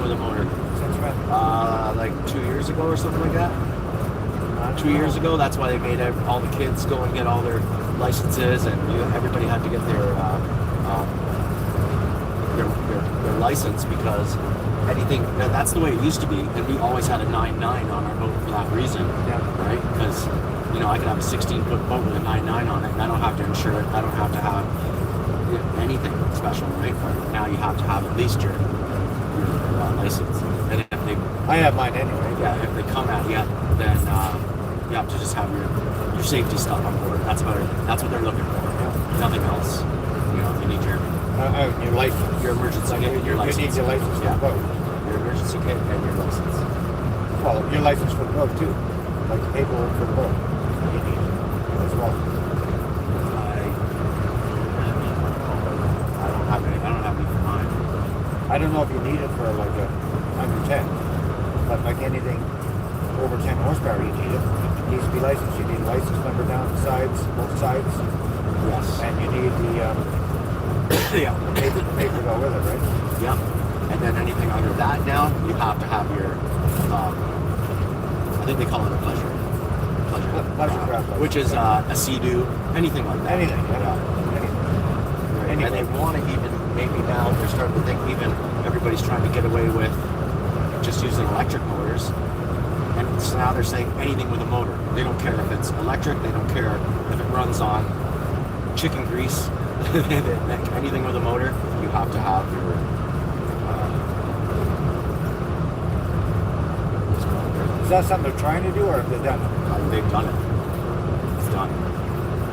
Speaker 2: with a motor.
Speaker 1: Since when?
Speaker 2: Like 2 years ago or something like that. 2 years ago, that's why they made all the kids go and get all their licenses, and everybody had to get their license, because anything that's the way it used to be, and we always had a 9.9 on our boat for that reason.
Speaker 1: Yeah.
Speaker 2: Right? Because I could have a 16-foot boat with a 9.9 on it, and I don't have to insure it. I don't have to have anything special, right? But now you have to have at least your license, and if they
Speaker 1: I have mine anyway.
Speaker 2: yeah, if they come at you, then you have to just have your safety stuff on board. That's about it. That's what they're looking for. Nothing else. You need your
Speaker 1: Your license.
Speaker 2: emergency kit and your license.
Speaker 1: You need your license for
Speaker 2: Yeah.
Speaker 1: the boat.
Speaker 2: Your emergency kit and your license.
Speaker 1: Well, your license for the boat too. Like the paperwork for the boat. You need it as well.
Speaker 2: I don't have any for mine.
Speaker 1: I don't know if you need it for like a under 10, but like anything over 10 horsepower, you need it. It needs to be licensed. You need a license number down the sides, both sides,
Speaker 2: Yes.
Speaker 1: and you need the
Speaker 2: Yeah.
Speaker 1: paper to go with it, right?
Speaker 2: Yep. And then anything under that now, you have to have your, I think they call it a pleasure
Speaker 1: Pleasure craft license.
Speaker 2: which is a Sea-Doo, anything like that.
Speaker 1: Anything, yeah.
Speaker 2: Right.
Speaker 1: Anything.
Speaker 2: And they want to even, maybe now they're starting to think even everybody's trying to get away with just using electric motors. And so now they're saying anything with a motor. They don't care if it's electric, they don't care if it runs on chicken grease. Anything with a motor, you have to have your
Speaker 1: Is that something they're trying to do, or have they done it?
Speaker 2: they've done it. It's done.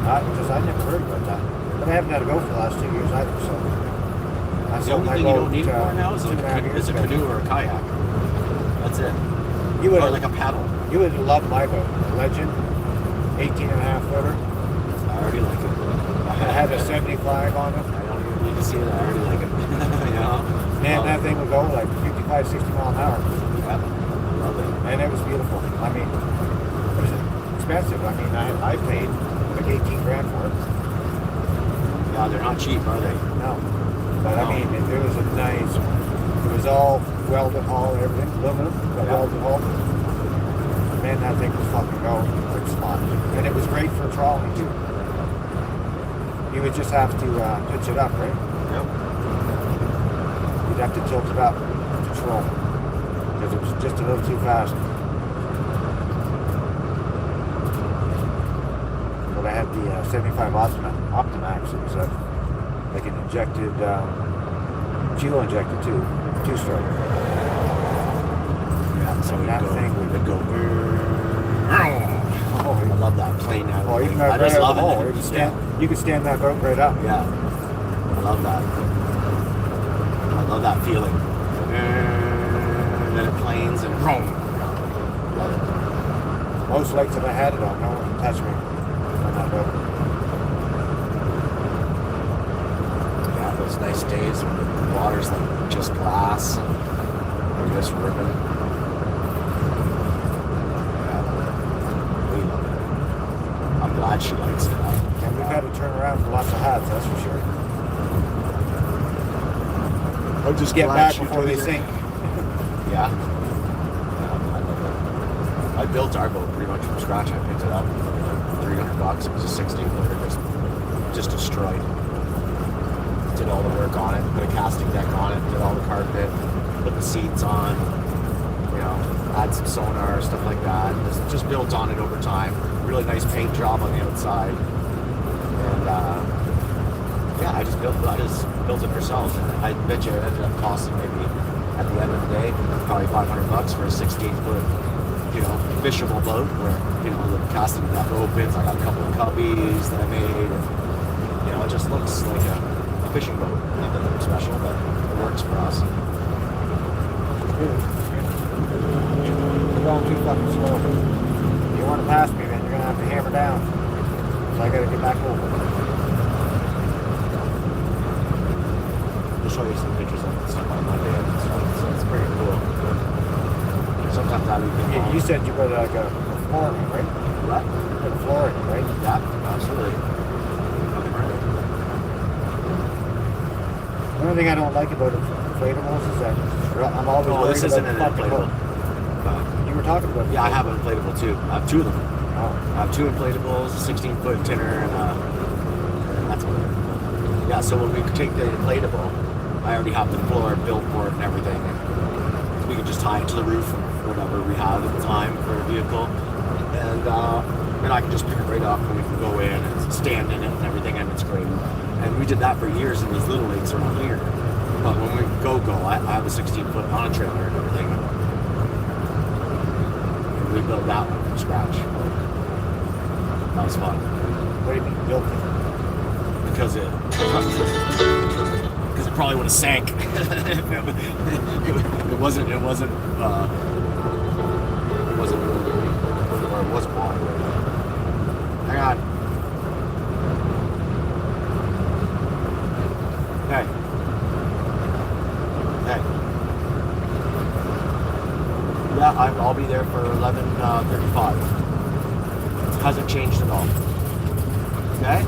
Speaker 1: Because I never heard about that. But I haven't had to go for the last 2 years either, so. I
Speaker 2: The
Speaker 1: sold
Speaker 2: only
Speaker 1: my
Speaker 2: thing you
Speaker 1: boat,
Speaker 2: don't need it for now is a
Speaker 1: 2.5 years ago.
Speaker 2: canoe or a kayak. That's it.
Speaker 1: You would
Speaker 2: Or like a paddle.
Speaker 1: You would love my boat, Legend, 18 and a half footer.
Speaker 2: I already like it.
Speaker 1: It had a 75 on it.
Speaker 2: I don't even need to see it. I already like it. You know?
Speaker 1: Man, that thing would go like 55, 60 mile an hour.
Speaker 2: Yeah. Love it.
Speaker 1: And it was beautiful. I mean, it was expensive. I mean, I paid like 18 grand for it.
Speaker 2: Yeah, they're not cheap, are they?
Speaker 1: No. But I
Speaker 2: No.
Speaker 1: mean, it was a nice, it was all welded hull and everything, aluminum, but
Speaker 2: Yeah.
Speaker 1: welded hull. Man, that thing was fucking going like sponge. And it was great for trawling too. You would just have to pitch it up, right?
Speaker 2: Yep.
Speaker 1: You'd have to tilt it up to troll. Because it was just a little too fast. But I had the 75 Optimax. It was like an injected, fuel injected too, 2-stroke.
Speaker 2: Yeah, so
Speaker 1: That thing would go.
Speaker 2: I love that plane out.
Speaker 1: Oh, you can
Speaker 2: I
Speaker 1: right
Speaker 2: just
Speaker 1: out
Speaker 2: love
Speaker 1: of the hole.
Speaker 2: it.
Speaker 1: You can you can stand that boat right up.
Speaker 2: Yeah. I love that. I love that feeling. minute planes and boom. Love it.
Speaker 1: Most lakes that I had it on, no one can touch me on that boat.
Speaker 2: Yeah, those nice days when the water's like just glass and you're just ripping. Yeah, we love it. I'm glad she likes it.
Speaker 1: And we've had to turn around for lots of hats, that's for sure.
Speaker 2: I'm just
Speaker 1: Get
Speaker 2: glad
Speaker 1: back
Speaker 2: she
Speaker 1: before they
Speaker 2: does it.
Speaker 1: sink.
Speaker 2: Yeah. I love it. I built our boat pretty much from scratch. I picked it up for $300. It was a 16-footer, just destroyed. Did all the work on it, put a casting deck on it, did all the carpet, put the seats on, you know, add some sonar, stuff like that. Just built on it over time. Really nice paint job on the outside. And yeah, I just built it myself. And I bet you it ended up costing maybe at the end of the day probably $500 for a 16-foot, you know, fishable boat where, you know, the casting deck opens. I got a couple of cubbies that I made. And, you know, it just looks like a fishing boat. Nothing special, but it works for us.
Speaker 1: You're going too fucking slow. You want to pass me, then you're going to have to hammer down. So I got to get back over.
Speaker 2: I'll show you some pictures of stuff on Monday and stuff, so it's pretty cool. Sometimes I leave them home.
Speaker 1: You said you put like a floor in it, right?
Speaker 2: What?
Speaker 1: You put a floor in it, right?
Speaker 2: Yeah, absolutely. Fucking right.
Speaker 1: The only thing I don't like about inflatables is that I'm always
Speaker 2: Oh,
Speaker 1: worried
Speaker 2: this isn't
Speaker 1: about
Speaker 2: an
Speaker 1: the fucking
Speaker 2: inflatable.
Speaker 1: boat. You were talking about
Speaker 2: Yeah, I have an inflatable too. I have two of them.
Speaker 1: Oh.
Speaker 2: I have two inflatables, a 16-foot tinner, and that's what. Yeah, so when we take the inflatable, I already have the floor built for it and everything. We can just tie it to the roof or whatever we have at the time for a vehicle, and then I can just pick it right up and we can go in and stand in it and everything, and it's great. And we did that for years in these little lakes around here. But when we go, I have a 16-foot on a trailer and everything. And we built that one from scratch. That was fun.
Speaker 1: What do you mean built it?
Speaker 2: Because it probably would have sank. it wasn't really, or it wasn't water. Hang on. Hey. Yeah, I'll be there for 11:35. Hasn't changed at all. Okay?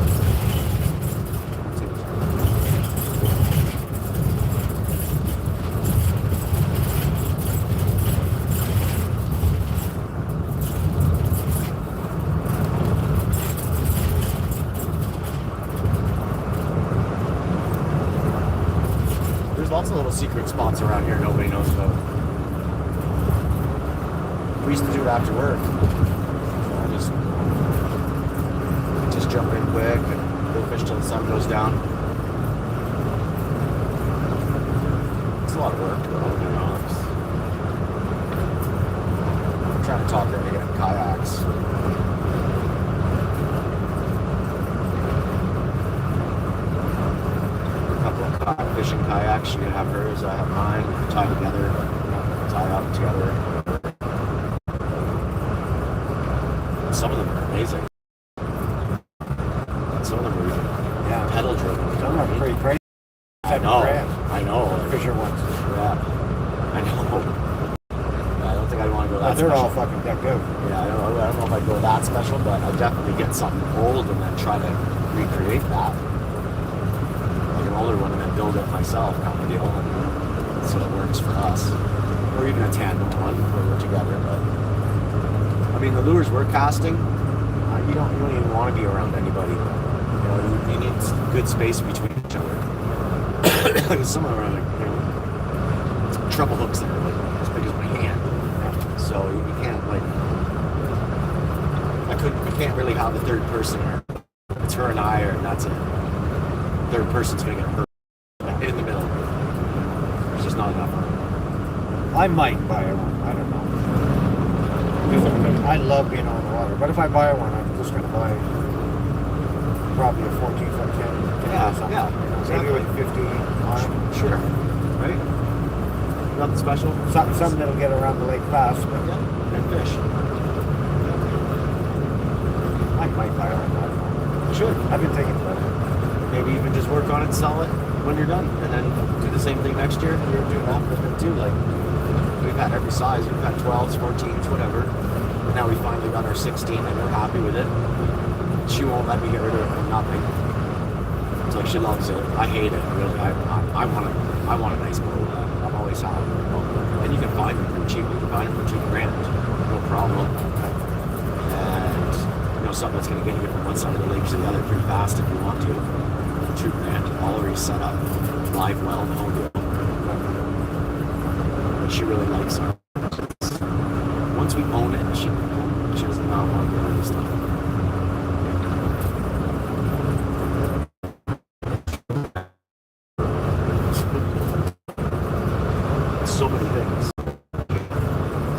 Speaker 2: There's lots of little secret spots around here nobody knows about. We used to do it after work. So just jump in quick and go fish till the sun goes down. It's a lot of work, though, to be honest. I'm trying to talk her into getting kayaks. A couple of fishing kayaks. She can have hers, I have mine. Tie together, tie up together. Some of them are amazing. Some of them are even pedal driven.
Speaker 1: Some of them are pretty crazy.
Speaker 2: I know.
Speaker 1: Grand.
Speaker 2: I know.
Speaker 1: Fisher ones.
Speaker 2: Yeah. I know. Yeah, I don't think I'd want to go
Speaker 1: But
Speaker 2: that
Speaker 1: they're
Speaker 2: special.
Speaker 1: all fucking decked out.
Speaker 2: Yeah, I don't know if I'd go that special, but I'd definitely get something old and then try to recreate that. Like an older one and then build it myself, kind of deal. So it works for us. Or even a tandem one where we're together. But I mean, the lures we're casting, you don't even want to be around anybody. You know, you need good space between each other. Some of them are like, you know, treble hooks that are like as big as my hand. So you can't like, you can't really have a third person or it's her and I, or that's it. Third person's gonna get hurt in the middle. There's just not enough room.
Speaker 1: I might buy one. I don't know. I love being on the water. But if I buy one, I'm just going to buy probably a 14-foot tin.
Speaker 2: Yeah,
Speaker 1: or something.
Speaker 2: yeah,
Speaker 1: You know,
Speaker 2: exactly.
Speaker 1: maybe with 50 on.
Speaker 2: Sure. Right?
Speaker 4: Nothing special.
Speaker 1: Something that'll get around the lake fast. But
Speaker 4: Yeah, and fish.
Speaker 1: I might buy one. I don't know.
Speaker 4: You should.
Speaker 1: I've been thinking about it.
Speaker 4: Maybe even just work on it and sell it when you're done, and then do the same thing next year. You're doing that with it too. Like we've had every size. We've had 12s, 14s, whatever. And now we finally got our 16, and we're happy with it. She won't let me get rid of it for nothing. It's like she loves it. I hate it. Really, I want a nice boat. I'm always happy. And you can find them pretty cheap. You can find them for $2,000, no problem. And you know something that's going to get you from one side of the lake to the other pretty fast if you want to. $2,000, all already set up, live well, the whole deal. But she really likes it. Once we own it, she does not want to get rid of stuff. So many things.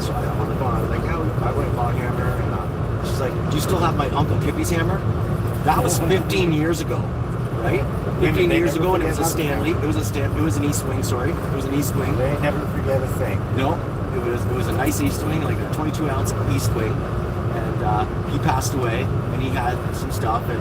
Speaker 4: So I want to buy, like, I went and bought a hammer, and she's like, do you still have my Uncle Kippy's hammer? That was 15 years ago, right? 15 years ago, and it was a Stanley. It was an East Wing, sorry. It was an East Wing.
Speaker 1: They never forget a thing.
Speaker 4: No, it was a nice East Wing, like a 22-ounce East Wing, and he passed away, and he had some stuff, and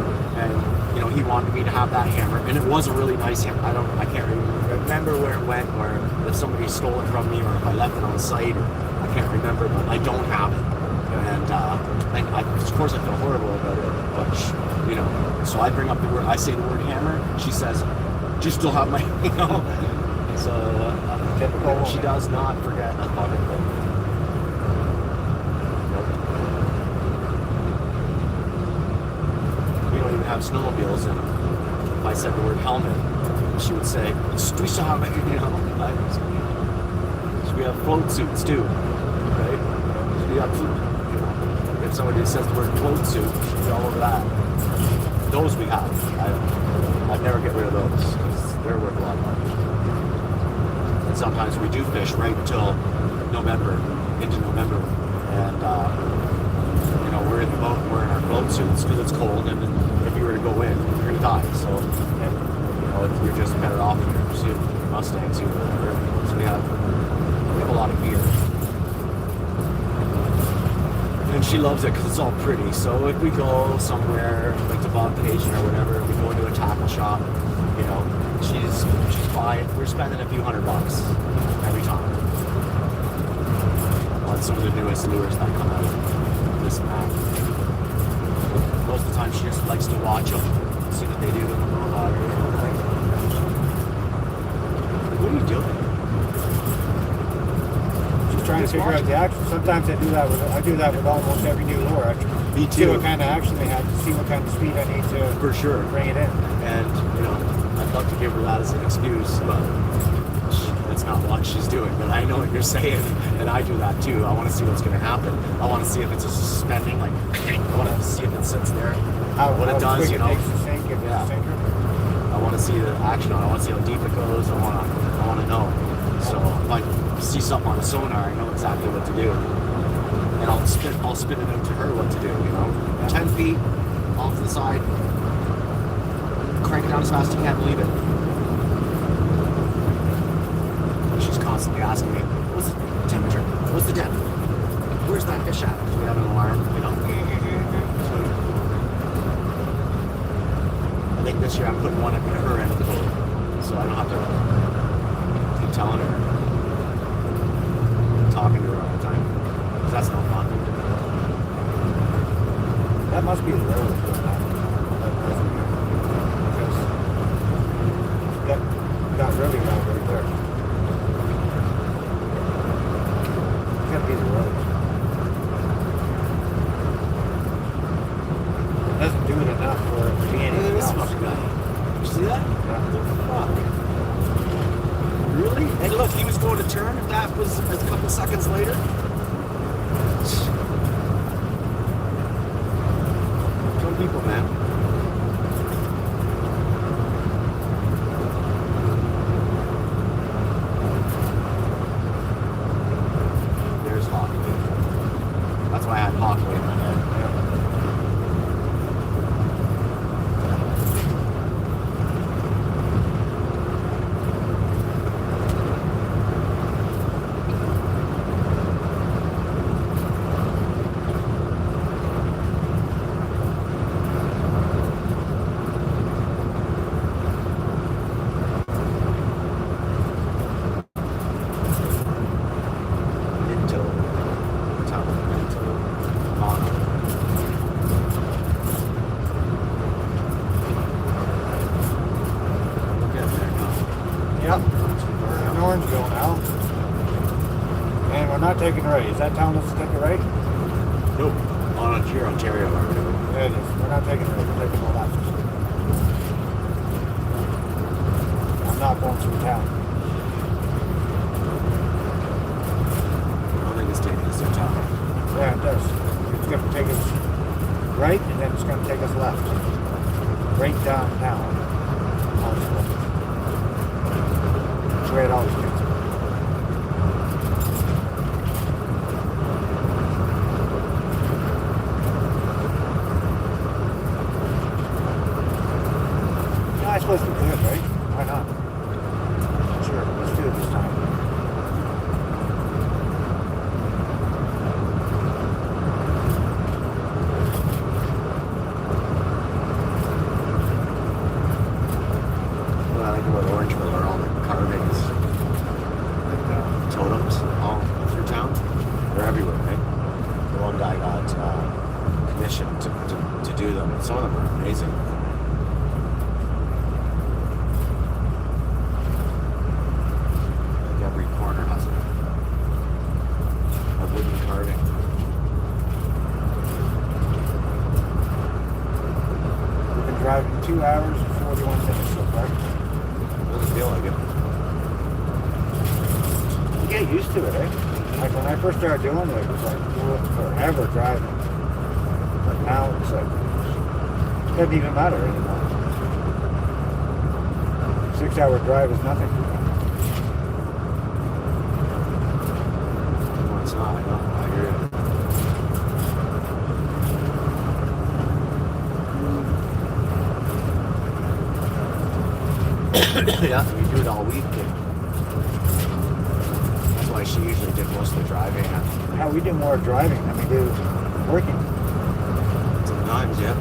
Speaker 4: you know he wanted me to have that hammer, and it was a really nice hammer. I can't remember where it went, or if somebody stole it from me, or if I left it on site, or I can't remember, but I don't have it, and of course I feel horrible about it, but you know, so I bring up the word, I say the word hammer, she says, do you still have my, you know, so.
Speaker 1: Typical.
Speaker 4: She does not forget a fucking thing. Nope. We don't even have snowmobiles in them. If I said the word helmet, she would say, we still have it, you know. We have float suits too, right? We got, you know, if somebody says the word float suit, she'd be all over that. Those we have. I'd never get rid of those because they're worth a lot of money. And sometimes we do fish right until November, into November, and you know we're in the boat, we're in our float suits because it's cold, and if you were to go in, you're gonna die. So, and, you know, you're just better off in your suit, Mustang suit, or whatever. So we have a lot of gear, and she loves it because it's all pretty. So if we go somewhere like to Bobcation or whatever, we go into a tackle shop, you know. She's buying, we're spending a few $100 every time on some of the newest lures that come out, this and that. Most of the time she just likes to watch them, see what they do in the water. What are you doing?
Speaker 1: Just trying to figure out the action. Sometimes I do that with almost every new lure. I
Speaker 4: Me
Speaker 1: see
Speaker 4: too.
Speaker 1: what kind of action they have, to see what kind of speed I need to
Speaker 4: For sure.
Speaker 1: bring it in.
Speaker 4: And, you know, I'd love to give her that as an excuse, but that's not what she's doing. But I know what you're saying, and I do that too. I want to see what's going to happen. I want to see if it's a suspending, like, I want to see if it sits there, what it does,
Speaker 1: quick
Speaker 4: you know.
Speaker 1: It takes to sink, if
Speaker 4: Yeah.
Speaker 1: it's a sinker.
Speaker 4: I want to see the action on it. I want to see how deep it goes. I want to know. So if I see something on the sonar, I know exactly what to do. And I'll spit it out to her what to do, you know. 10 feet off to the side. Crank it down as fast as you can and leave it. She's constantly asking me, what's the temperature? What's the depth? Where's that fish at? We have an alarm, you know. I think this year I'm putting one at her end of the boat, so I don't have to keep telling her, talking to her all the time, because that's no fun.
Speaker 1: That must be the railroad doing that. Because got really loud right there. It's gotta be the road. It doesn't do it enough for it to be
Speaker 4: Look at
Speaker 1: anything
Speaker 4: this
Speaker 1: else.
Speaker 4: fucking guy. You see that?
Speaker 1: Yeah.
Speaker 4: What the fuck? Really? And look, he was going to turn. That was a couple seconds later. Some people, man. There's Hawk. That's why I had Hawk in my head.
Speaker 1: taking right. Is that telling us to take a right?
Speaker 2: Nope. On here, Ontario Avenue.
Speaker 1: Yeah, it is. We're not taking right. We're taking the left. I'm not going through town.
Speaker 2: I don't think it's taking us to town.
Speaker 1: Yeah, it does. It's going to take us right, and then it's going to take us left. Right downtown. That's the way it always takes us. I suppose we could, right? Why not? Sure, let's do it this time.
Speaker 2: What I like about Orangeville are all the carvings, like totems, all through town. They're everywhere, right? The one guy got commissioned to do them, and some of them are amazing. Like every corner has a wooden carving.
Speaker 1: We've been driving 2 hours and 41 minutes so far.
Speaker 2: Doesn't feel like it.
Speaker 1: You get used to it, eh? Like when I first started doing it, it was like forever driving. But now it's like, it doesn't even matter anymore. 6 hour drive is nothing.
Speaker 2: No, it's not. I know. I hear it. Yeah, you do it all week. That's why she usually did most of the driving.
Speaker 1: Now we do more driving than we do working.
Speaker 2: Sometimes, yeah.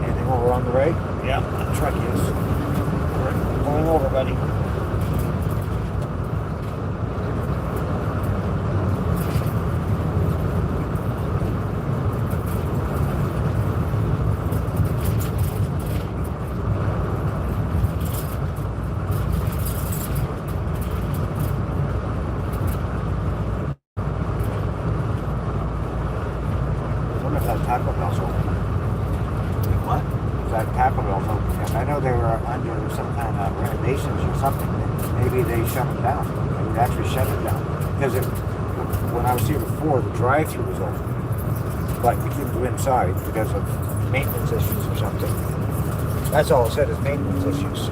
Speaker 1: Anything over on the right? Yeah, the truck is. We're pulling over, buddy. I wonder if that Taco Bell's open.
Speaker 2: What?
Speaker 1: That Taco Bell's open. And I know they were under some kind of renovations or something. And maybe they shut them down. They would actually shut it down. Because when I was here before, the drive-through was open. But we couldn't go inside because of maintenance issues or something. That's all it said is maintenance issues.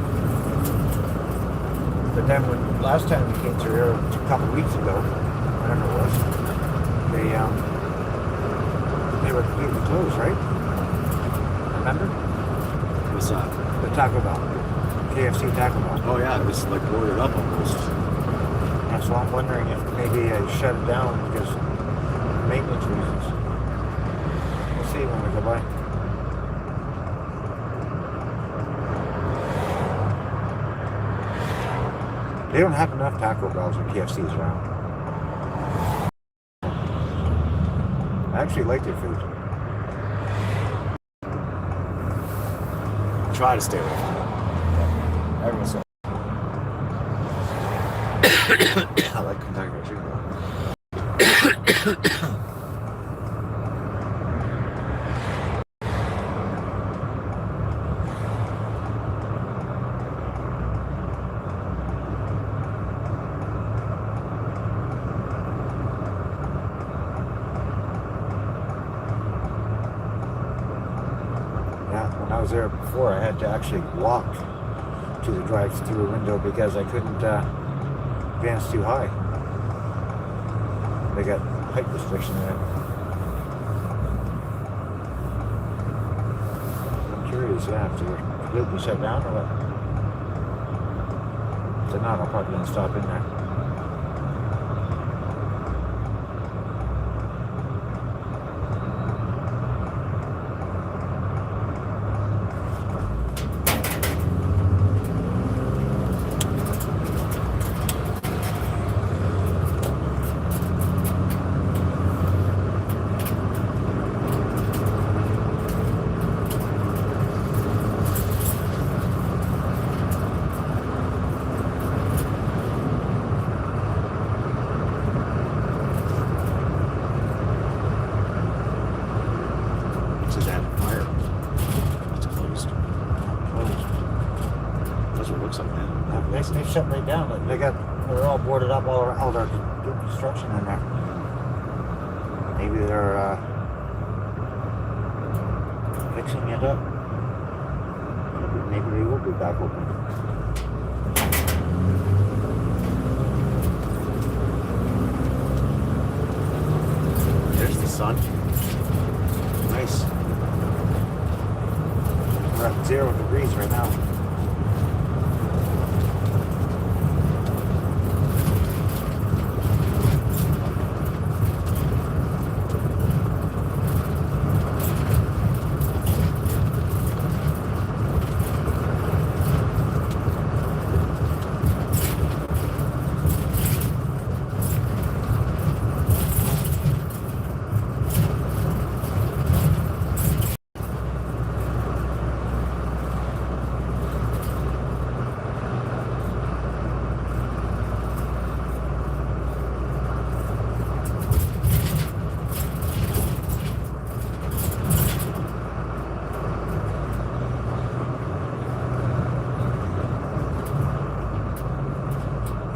Speaker 1: But then when last time we came through here a couple of weeks ago, whatever it was, they were completely closed, right? Remember?
Speaker 2: What's that?
Speaker 1: The Taco Bell. KFC Taco Bell.
Speaker 2: Oh yeah, it was like boarded up almost.
Speaker 1: And so I'm wondering if maybe they shut it down because of maintenance reasons. We'll see when we go by. They don't have enough Taco Bells or KFCs around. I actually like their food.
Speaker 2: Try to stay away from it.
Speaker 1: Everyone says.
Speaker 2: I like Kentucky Fried Chicken.
Speaker 1: Yeah, when I was there before, I had to actually walk to the drive-through window because I couldn't advance too high. They got height restriction there. I'm curious, yeah, if they're completely shut down or what. If they're not, I'll probably gonna stop in there.
Speaker 2: That's what it looks like, man.
Speaker 1: They shut right down. They're all boarded up, all their doing construction in there. Maybe they're fixing it up. Maybe they will be back open.
Speaker 2: There's the sun.
Speaker 1: Nice. We're at 0 degrees right now.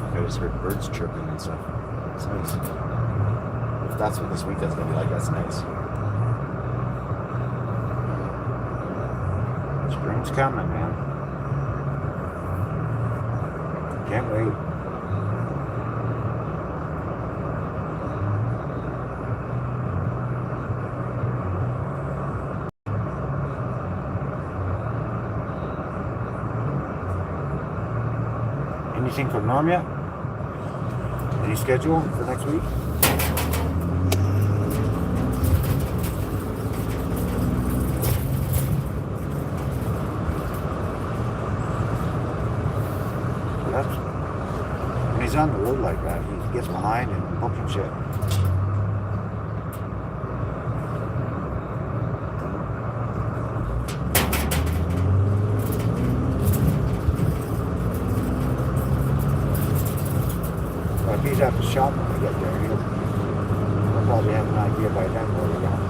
Speaker 2: I just heard birds chirping and stuff. It's nice. If that's what this weekend's gonna be like, that's nice.
Speaker 1: Spring's coming, man. Can't wait. Anything from Norm yet? Any schedule for next week? When he's on the road like that, he gets behind and booking shit. But if he's at the shop when we get there, he'll probably have an idea by then where we're going.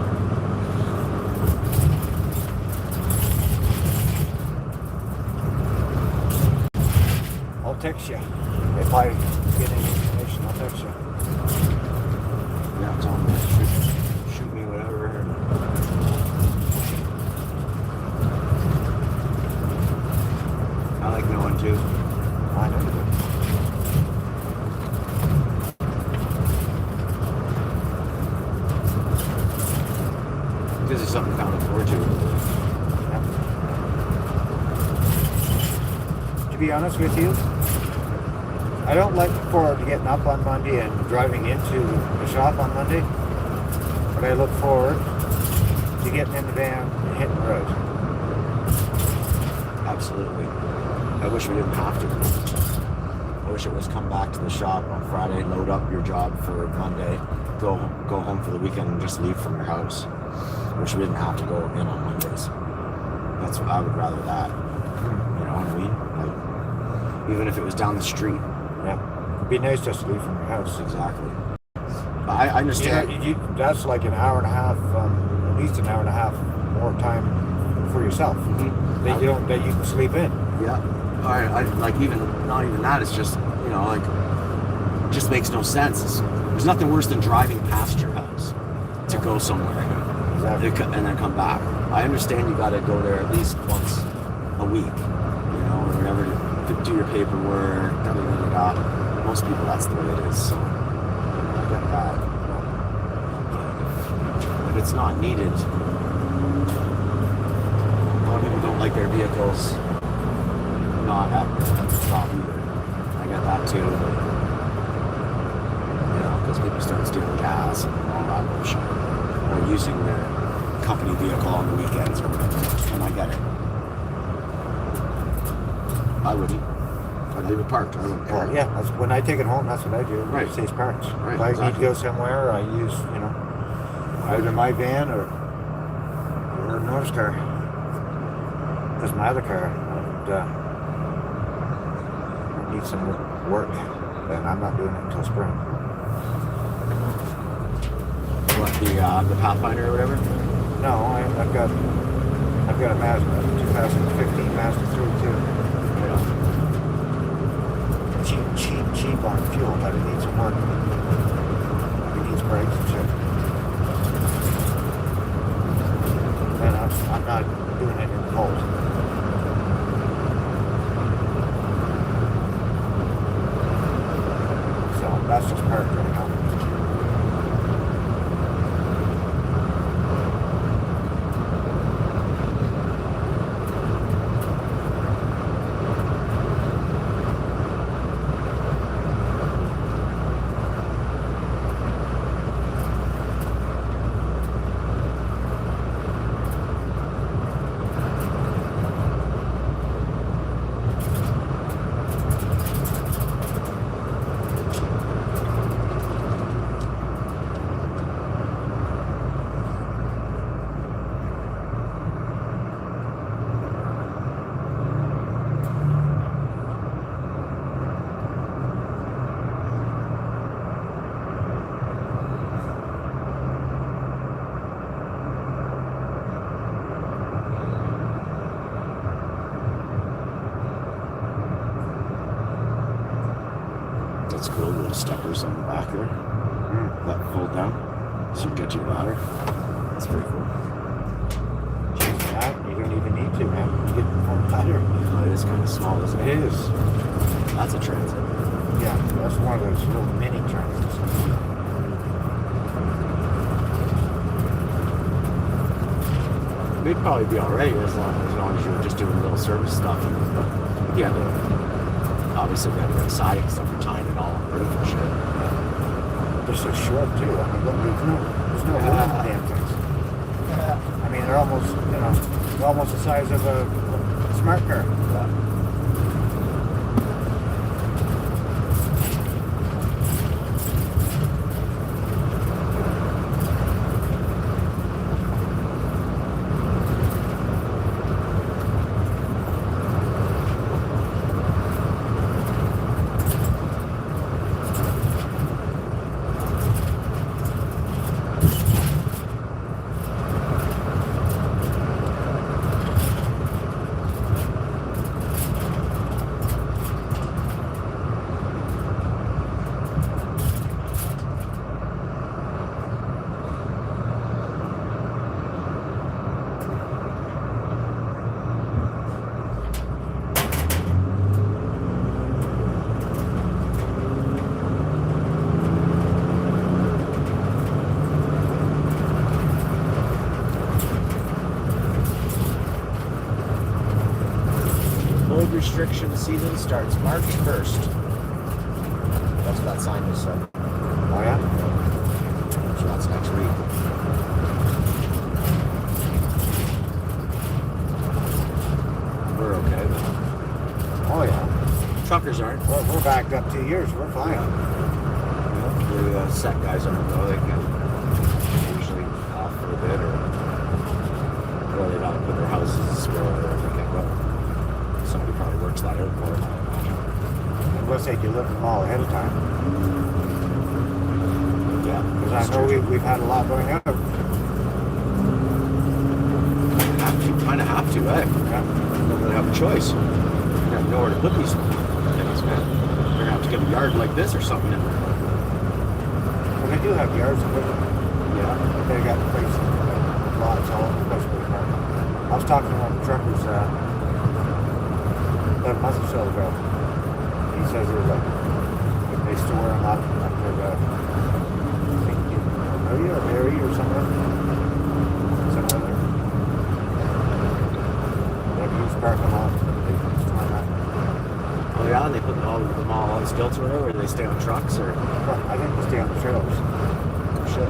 Speaker 1: I'll text you. If I get any information, I'll text you.
Speaker 2: Yeah, tell me. Shoot me whatever. I like knowing too.
Speaker 1: I know you do.
Speaker 2: This is something kind of look forward to.
Speaker 1: Yeah. To be honest with you, I don't look forward to getting up on Monday and driving into the shop on Monday, but I look forward to getting in the van and hitting the road.
Speaker 2: Absolutely. I wish we didn't have to. I wish it was come back to the shop on Friday, load up your job for Monday, go home for the weekend and just leave from your house. I wish we didn't have to go in on Mondays. That's what I would rather that. You know what I mean? Like, even if it was down the street.
Speaker 1: Yeah, it'd be nice just to leave from your house.
Speaker 2: Exactly. But I understand.
Speaker 1: That's like an hour and a half, at least an hour and a half more time for yourself that you can sleep in.
Speaker 2: Yeah. I like even not even that. It's just like it just makes no sense. There's nothing worse than driving past your house to go somewhere
Speaker 1: Exactly.
Speaker 2: and then come back. I understand you got to go there at least once a week, or whatever, to do your paperwork. Da, da, da, da, da. Most people, that's the way it is. So I get that. But if it's not needed, a lot of people don't like their vehicles not at the stop either. I get that too. Because people start stealing gas and all that bullshit, or using their company vehicle on the weekends or whatever. And I get it. I wouldn't. I'd leave it parked. I wouldn't care.
Speaker 1: Well, yeah, that's, when I take it home, that's what I do.
Speaker 2: Right.
Speaker 1: It stays parked.
Speaker 2: Right,
Speaker 1: If I need to
Speaker 2: exactly.
Speaker 1: go somewhere, I use, either my van or Norm's car. Because my other car, I need some work, and I'm not doing it until spring.
Speaker 2: What, the Pathfinder or whatever?
Speaker 1: No, I've got a Mazda, 2015 Mazda 3 too.
Speaker 2: Yeah.
Speaker 1: but it needs some work. It needs brakes and shit. And I'm not doing it in the cold. So that's just parked right now.
Speaker 2: That's cool, little steppers on the back there. That fold down. So you get your ladder. That's pretty cool.
Speaker 1: Jeez, man, you don't even need to, man. You get the full ladder.
Speaker 2: Oh, it is kind of small, isn't it?
Speaker 1: It is.
Speaker 2: That's a transit.
Speaker 1: Yeah, that's one of those little mini transits.
Speaker 2: They'd probably be alright as long as you were just doing little service stuff. And, yeah, obviously they have the siding stuff for tying it all up and shit.
Speaker 1: They're so short too. I mean, look, there's no room in the damn things. I mean, they're almost, they're almost the size of a smart car.
Speaker 2: Load restriction season starts March 1st. That's what that sign just said.
Speaker 1: Oh yeah?
Speaker 2: So that's next week. We're okay though.
Speaker 1: Oh yeah.
Speaker 2: Truckers aren't.
Speaker 1: We're backed up 2 years. We're fine.
Speaker 2: The set guys on the road, they can usually off for a bit or they gotta put their houses in spare or they can go. Somebody probably works that airport.
Speaker 1: Unless they deliver them all ahead of time.
Speaker 2: Yeah.
Speaker 1: Because I know we've had a lot going out.
Speaker 2: Kind of have to, eh?
Speaker 1: Yeah.
Speaker 2: Don't really have a choice. You have nowhere to put these things, man. They're gonna have to get a yard like this or something in there.
Speaker 1: Well, they do have yards of it.
Speaker 2: Yeah.
Speaker 1: They got places, lots all over the place for the car. I was talking to one of the truckers about a month or so ago. He says there's they store them up to the, I think, Amelia or Barry or somewhere. Somewhere there. They have used parking lot. They store them up.
Speaker 2: Oh yeah, and they put them all on stilts or whatever, or do they stay on trucks or
Speaker 1: Well, I think they stay on the trailers.
Speaker 2: shit?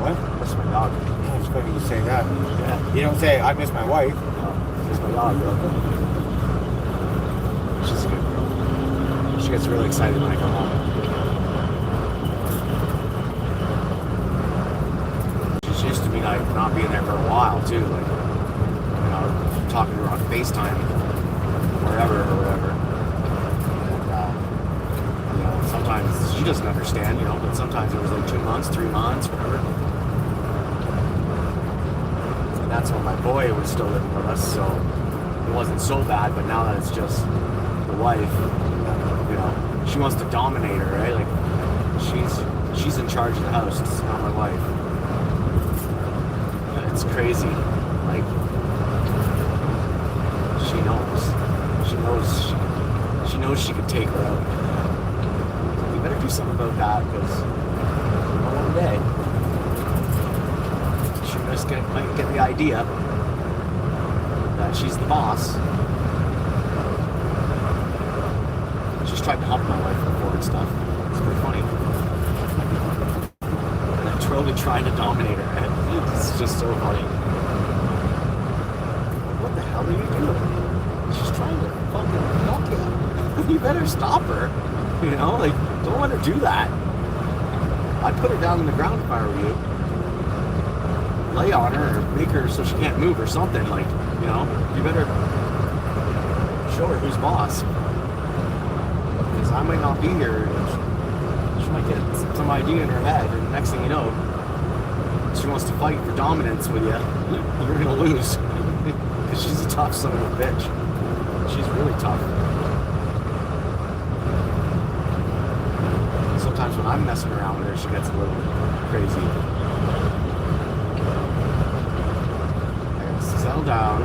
Speaker 1: What?
Speaker 2: Miss my dog.
Speaker 1: I was going to say that.
Speaker 2: Yeah.
Speaker 1: You don't say, I miss my wife.
Speaker 2: Miss my dog, bro. She's a good girl. She gets really excited when I come home. She used to be like not being there for a while too, like talking to her on FaceTime, wherever or whatever. And sometimes she doesn't understand, but sometimes it was like 2 months, 3 months, whatever. And that's when my boy was still living with us, so it wasn't so bad. But now that it's just the wife, she wants to dominate her, right? Like she's in charge of the house. It's not my wife. It's crazy. Like she knows she could take her out. You better do something about that, because one day she might get the idea that she's the boss. She's tried to hump my wife before and stuff. It's pretty funny. And I'm totally trying to dominate her. It's just so funny. What the hell are you doing? She's trying to fucking fuck you. You better stop her. Don't let her do that. I'd put her down on the ground if I were you. Lay on her or make her so she can't move or something. You better show her who's boss. Because I might not be here. She might get some idea in her head, and next thing you know, she wants to fight for dominance with you. You're gonna lose. Because she's a tough son of a bitch. She's really tough. Sometimes when I'm messing around with her, she gets a little crazy. I gotta settle down.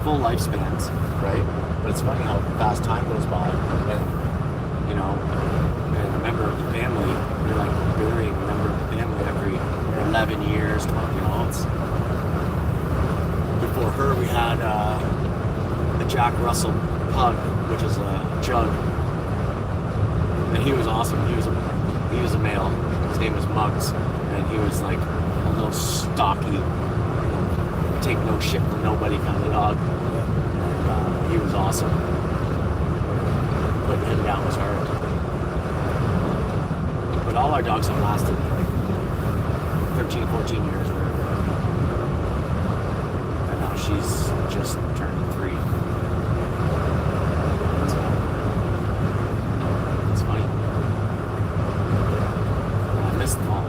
Speaker 2: Full lifespans, right? But it's funny how fast time goes by, and and a member of the family, you're like burying a member of the family every 11 years, 12, it's before her we had a Jack Russell pug, which is a jug, and he was awesome. He was a male. His name was Muggs, and he was like a little stocky, take no shit from nobody kind of dog. And he was awesome. Putting him down was hard. But all our dogs have lasted like 13, 14 years or whatever. And now she's just turned 3. It's funny. And I miss them all.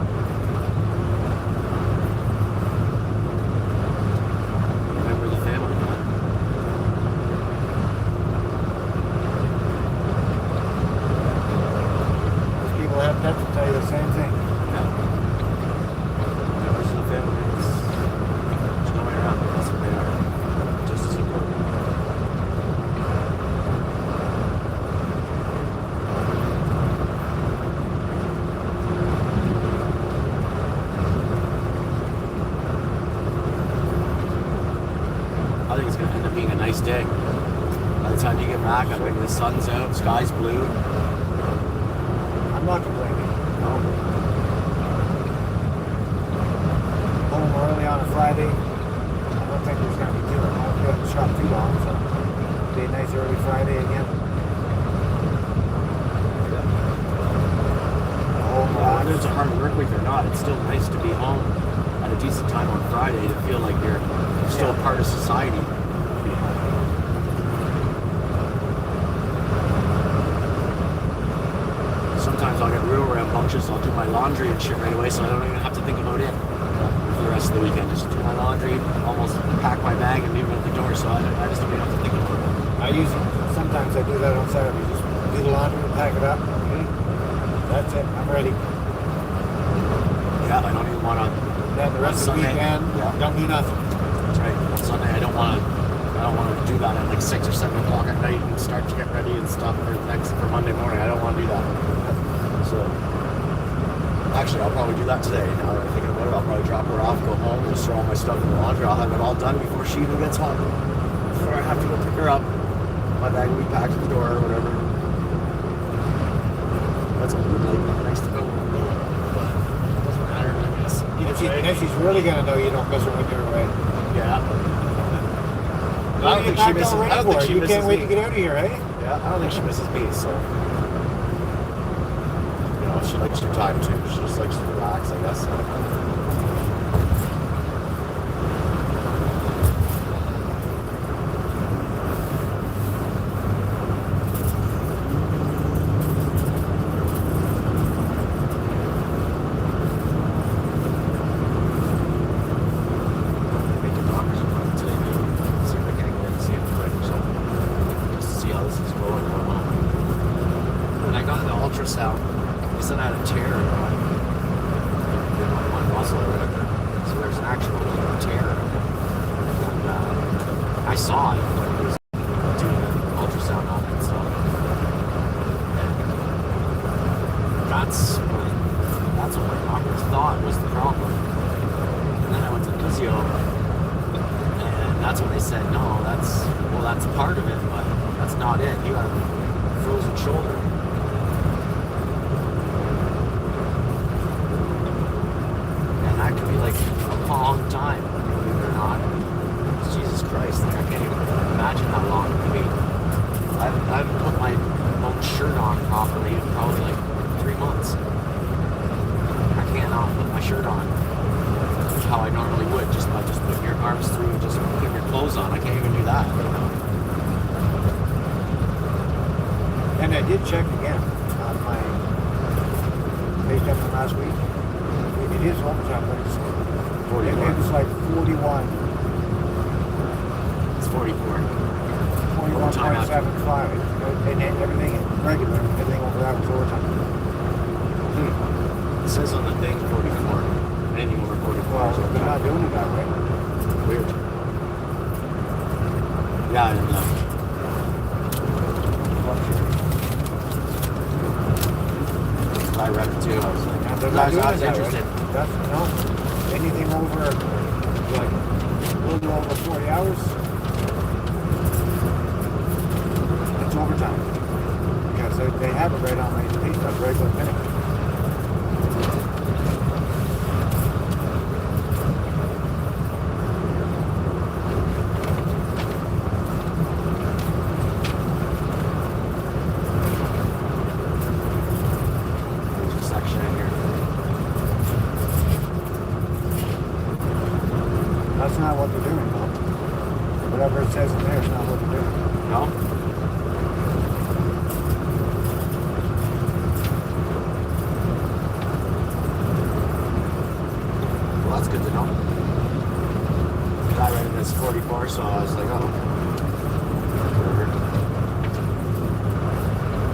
Speaker 2: I think it's going to end up being a nice day. By the time you get back, I think the sun's out, sky's blue.
Speaker 1: I'm not complaining.
Speaker 2: No.
Speaker 1: Home early on a Friday. I don't think there's going to be too long. I won't be able to shop too long, so it'll be a nice early Friday again.
Speaker 2: Whether it's a hard work week or not, it's still nice to be home at a decent time on Friday to feel like you're still a part of society. Sometimes I'll get real rambunctious. I'll do my laundry and shit right away, so I don't even have to think about it for the rest of the weekend. Just do my laundry, almost pack my bag and leave it at the door, so I just don't even have to think about it.
Speaker 1: Sometimes I do that on Saturday. Just do the laundry and pack it up. That's it. I'm ready.
Speaker 2: Yeah, I don't even want to.
Speaker 1: Then the rest of the
Speaker 2: Sunday,
Speaker 1: weekend,
Speaker 2: yeah.
Speaker 1: don't do nothing.
Speaker 2: That's right. On Sunday, I don't want to don't want to do that at like 6 or 7 o'clock at night and start to get ready and stuff for Monday morning. I don't want to do that. So, actually, I'll probably do that today. Now that I'm thinking about it, I'll probably drop her off, go home, just throw all my stuff in the laundry. I'll have it all done before she even gets home. Before I have to go pick her up. My bag will be packed at the door or whatever. That's a good nice to go. But it doesn't matter, I guess.
Speaker 1: And if she's really gonna know you don't miss her when you're away.
Speaker 2: Yeah.
Speaker 1: I don't think she misses.
Speaker 2: I don't think she
Speaker 1: You
Speaker 2: misses
Speaker 1: can't wait
Speaker 2: me.
Speaker 1: to get out of here, eh?
Speaker 2: Yeah, I don't think she misses me, so. You know, she likes her time too. She just likes to relax, I guess. Make a doctor's appointment today, maybe. See if I can get in and see him quick or something. Just to see how this is going. When I got the ultrasound, they said I had a tear in my muscle or whatever. So there's an actual tear. And I saw it when he was doing the ultrasound on it. So and that's what my doctors thought was the problem. And then I went to the physio, and that's when they said, no, that's part of it, but that's not it. You have a frozen shoulder. And that could be like a long time, believe it or not. Jesus Christ, like I can't even imagine how long it could be. I haven't put my own shirt on properly in probably like 3 months. I cannot put my shirt on how I normally would, just by just putting your arms through and just putting your clothes on. I can't even do that, you know.
Speaker 1: And I did check again on my pay stub from last week. It is overtime, but it's
Speaker 2: 44.
Speaker 1: it was like 41,
Speaker 2: It's 44.
Speaker 1: 41.75, and then everything regular, everything over that was overtime.
Speaker 2: It says on the thing 44. Anything over 44
Speaker 1: Well,
Speaker 2: is
Speaker 1: they're
Speaker 2: overtime.
Speaker 1: not doing it that way.
Speaker 2: Weird. Yeah, I don't know. I read it too. I was like,
Speaker 1: And they're
Speaker 2: I
Speaker 1: not
Speaker 2: was
Speaker 1: doing it that way.
Speaker 2: interested.
Speaker 1: That's, no, anything over, like, a little over 40 hours, it's overtime. Because they have it right on my pay stub, regular pay.
Speaker 2: There's a section in here.
Speaker 1: That's not what they're doing, though. Whatever it says in there is not what they're doing.
Speaker 2: No? Well, that's good to know. 'Cause I read it as 44, so I was like, oh. Whatever.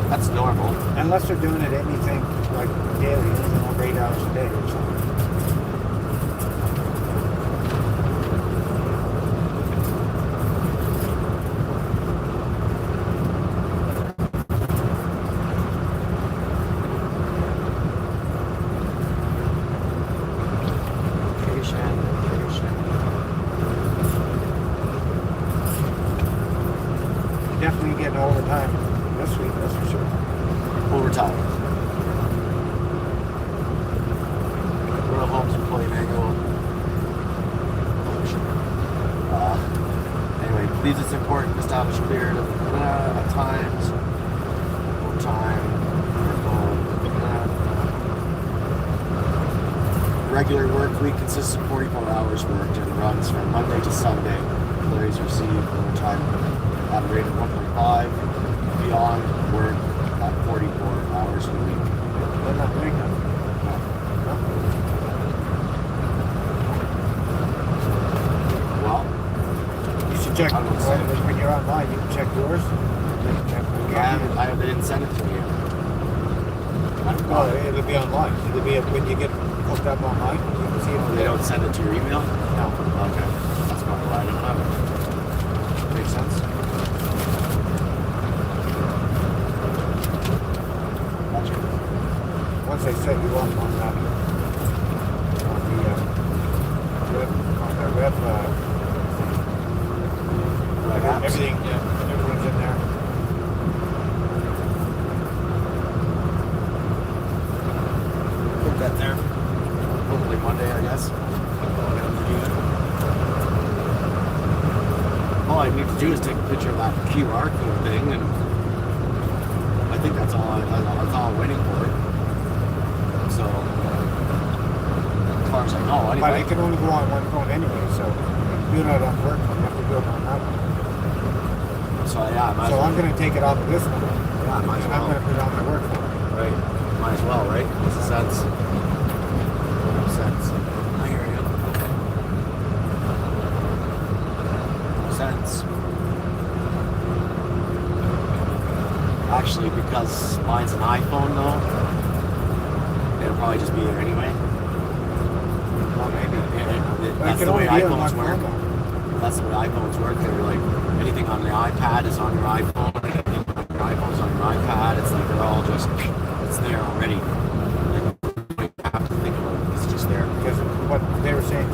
Speaker 2: That's normal.
Speaker 1: Unless they're doing it anything like daily, anything over 8 hours a day or something.
Speaker 2: Vacation.
Speaker 1: Definitely getting overtime this week, that's for sure.
Speaker 2: Overtime. Royal Homes Employee Manual. Anyway, believes it's important to establish clear at times. Overtime. Regular work week consists of 44 hours worked and runs from Monday to Sunday. Employees receive overtime at a rate of 1.5 beyond work at 44 hours a week.
Speaker 1: They're not doing that.
Speaker 2: Well,
Speaker 1: You should check,
Speaker 2: I would say.
Speaker 1: when you're online, you can check yours. You can check
Speaker 2: they didn't send it to me yet.
Speaker 1: Well, it'll be online. It'll be when you get hooked up online, you can see it.
Speaker 2: They don't send it to your email?
Speaker 1: No.
Speaker 2: Okay. That's probably why I don't have it. Makes
Speaker 4: makes sense. Gotcha.
Speaker 1: Once they set you up on that, on the web,
Speaker 4: Like apps?
Speaker 1: everything, yeah, everything's in there.
Speaker 4: Put that there. Hopefully Monday, I guess. I'll get them to do it. All I need to do is take a picture of that QR code thing, and I think that's all that's all I'm waiting for. So, as far as I know,
Speaker 1: But
Speaker 4: anyway.
Speaker 1: it can only go on one phone anyway, so you're not on work phone, you have to do it on that one.
Speaker 4: So yeah, I might as
Speaker 1: So
Speaker 4: well.
Speaker 1: I'm gonna take it off of this one.
Speaker 4: Yeah, I might as
Speaker 1: And I'm
Speaker 4: well.
Speaker 1: gonna put it on my work phone.
Speaker 4: Right. Might as well, right? Makes sense. Makes sense. I hear you. Makes sense. Actually, because mine's an iPhone though, it'll probably just be there anyway.
Speaker 1: Well, maybe. But
Speaker 4: That's
Speaker 1: it can
Speaker 4: the way
Speaker 1: only be on
Speaker 4: iPhones
Speaker 1: one
Speaker 4: work.
Speaker 1: phone, though.
Speaker 4: That's the way iPhones work. They're like anything on the iPad is on your iPhone. Anything on your iPhone's on your iPad. It's like they're all just it's there already. Like, you don't have to think about it. It's just there.
Speaker 1: Because what they were saying,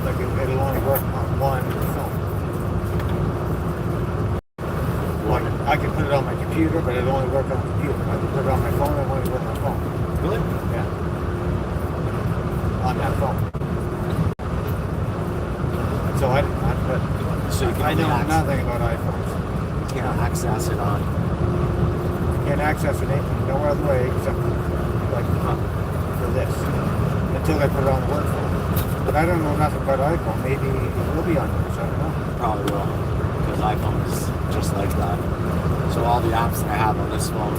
Speaker 1: like it'll only work on one phone. Like I can put it on my computer, but it'll only work on the computer. I can put it on my phone, it only work on my phone.
Speaker 4: Really?
Speaker 1: Yeah. On that phone. So
Speaker 4: So you can
Speaker 1: I know
Speaker 4: only
Speaker 1: nothing about iPhones.
Speaker 4: You can't access it on.
Speaker 1: Can't access it no other way except like for this. Until I put it on the work phone. But I don't know nothing about iPhone. Maybe it will be on yours, I don't know.
Speaker 4: Probably will, because iPhone is just like that. So all the apps that I have on this phone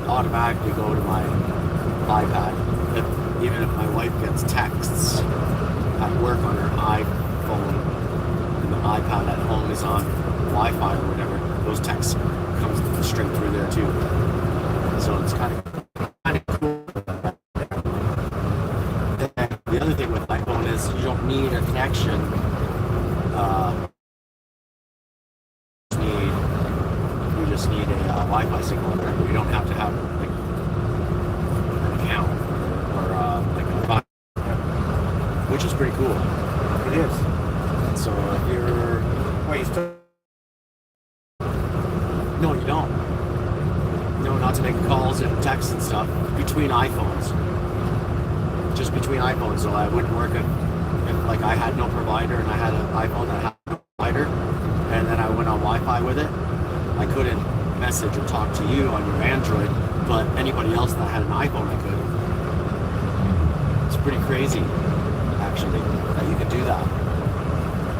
Speaker 4: automatically go to my iPad. Even if my wife gets texts at work on her iPhone and the iPad at home is on Wi-Fi or whatever, those texts comes straight through there too. So it's kind of cool. The other thing with iPhone is you don't need a connection. You just need a Wi-Fi signal. You don't have to have like an account or like a bot, which is pretty cool.
Speaker 1: It is.
Speaker 4: So if you're
Speaker 1: Well, you still
Speaker 4: no, you don't. No, not to make calls and texts and stuff between iPhones. Just between iPhones, so I wouldn't work if like I had no provider and I had an iPhone that had no provider, and then I went on Wi-Fi with it. I couldn't message or talk to you on your Android, but anybody else that had an iPhone, I could. It's pretty crazy, actually, that you can do that.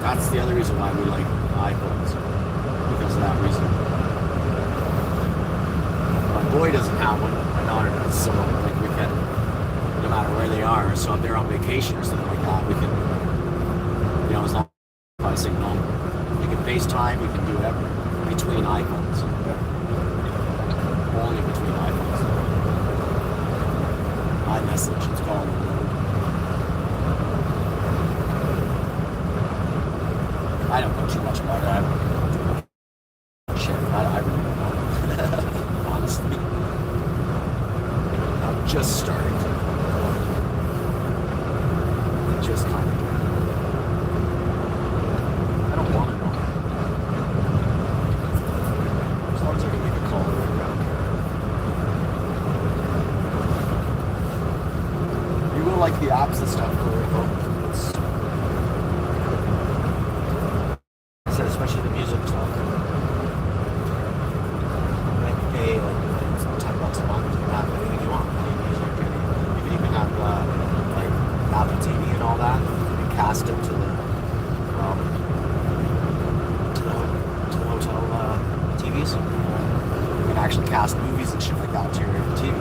Speaker 4: That's the other reason why we like iPhones, because of that reason. My boy doesn't have one, my daughter does, so like we can, no matter where they are, so if they're on vacation or something like that, we can, you know, as long as I signal, you can FaceTime, you can do whatever, between iPhones. Only between iPhones. iMessage, it's called. I don't know too much about that. Shit, I really don't know. Honestly. I'm just starting to. Just kind of. I don't want to know. As long as I can make a call right around here. You will like the apps and stuff for it, though. Especially the music stuff. Like you pay like $10 a month, you can have anything you want. Any music, you can even have like Apple TV and all that. You can cast it to the hotel TVs. You can actually cast movies and shit like that to your TV.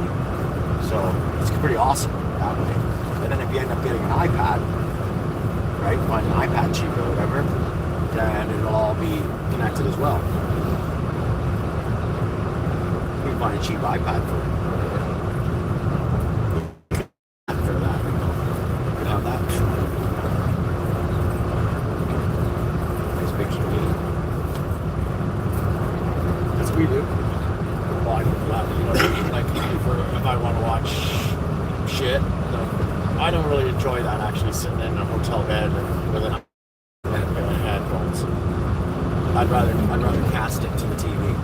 Speaker 4: So it's pretty awesome that way. And then if you end up getting an iPad, right? Find an iPad cheap or whatever, then it'll all be connected as well. You can find a cheap iPad for that, you know. You can have that. Nice picture.
Speaker 2: do.
Speaker 4: Well, I don't do that. You know what I mean? Like, if I want to watch shit, I don't really enjoy that, actually, sitting in a hotel bed with an headphones.
Speaker 2: I'd rather cast it to the TV.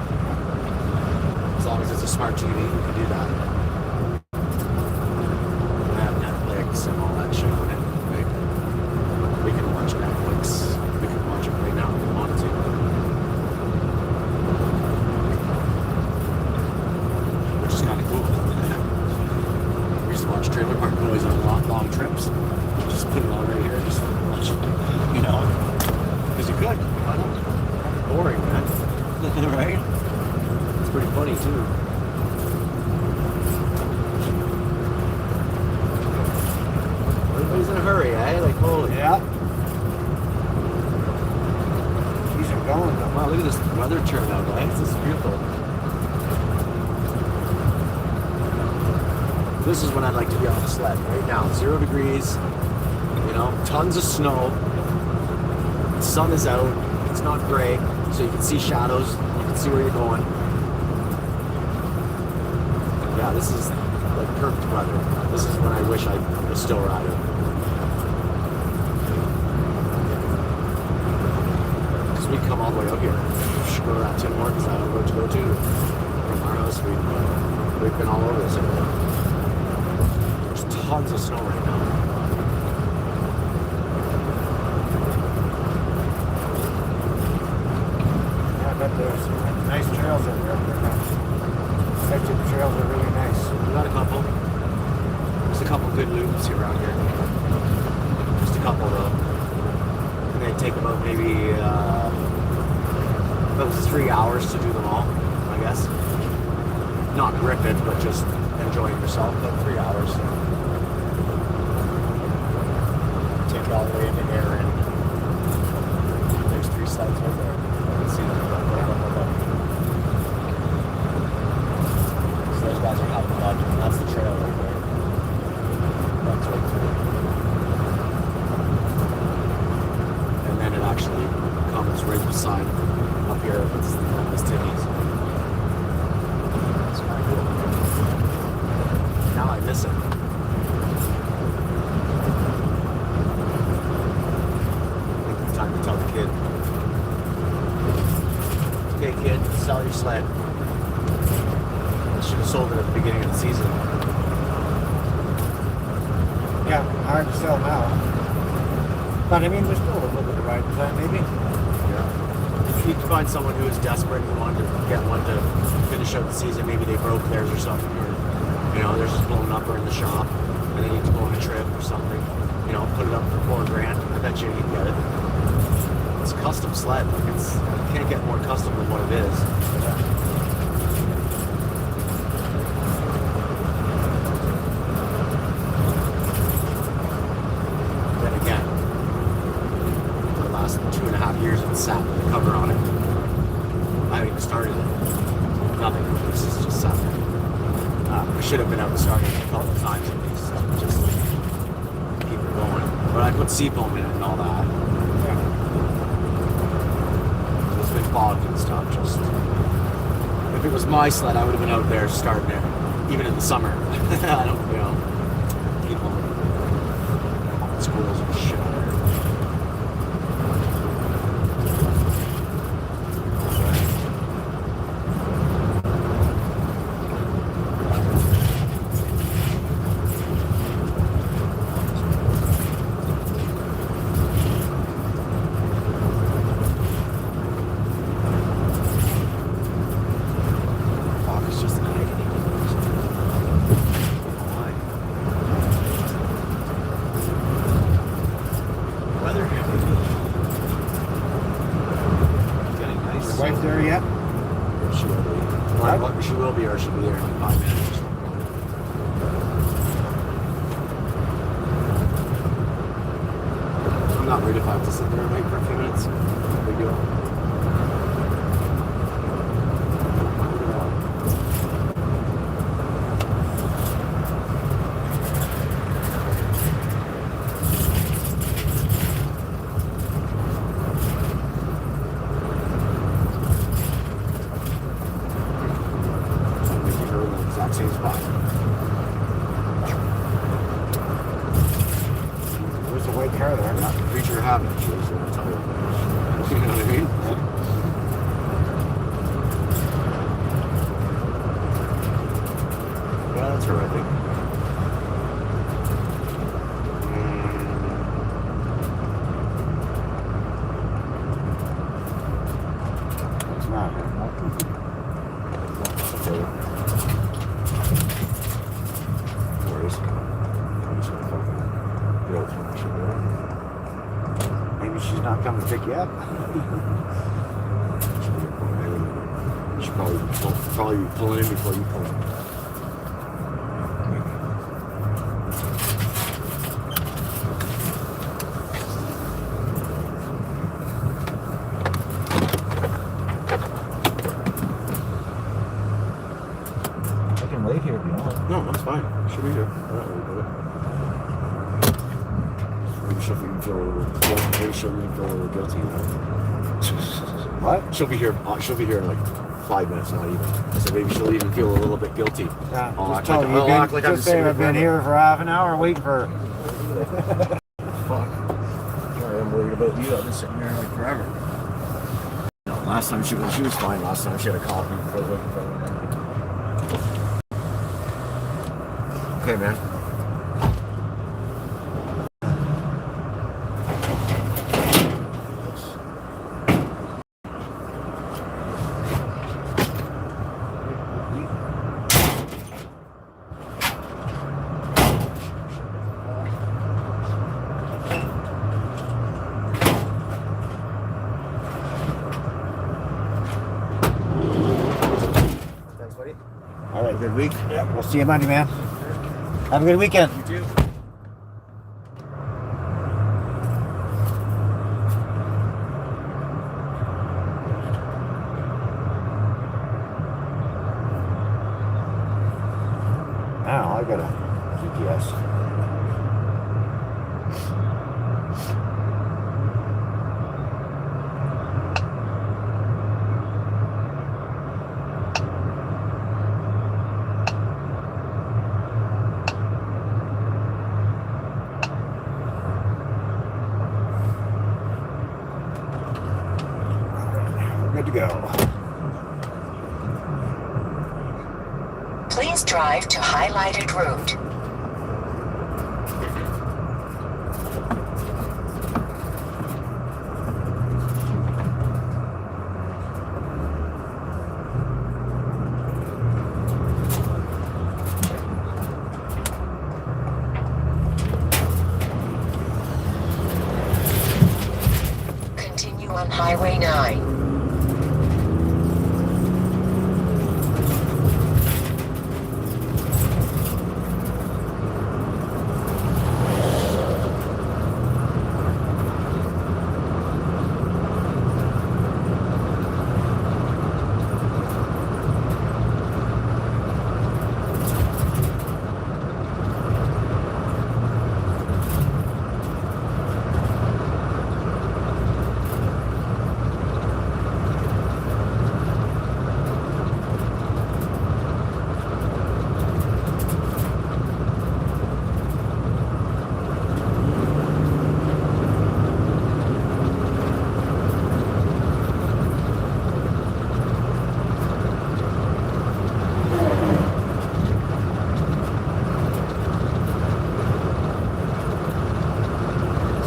Speaker 2: As long as it's a smart TV, we can do that. We have Netflix and all that shit on it. Right? We can watch Netflix. We can watch it right now if we wanted to. Which is kind of cool. We used to watch Trailer Park Boys on long trips. Just put it on right here, just watch it.
Speaker 4: You know?
Speaker 2: Because you could. Why not? Boring, man.
Speaker 4: Right?
Speaker 2: It's pretty funny too. Everybody's in a hurry, eh? Like, holy.
Speaker 1: Yeah. These are going though.
Speaker 2: Wow, look at this weather turnout, eh? This is beautiful. This is when I'd like to be on a sled right now. 0 degrees, you know, tons of snow. The sun is out. It's not gray, so you can see shadows. You can see where you're going. Yeah, this is like perfect weather. This is when I wish I was still riding. Because we come all the way out here. Go around Tim Hortons, I have a road to go to. From our house, we've been all over this area. There's tons of snow right now.
Speaker 1: But there's some nice trails over there. Section trails are really nice.
Speaker 2: We got a couple. There's a couple good loops here around here. Just a couple though. And they take about maybe about 3 hours to do them all, I guess. Not grip it, but just enjoying yourself. About 3 hours. Take it all the way into Erin. There's 3 sleds right there. I can see them. So those guys are having fun. That's the trail right there. That's right through. And then it actually comes right beside up here. It's Timmy's. It's kind of cool. Now I miss it. I think it's time to tell the kid. Okay, kid, sell your sled. I should have sold it at the beginning of the season.
Speaker 1: Yeah, hard to sell now. But I mean, there's still a little bit of riding time, maybe.
Speaker 2: Yeah. If you find someone who is desperate and wanted to get one to finish out the season, maybe they broke theirs or something, or theirs is blown up or in the shop, and they need to go on a trip or something. Put it up for $4,000. I bet you can get it. It's a custom sled. Like you can't get more custom than what it is. Then again, for the last 2.5 years, it's sat with the cover on it. I haven't even started it. Nothing. This is just sat there. I should have been out and started it a couple of times at least. Just keep it going. But I put seafoam in it and all that. It's been fogged and stuff. Just if it was my sled, I would have been out there starting it, even in the summer. I don't, keep on squirrels and shit out there. It's just an agony. Why? Weather here. Getting nice.
Speaker 1: Your wife there yet?
Speaker 2: She will be. Well, she will be, or she'll be there in like 5 minutes. I'm not worried if I have to sit there and wait for a few minutes. No big deal. exact same spot.
Speaker 1: There's a white car there.
Speaker 2: Yeah, creature of habit. She was gonna tell you. You know what I mean? Yeah, that's her, I think.
Speaker 1: It's not her.
Speaker 2: That's okay. No worries. I'm just gonna fucking go through my shit there.
Speaker 1: Maybe she's not coming to pick you up.
Speaker 2: You should probably be pulling in before you pull in.
Speaker 1: I can wait here if you want.
Speaker 2: No, that's fine. She'll be here. I'm not worried about it. Maybe she'll even feel a little guilty. Maybe she'll even feel a little guilty, you know?
Speaker 1: What?
Speaker 2: She'll be here. She'll be here in like 5 minutes, not even. I said maybe she'll even feel a little bit guilty.
Speaker 1: Yeah,
Speaker 2: I'll
Speaker 1: just
Speaker 2: act
Speaker 1: tell
Speaker 2: like,
Speaker 1: her
Speaker 2: I'll act like I've been
Speaker 1: just say
Speaker 2: sitting
Speaker 1: I've been
Speaker 2: forever.
Speaker 1: here for half an hour waiting for her.
Speaker 2: Fuck. Sorry, I'm worried about you. I've been sitting here like forever. No, last time she was fine. Last time she had a coffee before I was waiting for her. Okay, man. Thanks, buddy.
Speaker 1: All right.
Speaker 2: Good week.
Speaker 1: Yeah, we'll see you Monday, man. Have a good weekend.
Speaker 2: You too.
Speaker 1: Now I got a GPS. We're good to go.
Speaker 3: Please drive to highlighted route. Continue on Highway 9.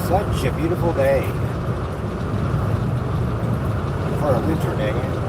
Speaker 1: Such a beautiful day. For a winter day, anyway.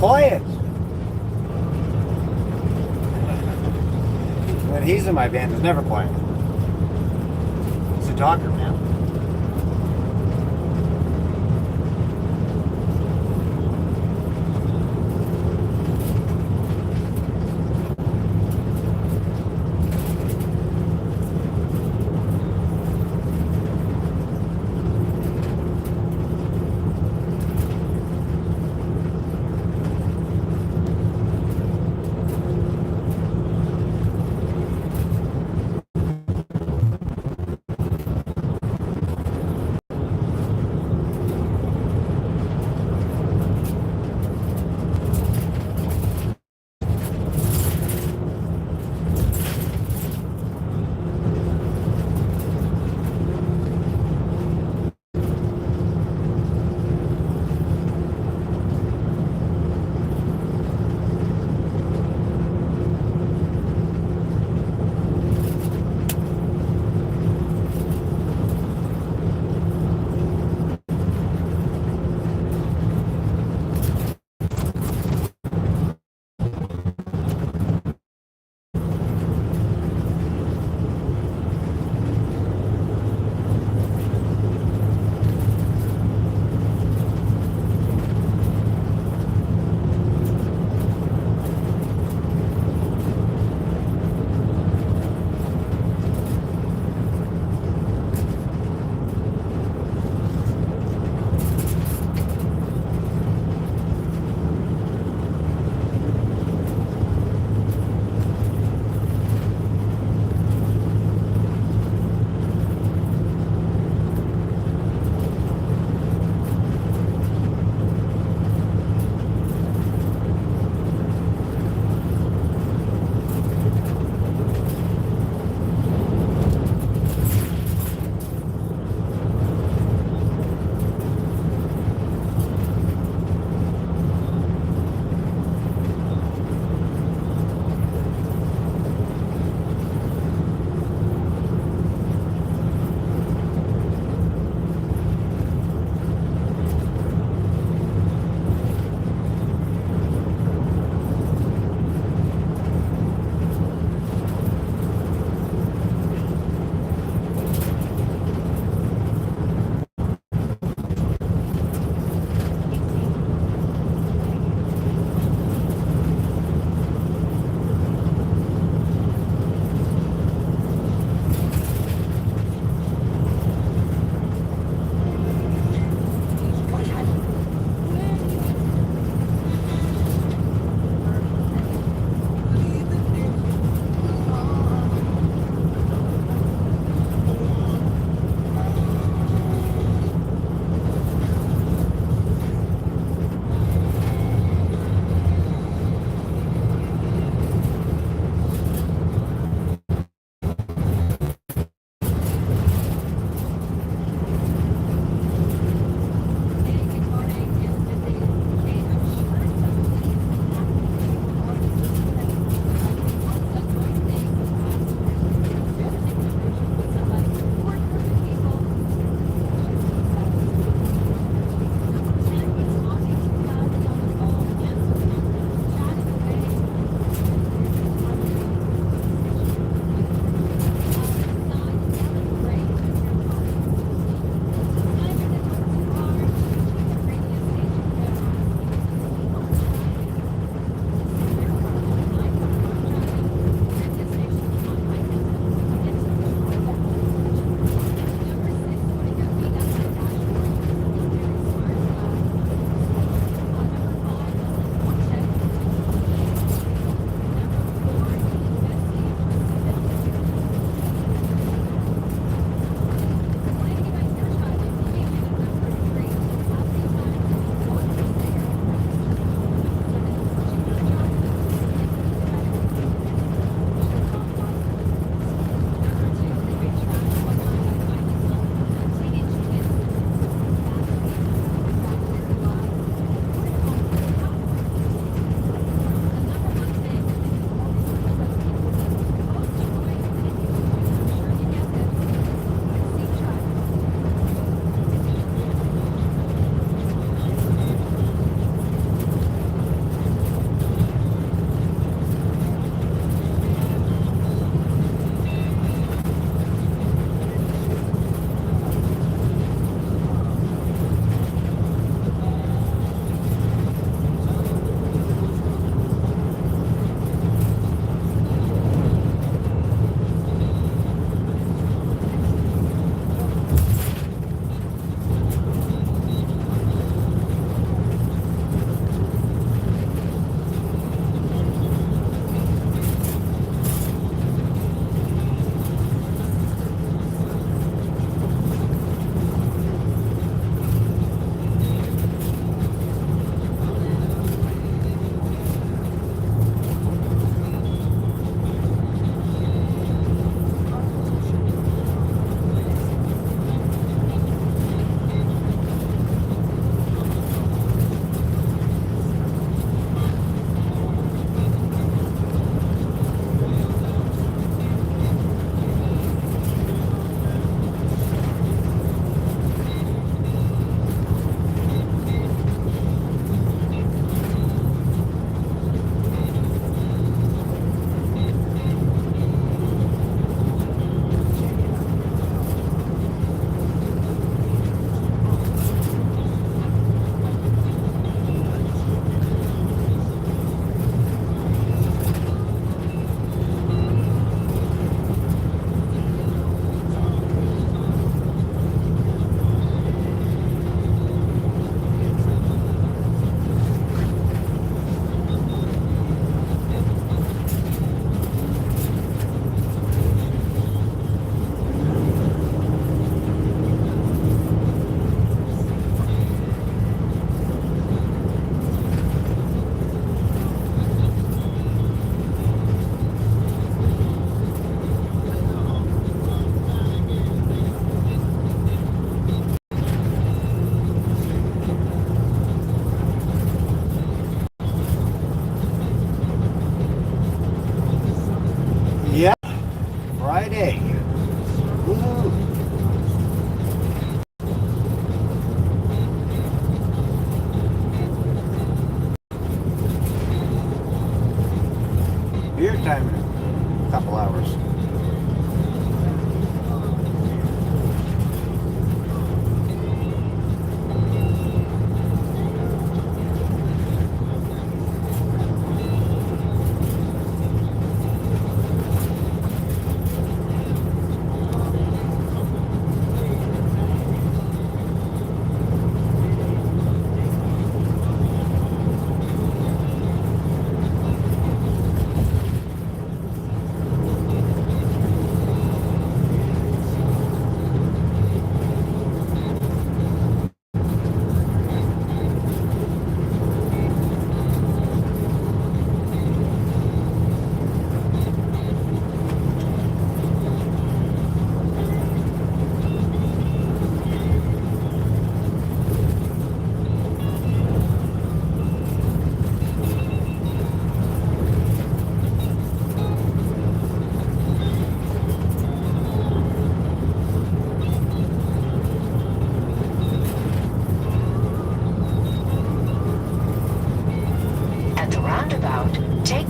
Speaker 1: quiet. When he's in my band, it's never quiet. He's a talker, man.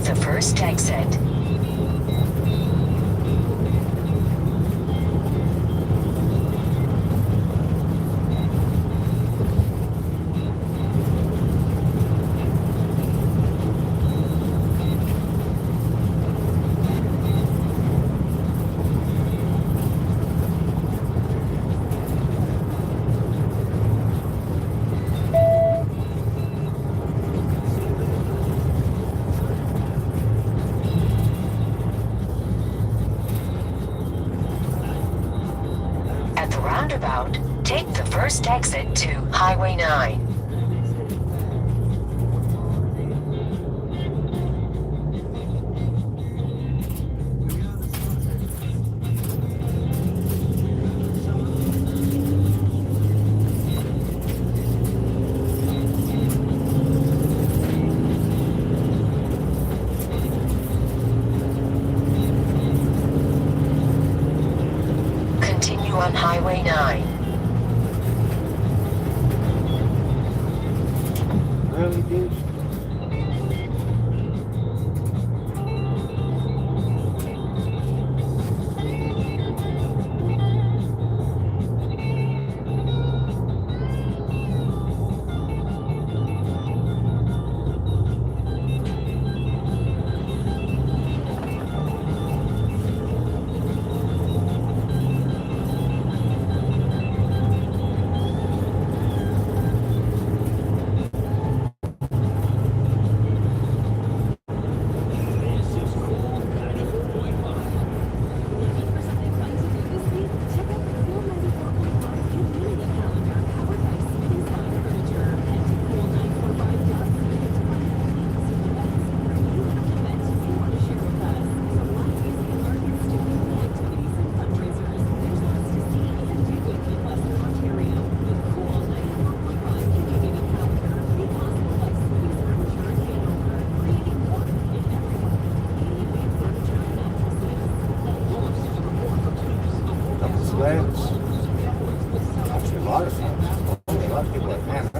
Speaker 6: the first exit. At the roundabout, take the first exit to Highway 9. Continue on Highway 9.
Speaker 1: Really, dude? Sleds. Actually, a lot of sleds. A lot of people like, man,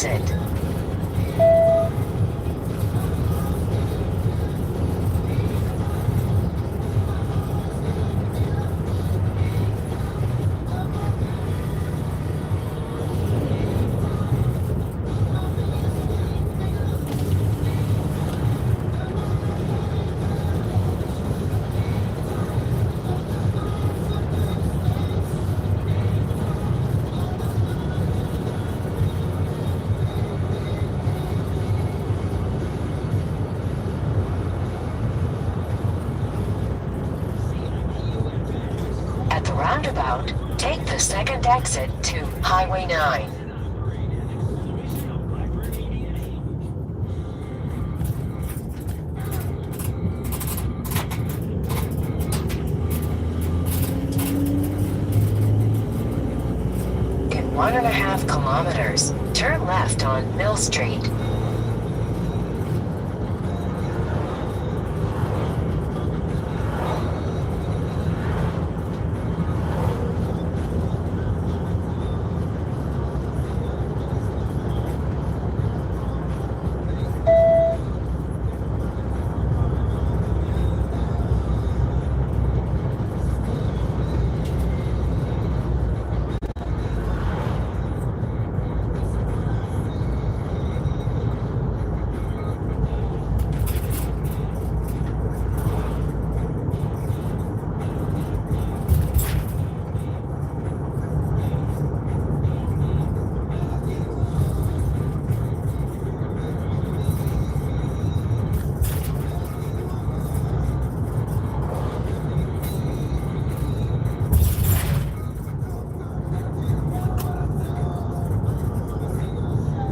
Speaker 6: exit. At the roundabout, take the second exit to Highway 9. In 1.5 kilometers, turn left on Mill Street.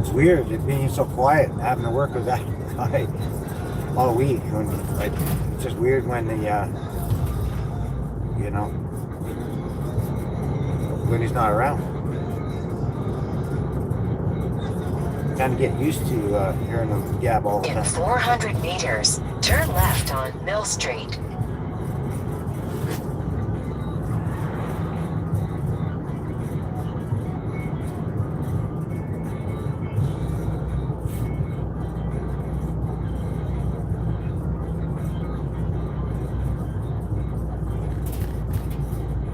Speaker 1: It's weird it being so quiet and having to work with that guy all week. Like, it's just weird when the, you know, when he's not around. Kind of get used to hearing him gab all the
Speaker 6: In
Speaker 1: time.
Speaker 6: 400 meters, turn left on Mill Street.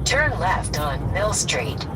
Speaker 6: Turn left on Mill Street.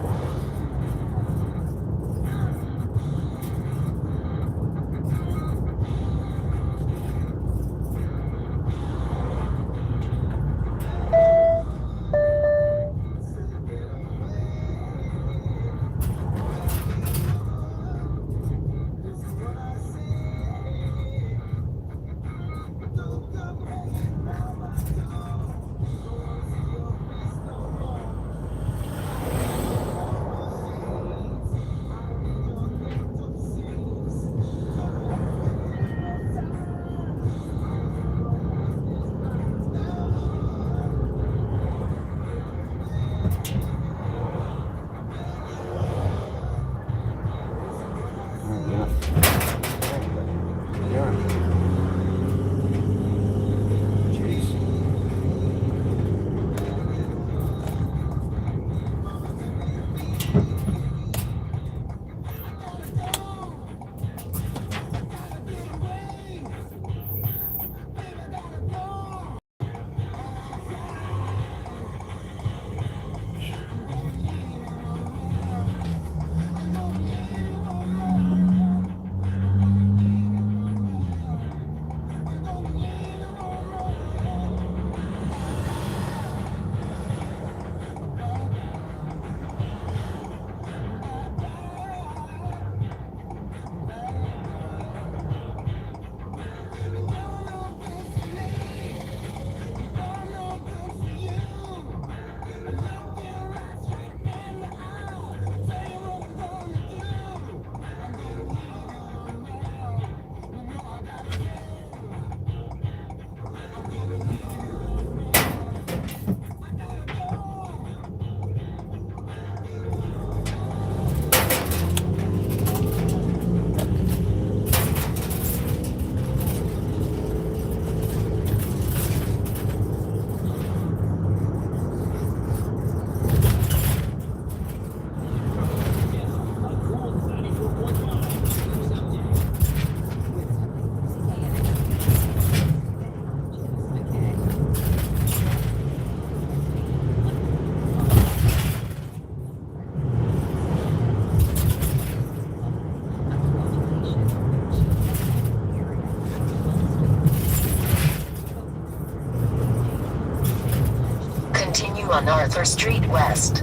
Speaker 6: on Arthur Street West.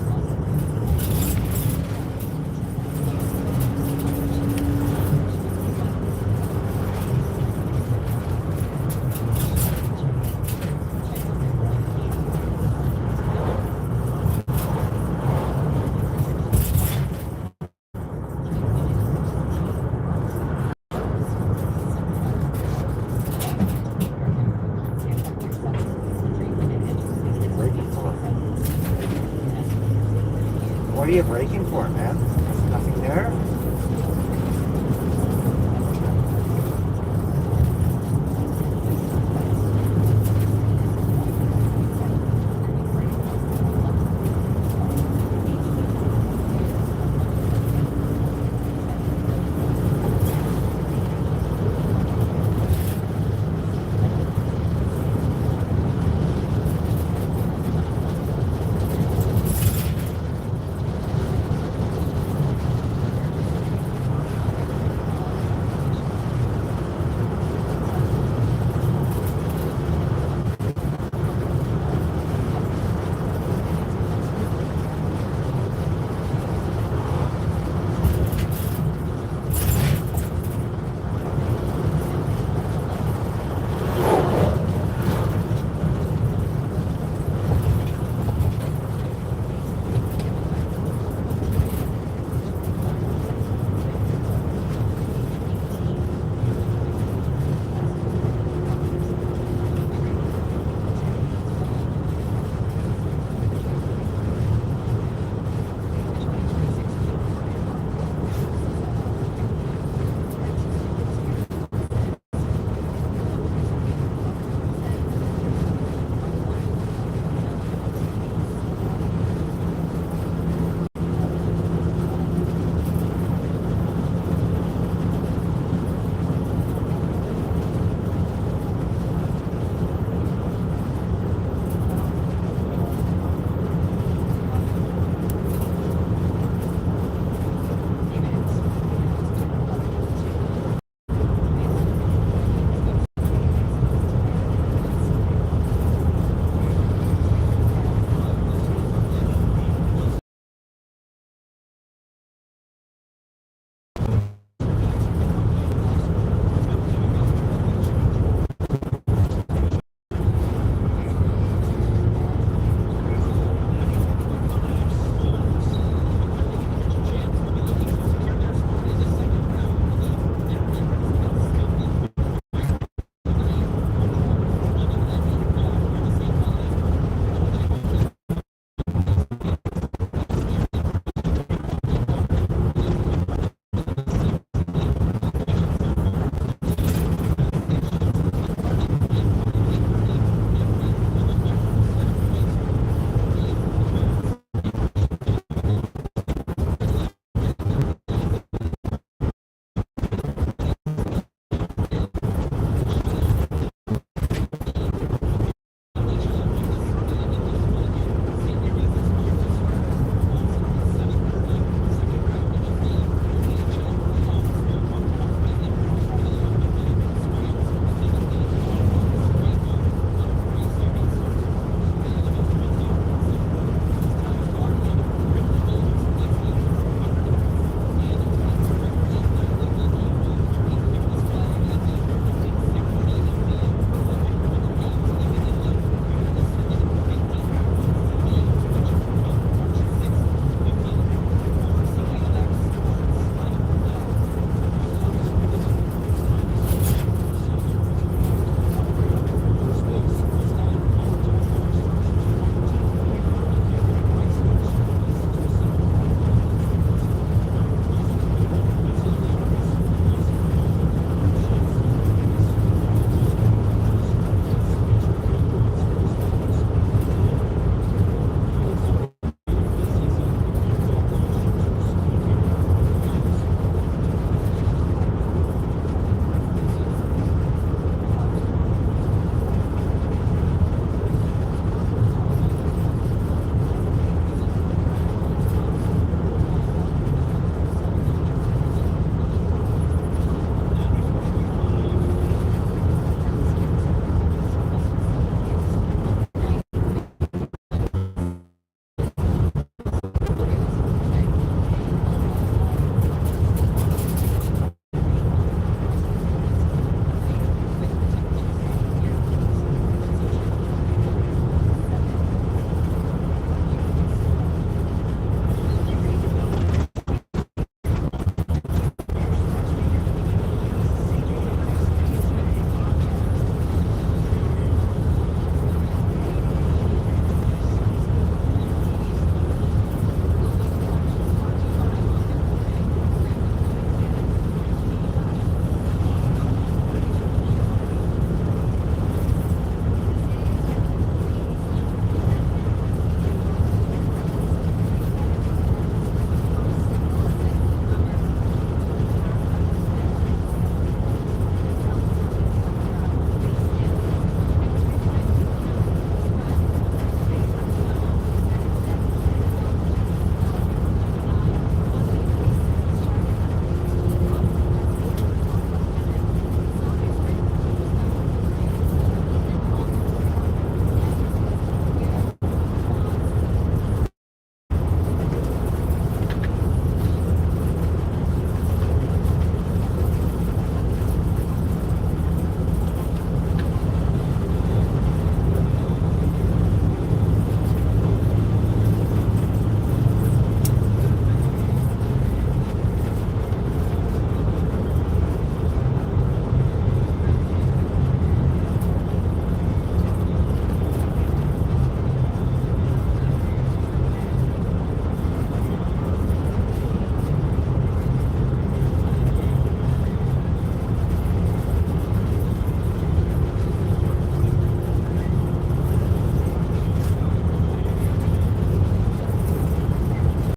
Speaker 1: Braking for? What are you braking for, man?